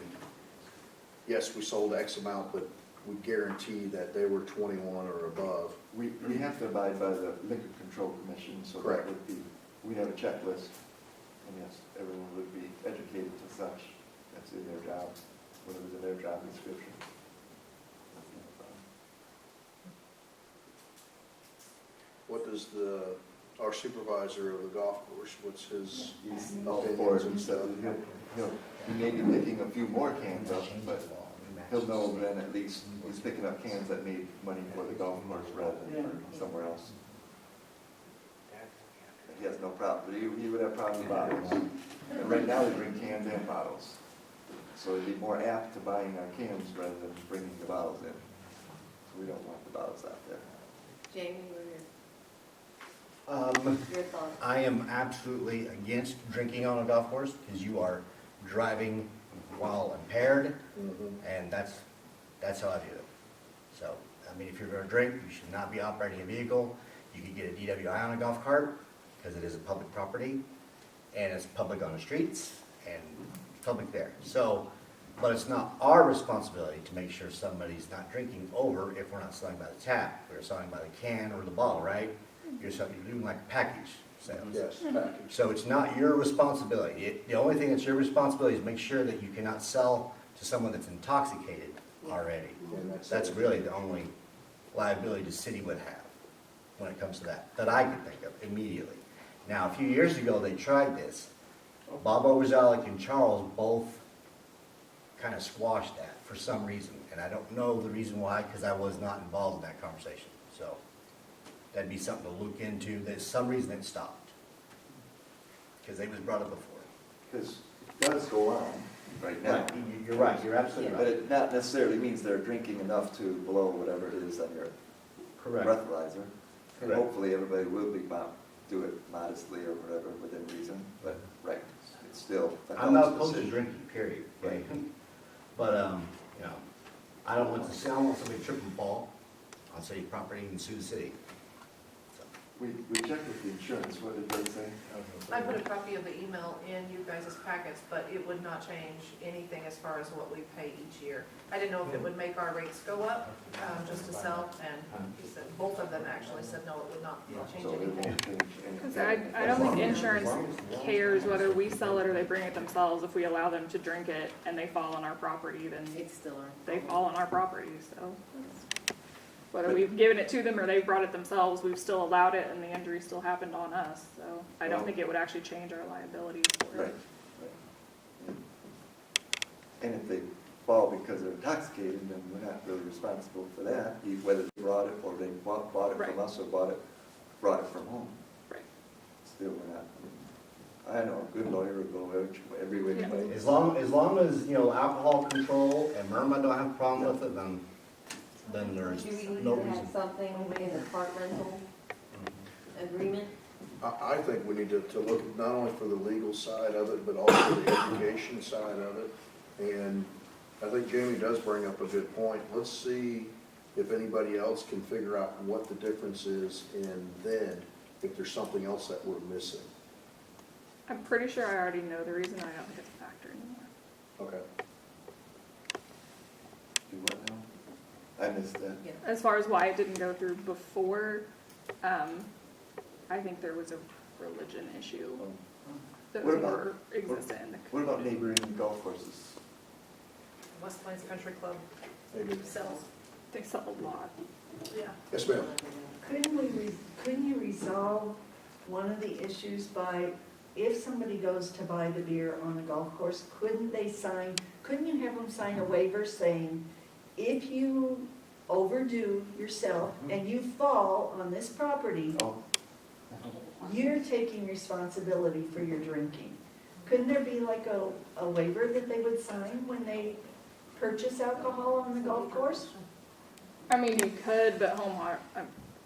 yes, we sold X amount, but we guarantee that they were 21 or above. We have to abide by the Liquor Control Commission, so that Correct. would be, we have a checklist. And yes, everyone would be educated to such. That's in their job, whatever's in their job description. That's not a problem. What does our supervisor of the golf course, what's his He's all for it, opinions and and stuff? he may be picking a few more cans up, but he'll know then at least he's picking up cans that made money for the golf course rather than for somewhere else. He has no problem, he would have problems with bottles. And right now they bring cans and bottles. So he'd be more apt to buying our cans rather than bringing the bottles in. So we don't want the bottles out there. Jamie, your thoughts? I am absolutely against drinking on a golf course because you are driving while impaired, and that's how I view it. So, I mean, if you're going to drink, you should not be operating a vehicle. You can get a DWI on a golf cart because it is a public property, and it's public on the streets, and it's public there. So, but it's not our responsibility to make sure somebody's not drinking over if we're not selling by the tap. We're selling by the can or the bottle, right? You're doing like a package sales. Yes, package. So it's not your responsibility. The only thing that's your responsibility is make sure that you cannot sell to someone that's intoxicated already. And That's really the only liability the city would have when it comes to that I can think of immediately. Now, a few years ago, they tried this. Bob Overzalik and Charles both kind of squashed that for some reason. And I don't know the reason why, because I was not involved in that conversation. So that'd be something to look into. There's some reason it stopped. Because they was brought up before. Because it does go on right now. You're right, you're absolutely But right. it not necessarily means they're drinking enough to blow whatever it is on your Correct. breathalyzer. And Correct. hopefully everybody will be do it modestly or whatever within reason, but right, it's still. I'm not the opposed to city. drinking, period. Right. But, you know, I don't want somebody trip and fall on city property and sue the city. We checked with the insurance, what did they say? I put a copy of the email in you guys' packets, but it would not change anything as far as what we pay each year. I didn't know if it would make our rates go up, just to sell, and he said, both of them actually said, no, it would not change So it anything. won't change Because anything. I don't think insurance cares whether we sell it or they bring it themselves. If we allow them to drink it and they fall on our property, then It's still our. they fall on our property, so. Whether we've given it to them or they've brought it themselves, we've still allowed it and the injury still happened on us, so I don't think it would actually change our liabilities for Right, it. right. And if they fall because they're intoxicated, then we're not really responsible for that, whether they brought it or they bought it Right. from us or brought it from home. Right. Still, we're not, I know a good lawyer will go every which Yeah. way. As long as, you know, alcohol control and Myrna don't have a problem with it, then there's Do we need no to reason. have something in the park rental agreement? I think we need to look not only for the legal side of it, but also the education side of it. And I think Jamie does bring up a good point. Let's see if anybody else can figure out what the difference is, and then if there's something else that we're missing. I'm pretty sure I already know the reason. I don't think it's a factor anymore. Okay. Do what now? I missed that. As far as why it didn't go through before, I think there was a religion issue that What was about- more existent in the What about neighboring golf courses? West Plains Country Club Maybe. sells, They sell a lot. yeah. Yes, ma'am. Couldn't you resolve one of the issues by, if somebody goes to buy the beer on the golf course, couldn't you have them sign a waiver saying, if you overdo yourself and you fall on this property, Oh, you're taking responsibility for your drinking? Couldn't there be like a waiver that they would sign when they purchase alcohol on the golf course? I mean, you could, but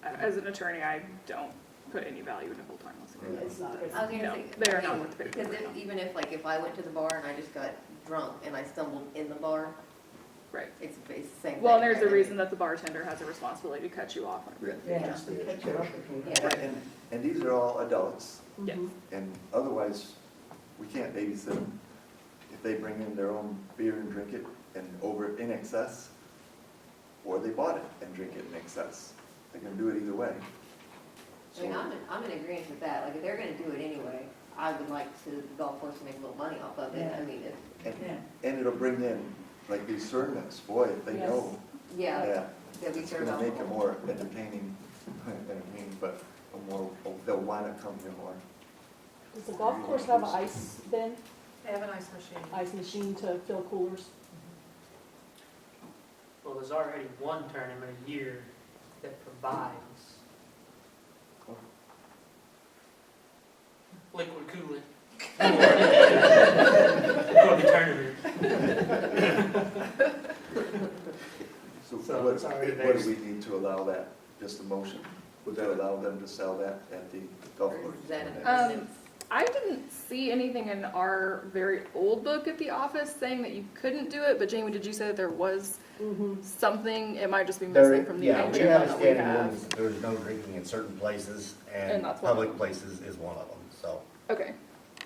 as an attorney, I don't put any value in a full-time listing. It's not. I was No, gonna say. they are I not mean, worth the paper Because they're on. even if I went to the bar and I just got drunk and I stumbled in the bar, Right. it's the same thing. Well, and there's a right? reason that the bartender has a responsibility to cut you off. Yeah, they cut you off if you- Yeah. and these are all adults, Yes. and otherwise, we can't babysit them. If they bring in their own beer and drink it and in excess, or they bought it and drink it in excess. They're gonna do it either way. I mean, I'm in agreement with that, like, if they're gonna do it anyway, I would like to, the golf course to make a little money off of it, I mean, if, And it'll bring in, like these tournaments, boy, if they know yeah, that, that we it's serve gonna make it alcohol. more entertaining, but a more, they'll wanna come here more. Does the golf course have an ice bin, They have an ice machine. ice machine to fill coolers? Well, there's already one tournament a year that provides liquid cooling for the tournament. So So what, it's already what there. do we need to allow that, just a motion? Would that allow them to sell that at the golf Or course? is that an Um, ordinance? I didn't see anything in our very old book at the office saying that you couldn't do it, but Jamie, did you say that there was something? It might just be missing from the Yeah, we ancient have one a that we standing have. ordinance that there's no drinking in certain places, And and that's one of public them. places is one of them, so. Okay,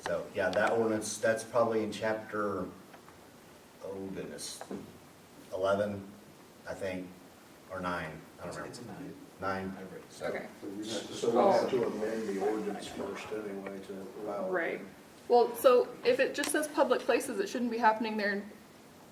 So, yeah, that ordinance, that's probably in chapter, oh goodness, 11, I think, or 9, I don't remember. 9, so. okay, So we'll have to amend the ordinance first anyway to allow. it. right. Well, so if it just says public places, it shouldn't be happening there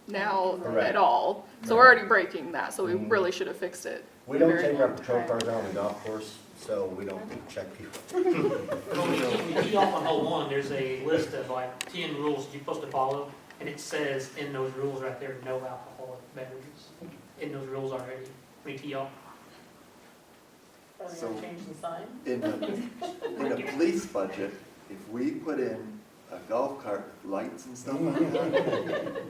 now Correct. at all. So we're already breaking that, so we really should have fixed it. We don't very take our long patrol time. cars out on the golf course, so we don't check people. When we tee off on hole one, there's a list of like 10 rules you're supposed to follow, and it says in those rules right there, no alcoholic beverages. In those rules already, when you tee off. Are So- gonna change the sign? In a police budget, if we put in a golf cart with lights and stuff like that,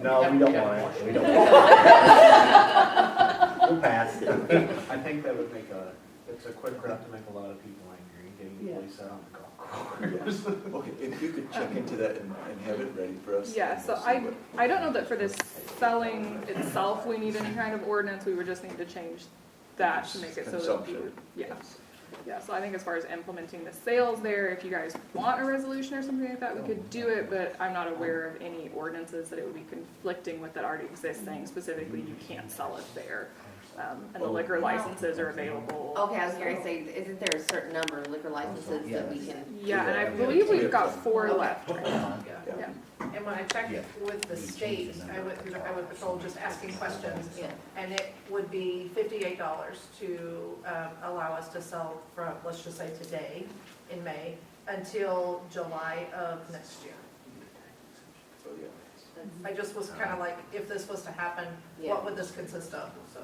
No, we don't want it, we don't want it. We'll pass. I think that would make it's a quick route to make a lot of people angry, getting the police out on the golf course. okay, if you could check into that and have it ready for us. Yeah, then so we'll see what- I don't know that for this selling itself, we need any kind of ordinance, we would just need to change that to make it so that Consumption. you, yeah. Yeah, so I think as far as implementing the sales there, if you guys want a resolution or something like that, we could do it, but I'm not aware of any ordinances that it would be conflicting with that already exist, saying specifically you can't sell it there. And the liquor licenses are available. Okay, I was going to say, isn't there a certain number of liquor licenses that we can? Yeah, and I believe we've got 4 left right now. Yeah. Yeah. And when I checked Yeah. with the state, I went through the highway patrol just asking questions, Yeah. and it would be $58 to allow us to sell from, let's just say today, in May, until July of next year. So, yeah. I just was kind of like, if this was to happen, Yeah. what would this consist of? So,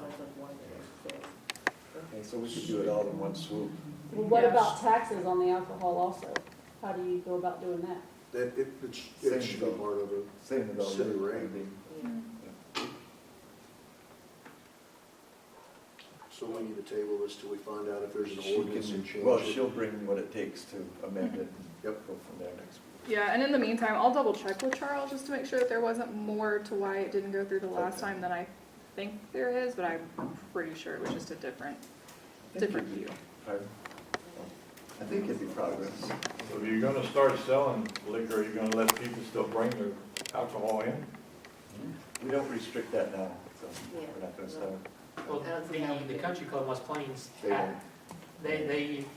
Okay, so we could do it all in one swoop. Well, what Yeah. about taxes on the alcohol also? How do you go about doing that? It Same should be as part of it. Same with all City the rate. So we need to table this till we find out if there's an She ordinance and can, change well, it. she'll bring what it takes to amend it. Yep. Go from there next week. Yeah, and in the meantime, I'll double check with Charles just to make sure that there wasn't more to why it didn't go through the last time than I think there is, but I'm pretty sure it was just a different view. Pardon? I think it'd be progress. So if you're gonna start selling liquor, you're gonna let people still bring their alcohol in? We don't restrict that now, so Yeah. we're not gonna start. Well, I don't see how we the could- country club West Plains, They won't.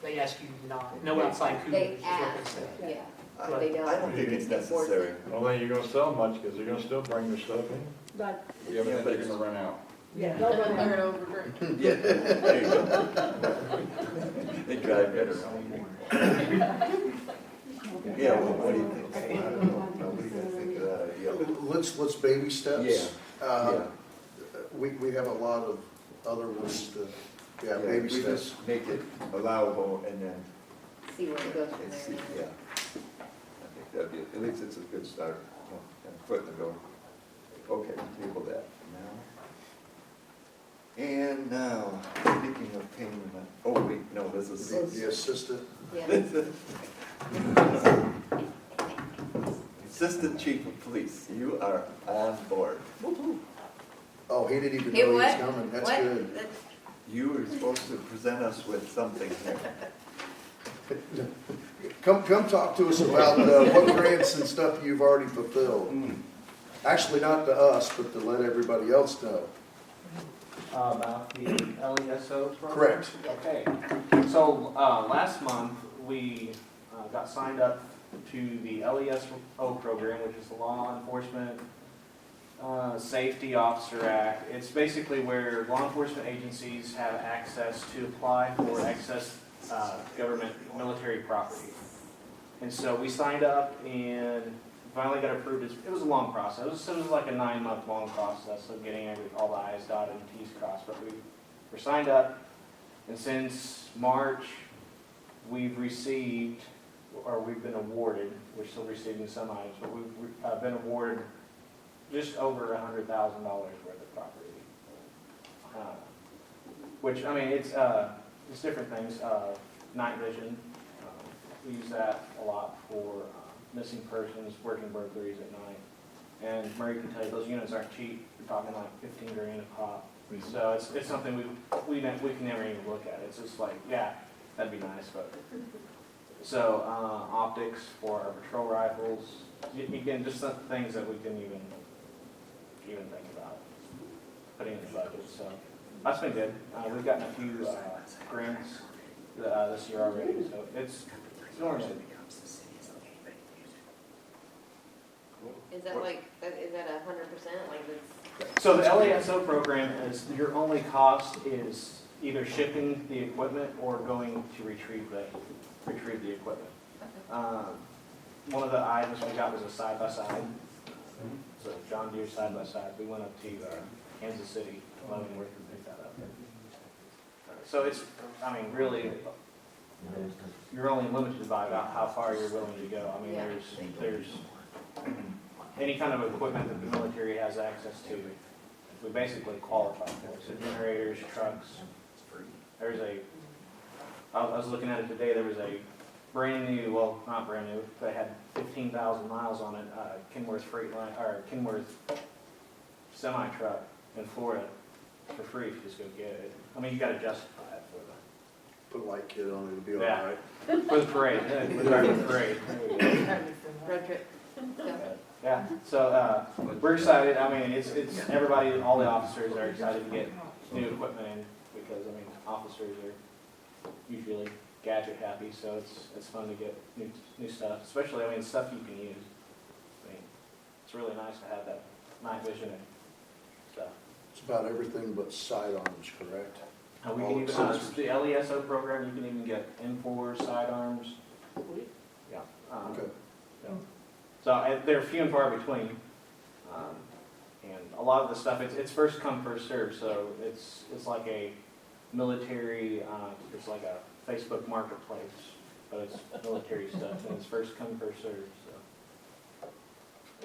they ask you not, no outside coolers They is what they ask, say. yeah. I They don't. I don't think it's necessary. I don't think you're gonna sell much, because they're gonna still bring their stuff in. But, Yeah, but they're gonna run out. yeah, they'll run out. it over drink. Yeah, there you go. They drive better. Yeah, well, what do you think? I don't know, nobody can think of that idea. Let's baby steps. Yeah. We have a lot of other ones to, yeah, baby We steps. just make it allowable and then, See where it goes and see, from yeah. there. I think that'd be, at least it's a good start, and a foot in the door. Okay, table that now. And now, speaking of payment, oh wait, no, this is. The assistant, Yeah. Assistant Chief of Police, you are on board. oh, he didn't even Hey, know he was what? coming, that's What? good. That's- You were supposed to present us with something here. Come talk to us about what grants and stuff you've already fulfilled. Actually, not to us, but to let everybody else know. about the LESO program? Correct. Okay, so last month, we got signed up to the LESO program, which is the Law Enforcement Safety Officer Act. It's basically where law enforcement agencies have access to apply for excess government military property. And so we signed up and finally got approved. It was a long process. It was like a 9-month long process of getting all the I's dotted and T's crossed. But we were signed up, and since March, we've received, or we've been awarded, we're still receiving some items, but we've been awarded just over $100,000 worth of property. Which, I mean, it's different things. Night vision, we use that a lot for missing persons, working burglaries at night. And Murray can tell you, those units aren't cheap. You're talking like 15 grand a pop. So it's something we can never even look at. It's just like, yeah, that'd be nice, but. So optics for our patrol rifles, again, just some things that we couldn't even think about putting in the budget. So that's been good. We've gotten a few grants this year already, so it's going good. Is that like, is that 100%? Like it's, So the LASO program is, your only cost is either shipping the equipment or going to retrieve the equipment. One of the items we got was a side-by-side. So John Deere side-by-side. We went up to Kansas City, Leavenworth, and picked that up. So it's, I mean, really, you're only limited by about how far you're willing to go. I mean, there's any kind of equipment that the military has access to, we basically qualify for. So generators, trucks. I was looking at it today, there was a brand new, well, not brand new, but it had 15,000 miles on it, Kenworth semi-truck in Florida for free if you just go get it. I mean, you gotta justify it for the. Put a light kit on it, it'll be all Yeah. right. For the parade, yeah, for the parade. There we go. road trip. Yeah, so we're excited. I mean, it's everybody, all the officers are excited to get new equipment in because, I mean, officers are usually gadget happy, so it's fun to get new stuff, especially, I mean, stuff you can use. I mean, it's really nice to have that night vision and stuff. It's about everything but sidearms, correct? We can even, the LESO program, you can even get M4 sidearms. Yeah. Okay. Yeah. So they're few and far between. And a lot of the stuff, it's first come, first served. So it's like a military, it's like a Facebook marketplace, but it's military stuff, and it's first come, first served. So,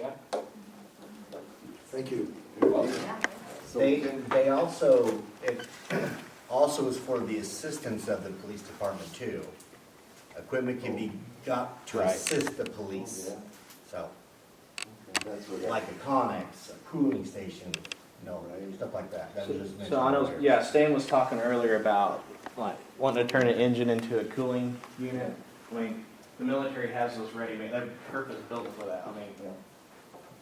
yeah. Thank you. They also, it also is for the assistance of the police department too. Equipment can be got to assist the police, so. Like a Connex, a cooling station, stuff like that. That was just mentioned So I know, earlier. yeah, Stan was talking earlier about like wanting to turn an engine into a cooling unit. I mean, the military has those ready-made, they're purpose built for that. I mean,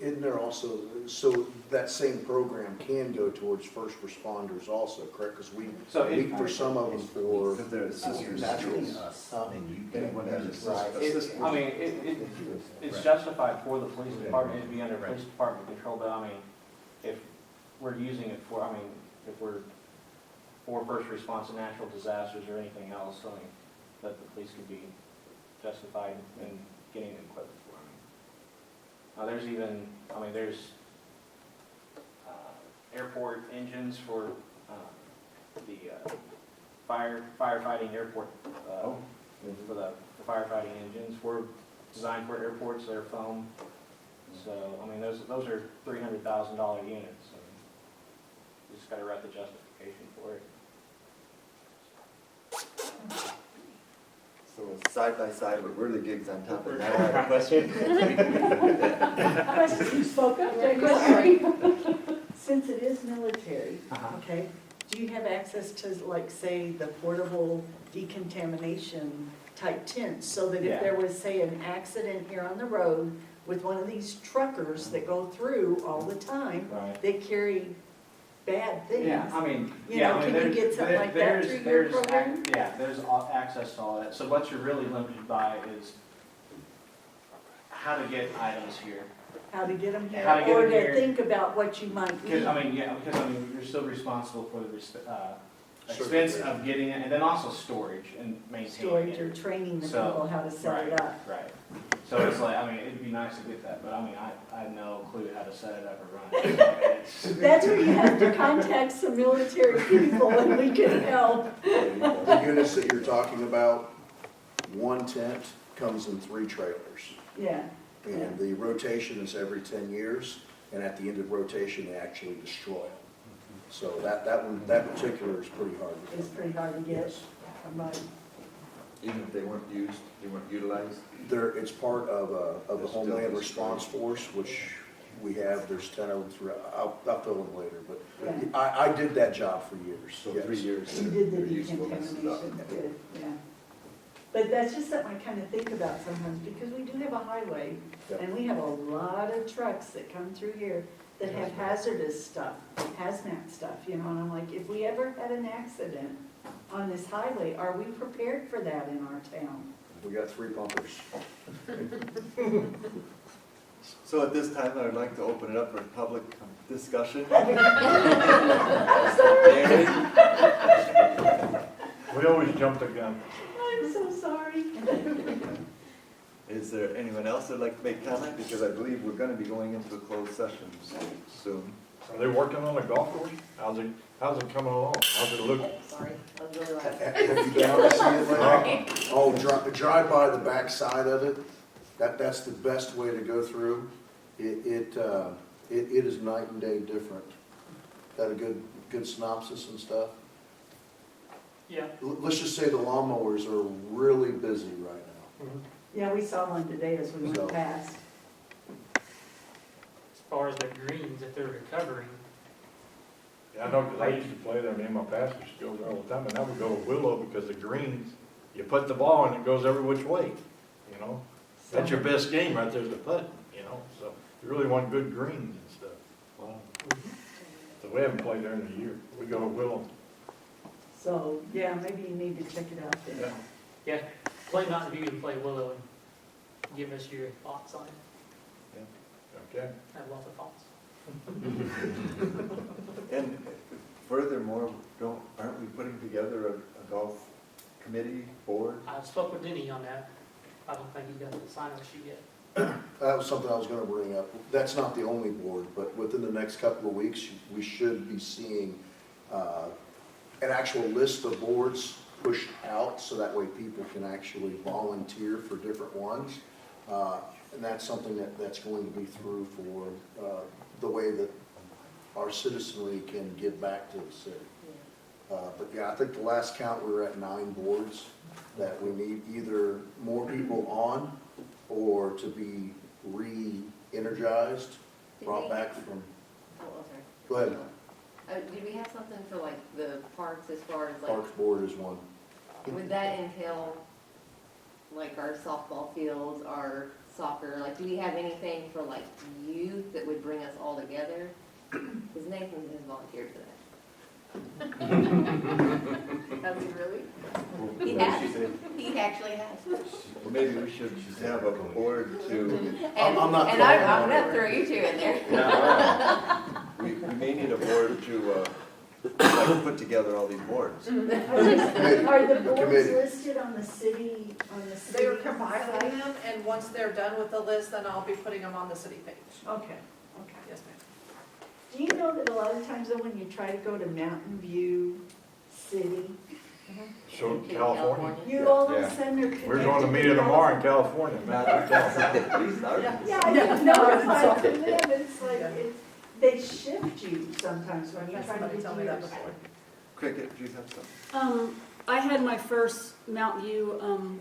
Isn't there also, so that same program can go towards first responders also, correct? Because for some of them for Because they're assisters natural. to us, and anyone that is I mean, it's justified for the police department, it'd be under police department control, but I mean, if we're using it for, I mean, if we're for first response to natural disasters or anything else, I mean, that the police could be justified in getting the equipment for. There's even, I mean, there's airport engines for the firefighting airport, for the firefighting engines. We're designed for airports, they're foam. So, I mean, those are $300,000 units. So you just gotta write the justification for it. So side by side with whirligigs on top of that, I have a question. You spoke up there. Since it is military, okay, do you have access to, like, say, the portable decontamination type tents? So that if there was, say, an accident here on the road with one of these truckers that go through all the time, they carry bad things. Yeah, I mean, You yeah, know, I mean, can you there's, get something like that there's, through your there's, program? yeah, there's access to all that. So what you're really limited by is how to get items here. How to get them here, How to get or them to here. think about what you might Because, need. I mean, yeah, because, I mean, you're still responsible for the expense of getting it, and then also storage and maintaining Storage it. or training the So, people how to set it right, up. Right. So it's like, I mean, it'd be nice to get that, but I mean, I have no clue how to set it up or run it. So, I mean, it's- That's where you have to contact some military people and we can help. The units that you're talking about, one tent comes in 3 trailers. Yeah, And the rotation is every 10 years, and at the end of rotation, they actually destroy them. So that particular is pretty hard to it's get. pretty hard to get. Yes. Somebody. Even if they weren't used, they weren't utilized? It's part of the It's Homeland still- Response Force, which we have, there's 10 of them throughout, I'll fill in later, but Yeah. I did that job for years. So yes. 3 years. You did the they're usefulness is up. decontamination, good, yeah. But that's just something I kind of think about sometimes, because we do have a highway, Yep. and we have a lot of trucks that come through here that have hazardous stuff, hazmat stuff, you know, and I'm like, if we ever had an accident on this highway, are we prepared for that in our town? We got 3 bumpers. So at this time, I would like to open it up for public discussion. I'm sorry, We always jump the gun. I'm so sorry. Is there anyone else that'd like to make comment? Because I believe we're gonna be going into a closed session soon. Are they working on the golf course? How's it coming along? How's it look? Sorry, I was really loud. Have you been out to see it lately? Oh, drive by the back side of it. That's the best way to go through. It is night and day different. Got a good synopsis and stuff. Yeah. Let's just say the lawnmowers are really busy right now. Mhm. Yeah, we saw one today as we So- went past. As far as the greens, if they're recovering, Yeah, I know, 'cause I used to play there, me and my pastor used to go there all the time, and now we go to Willow because the greens, you put the ball and it goes every which way, you know? That's your best game right there's the putt, you know, so you really want good greens and stuff. Wow. So we haven't played there in a year. We go to Willow. So, yeah, maybe you need to check it out Yeah. then. yeah, play Mountain View and play Willow and give us your thoughts on it. Okay. I have lots of thoughts. And furthermore, aren't we putting together a golf committee board? I spoke with Denny on that. I don't think he got the sign-up sheet yet. That was something I was gonna bring up. That's not the only board, but within the next couple of weeks, we should be seeing an actual list of boards pushed out, so that way people can actually volunteer for different ones. And that's something that's going to be through for the way that our citizenry can give back to the city. But yeah, I think the last count, we were at 9 boards that we need either more people on or to be re-energized, brought back from, Oh, sorry. go ahead, Did we have something for like the parks as far as like, Parks Board is one. would that entail like our softball fields, our soccer, like do we have anything for like youth that would bring us all together? Because Nathan has volunteered for that. Has he really? He has, he actually has. Well, maybe we should have a board to, And, I'm not and I'm gonna throw you two in there. we may need a board to, like, put together all these boards. Are the boards Committee. listed on the city, They were compiling them, and once they're done with the list, then I'll be putting them on the city page. Okay, okay. Yes, ma'am. Do you know that a lot of times though, when you try to go to Mountain View City, So California. you all of Yeah. a sudden are connected. We're going to meet her tomorrow in California. Not man. Please, not- Yeah, I didn't know, it's like, to them, it's like, they shift you sometimes when you Had try to somebody get tell to me that yours. before. Cricket, do you have something? I had my first Mountain View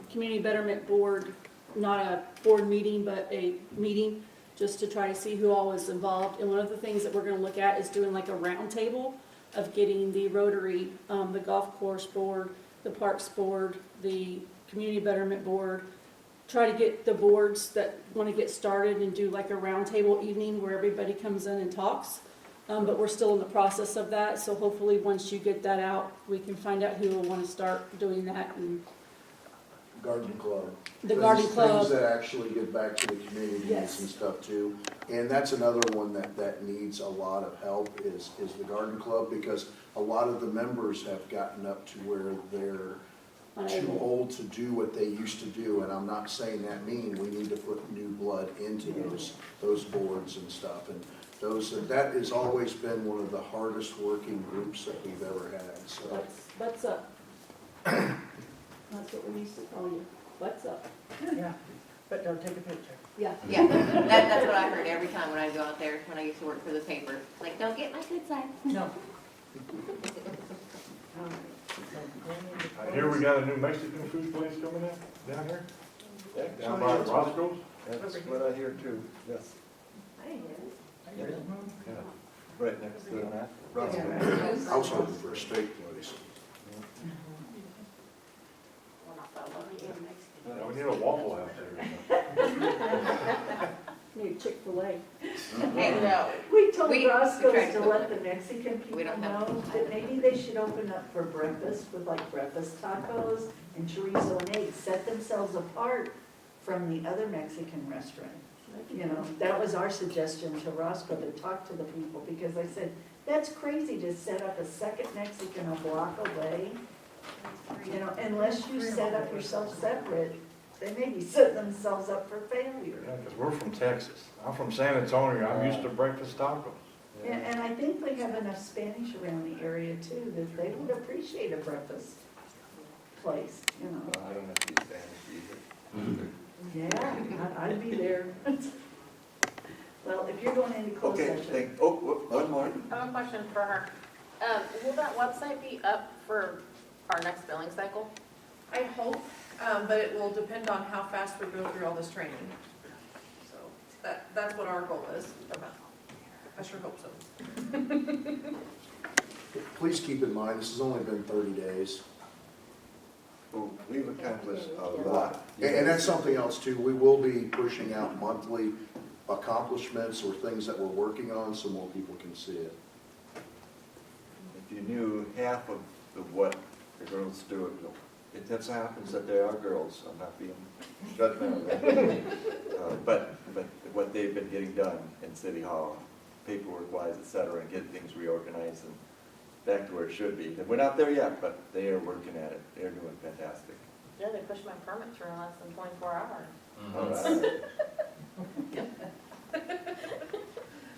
Community Betterment Board, not a board meeting, but a meeting, just to try to see who all was involved. And one of the things that we're gonna look at is doing like a round table of getting the Rotary, the Golf Course Board, the Parks Board, the Community Betterment Board, try to get the boards that wanna get started and do like a round table evening where everybody comes in and talks. But we're still in the process of that, so hopefully, once you get that out, we can find out who will want to start doing that. And Garden club. the garden club, Things that actually get back to the community Yes. and stuff too. And that's another one that needs a lot of help is the garden club, because a lot of the members have gotten up to where they're too unable. old to do what they used to do, and I'm not saying that mean, we need to put new blood into those boards and stuff. And that has always been one of the hardest working groups that we've ever had, so. Butts up. That's what we used to call you, butts up. Yeah, but don't take a picture. Yeah. Yeah, that's what I heard every time when I go out there, when I used to work for the paper. Like, don't get my good side. No. I hear we got a new Mexican food place coming in down here, down by Roscoe's. That's what I hear too, yes. I didn't hear it. Yeah. Right next to that. I was hoping for a steak place. Yeah, we need a Waffle House there. Need Chick-fil-A. Hey, no. We told We Roscoe's tried to to- let the Mexican people We don't have- know that maybe they should open up for breakfast with like breakfast tacos and chorizo and eggs, set themselves apart from the other Mexican restaurant. You know, that was our suggestion to Roscoe, to talk to the people, because I said, that's crazy to set up a second Mexican a block away. You know, unless you set up yourself separate, they may be setting themselves up for failure. Yeah, because we're from Texas. I'm from San Antonio. I'm used to breakfast tacos. And I think they have enough Spanish around the area too, that they would appreciate a breakfast place, you know. I don't have to be Spanish either. Yeah, I'd be there. Well, if you're going into closed Okay, session. one more. I have a question for her. Will that website be up for our next billing cycle? I hope, but it will depend on how fast we go through all this training. So that's what our goal is. I sure hope so. Please keep in mind, this has only been 30 days. Oh, we've accomplished a lot. And that's something else too. We will be pushing out monthly accomplishments or things that we're working on so more people can see it. If you knew half of what the girls do, it just happens that they are girls, I'm not being judgmental. But what they've been getting done in City Hall, paperwork-wise, et cetera, and get things reorganized and back to where it should be. And we're not there yet, but they are working at it. They're doing fantastic. Yeah, they pushed my permit through in less than 24 hours. All right.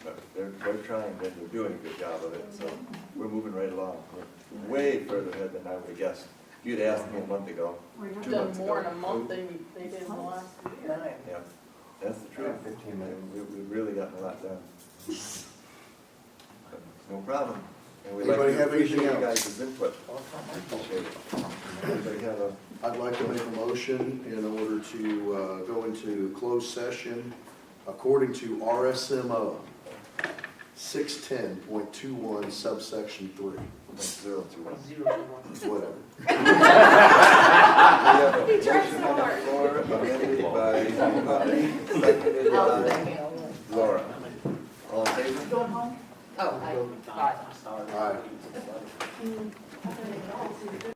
But they're trying, and they're doing a good job of it, so we're moving right along. We're way further ahead than I would have guessed. If you'd asked me a month ago, We've 2 done months more in ago. a month than they did in the last year. Yeah, that's the truth. 15 minutes. We've really gotten a lot done. But no problem. And we Anybody have appreciate anything you else? guys' input. Appreciate it. Anybody have a, I'd like to make a motion in order to go into closed session according to RSMO 610.21 subsection 3, 021? 021. whatever. We have a He tried motion so on the hard. floor, amended by seconded by Laura. All in favor? Going home? Oh, I. Aye.